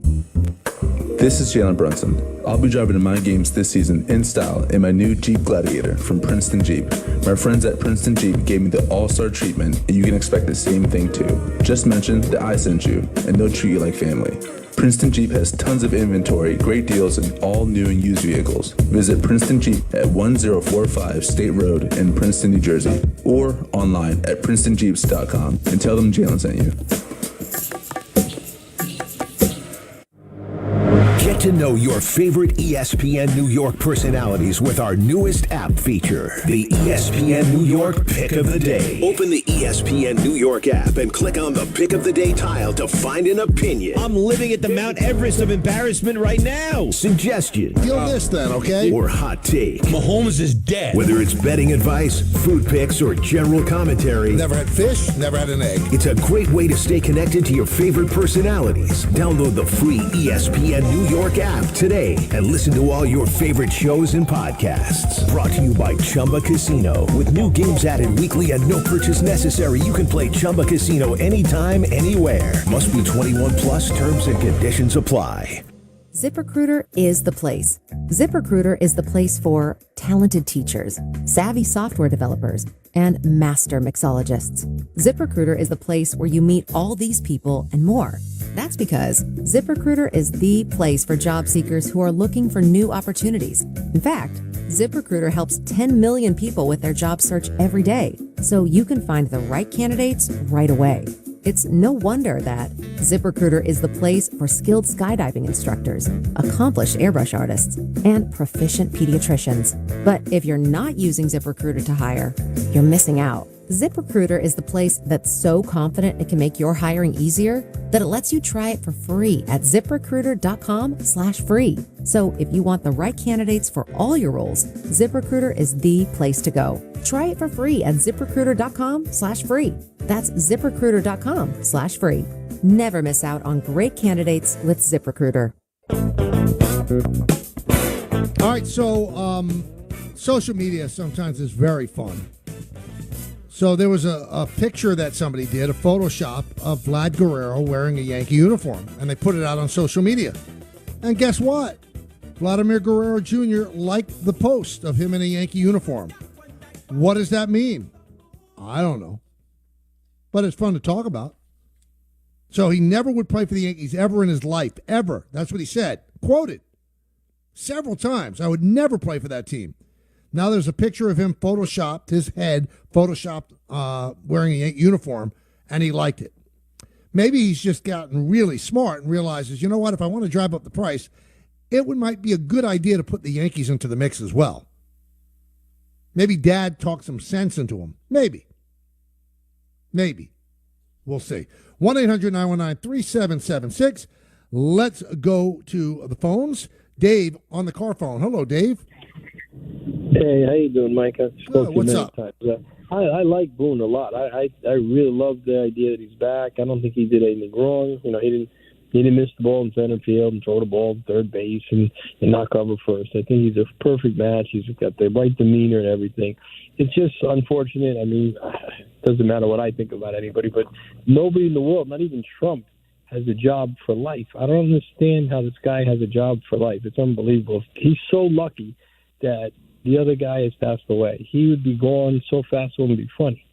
S16: This is Jalen Brunson. I'll be driving to my games this season in style in my new Jeep Gladiator from Princeton Jeep. My friends at Princeton Jeep gave me the all-star treatment, and you can expect the same thing too. Just mention that I sent you, and they'll treat you like family. Princeton Jeep has tons of inventory, great deals, and all new and used vehicles. Visit Princeton Jeep at 1045 State Road in Princeton, New Jersey, or online at PrincetonJeeps.com and tell them Jalen sent you.
S17: Get to know your favorite ESPN New York personalities with our newest app feature, the ESPN New York Pick of the Day. Open the ESPN New York app and click on the Pick of the Day tile to find an opinion.
S22: I'm living at the Mount Everest of embarrassment right now.
S17: Suggestion.
S14: Deal this then, okay?
S17: Or hot take.
S22: Mahomes is dead.
S17: Whether it's betting advice, food picks, or general commentary.
S14: Never had fish, never had an egg.
S17: It's a great way to stay connected to your favorite personalities. Download the free ESPN New York app today and listen to all your favorite shows and podcasts. Brought to you by Chumba Casino. With new games added weekly and no purchase necessary, you can play Chumba Casino anytime, anywhere. Must be 21 plus. Terms and conditions apply.
S18: ZipRecruiter is the place. ZipRecruiter is the place for talented teachers, savvy software developers, and master mixologists. ZipRecruiter is the place where you meet all these people and more. That's because ZipRecruiter is the place for job seekers who are looking for new opportunities. In fact, ZipRecruiter helps 10 million people with their job search every day, so you can find the right candidates right away. It's no wonder that ZipRecruiter is the place for skilled skydiving instructors, accomplished airbrush artists, and proficient pediatricians. But if you're not using ZipRecruiter to hire, you're missing out. ZipRecruiter is the place that's so confident it can make your hiring easier that it lets you try it for free at ZipRecruiter.com/free. So if you want the right candidates for all your roles, ZipRecruiter is the place to go. Try it for free at ZipRecruiter.com/free. That's ZipRecruiter.com/free. Never miss out on great candidates with ZipRecruiter.
S14: All right, so social media sometimes is very fun. So there was a picture that somebody did, a Photoshop of Vlad Guerrero wearing a Yankee uniform, and they put it out on social media. And guess what? Vladimir Guerrero Jr. liked the post of him in a Yankee uniform. What does that mean? I don't know. But it's fun to talk about. So he never would play for the Yankees ever in his life, ever. That's what he said. Quoted several times. I would never play for that team. Now there's a picture of him photoshopped, his head photoshopped wearing a Yankee uniform, and he liked it. Maybe he's just gotten really smart and realizes, you know what, if I want to drive up the price, it might be a good idea to put the Yankees into the mix as well. Maybe Dad talked some sense into him. Maybe. We'll see. 1-800-919-3776. Let's go to the phones. Dave on the car phone. Hello, Dave.
S1: Hey, how you doing, Mike? I've spoken to you
S14: what's
S1: many
S14: up?
S1: times. I like Boone a lot. I really love the idea that he's back. I don't think he did anything wrong. You know, he didn't miss the ball in center field and throw the ball to third base and not cover first. I think he's a perfect match. He's got the right demeanor and everything. It's just unfortunate. I mean, it doesn't matter what I think about anybody, but nobody in the world, not even Trump, has a job for life. I don't understand how this guy has a job for life. It's unbelievable. He's so lucky that the other guy has passed away. He would be gone so fast it wouldn't be funny.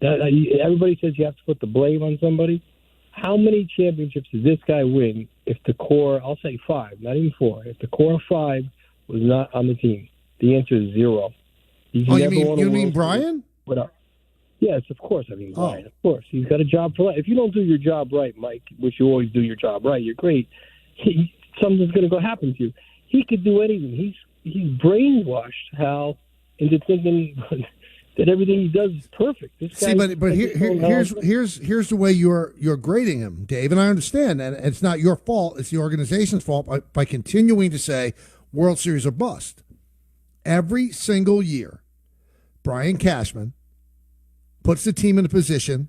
S1: Everybody says you have to put the blame on somebody. How many championships did this guy win if the core, I'll say 5, not even 4, if the core of 5 was not on the team? The answer is 0.
S14: You mean Brian?
S1: Yes, of course I mean Brian. Of course. He's got a job for life. If you don't do your job right, Mike, which you always do your job right, you're great, something's going to go happen to you. He could do anything. He's brainwashed Hal into thinking that everything he does is perfect. This guy,
S14: here's the way you're grading him, Dave, and I understand, and it's not your fault. It's the organization's fault by continuing to say World Series or bust. Every single year, Brian Cashman puts the team in a position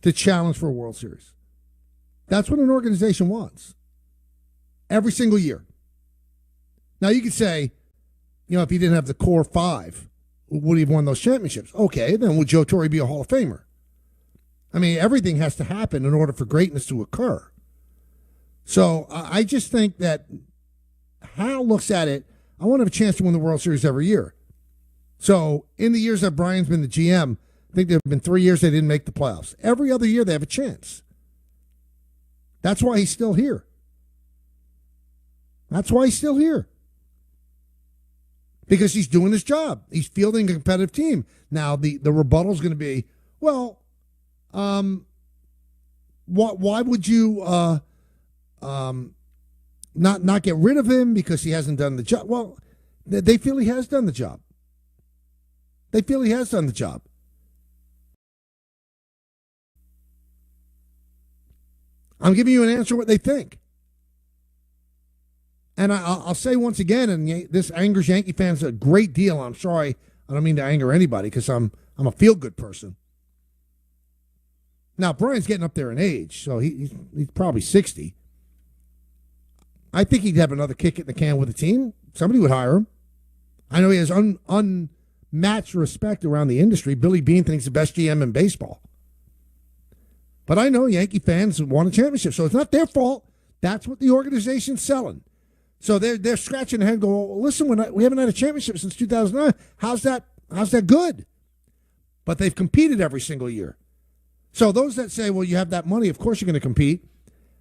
S14: to challenge for a World Series. That's what an organization wants. Every single year. Now, you could say, if he didn't have the core 5, would he have won those championships? Okay, then would Joe Torre be a Hall of Famer? I mean, everything has to happen in order for greatness to occur. So I just think that Hal looks at it, I want to have a chance to win the World Series every year. So in the years that Brian's been the GM, I think there have been 3 years they didn't make the playoffs. Every other year they have a chance. That's why he's still here. Because he's doing his job. He's fielding a competitive team. Now, the rebuttal is going to be, why would you not get rid of him because he hasn't done the job? Well, they feel he has done the job. I'm giving you an answer what they think. And I'll say once again, and this angers Yankee fans a great deal. I'm sorry, I don't mean to anger anybody because I'm a feel-good person. Now, Brian's getting up there in age, so he's probably 60. I think he'd have another kick at the can with the team. Somebody would hire him. I know he has unmatched respect around the industry. Billy Beane thinks the best GM in baseball. But I know Yankee fans want a championship, so it's not their fault. That's what the organization's selling. So they're scratching their head and go, well, listen, we haven't had a championship since 2009. How's that good? But they've competed every single year. So those that say, well, you have that money, of course you're going to compete.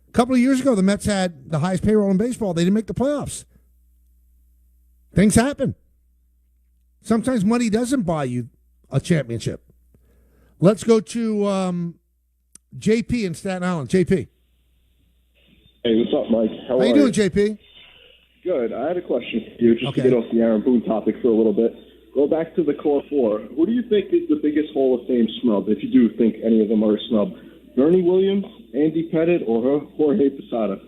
S14: A couple of years ago, the Mets had the highest payroll in baseball. They didn't make the playoffs. Things happen. Sometimes money doesn't buy you a championship. Let's go to JP in Staten Island. JP.
S3: Hey, what's up, Mike?
S14: How you doing, JP?
S3: Good. I had a question for you, just to get off the Aaron Boone topic for a little bit. Go back to the core 4. Who do you think is the biggest Hall of Fame snub, if you do think any of them are a snub? Bernie Williams, Andy Pettitte, or Jorge Posada?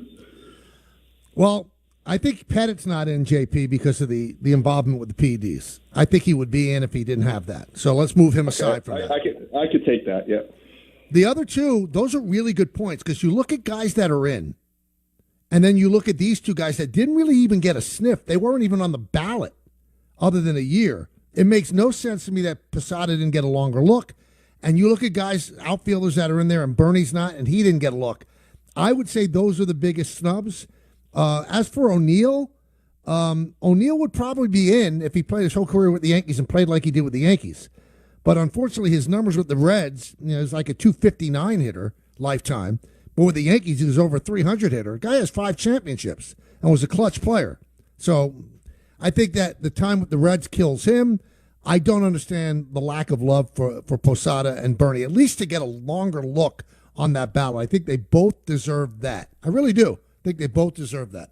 S14: Well, I think Pettitte's not in, JP, because of the involvement with the PEDs. I think he would be in if he didn't have that. So let's move him aside from that.
S3: I could take that, yeah.
S14: The other two, those are really good points, because you look at guys that are in, and then you look at these two guys that didn't really even get a sniff. They weren't even on the ballot other than a year. It makes no sense to me that Posada didn't get a longer look. And you look at guys, outfielders that are in there, and Bernie's not, and he didn't get a look. I would say those are the biggest snubs. As for O'Neill, O'Neill would probably be in if he played his whole career with the Yankees and played like he did with the Yankees. But unfortunately, his numbers with the Reds, is like a 259 hitter lifetime. But with the Yankees, he was over a 300 hitter. The guy has 5 championships and was a clutch player. So I think that the time with the Reds kills him. I don't understand the lack of love for Posada and Bernie, at least to get a longer look on that battle. I think they both deserve that. I really do. I think they both deserve that.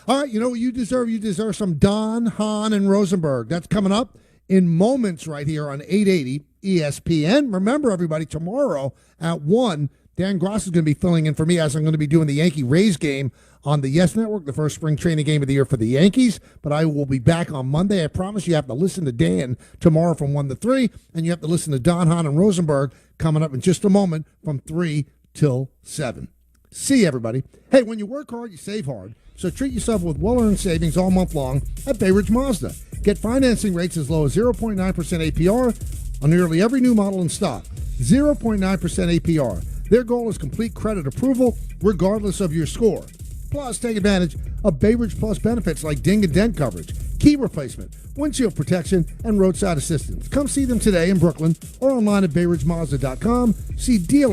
S14: All right, you know what you deserve? You deserve some Don, Hahn, and Rosenberg. That's coming up in moments right here on 880 ESPN. Remember, everybody, tomorrow at 1, Dan Gross is going to be filling in for me as I'm going to be doing the Yankee-Rays game on the Yes Network, the first spring training game of the year for the Yankees. But I will be back on Monday. I promise you have to listen to Dan tomorrow from 1 to 3, and you have to listen to Don, Hahn, and Rosenberg coming up in just a moment from 3 till 7. See you, everybody. Hey, when you work hard, you save hard. So treat yourself with well-earned savings all month long at Bay Ridge Mazda. Get financing rates as low as 0.9% APR on nearly every new model in stock. 0.9% APR. Their goal is complete credit approval regardless of your score. Plus, take advantage of Bay Ridge Plus benefits like ding and dent coverage, key replacement, windshield protection, and roadside assistance. Come see them today in Brooklyn or online at BayRidgeMazda.com. See dealer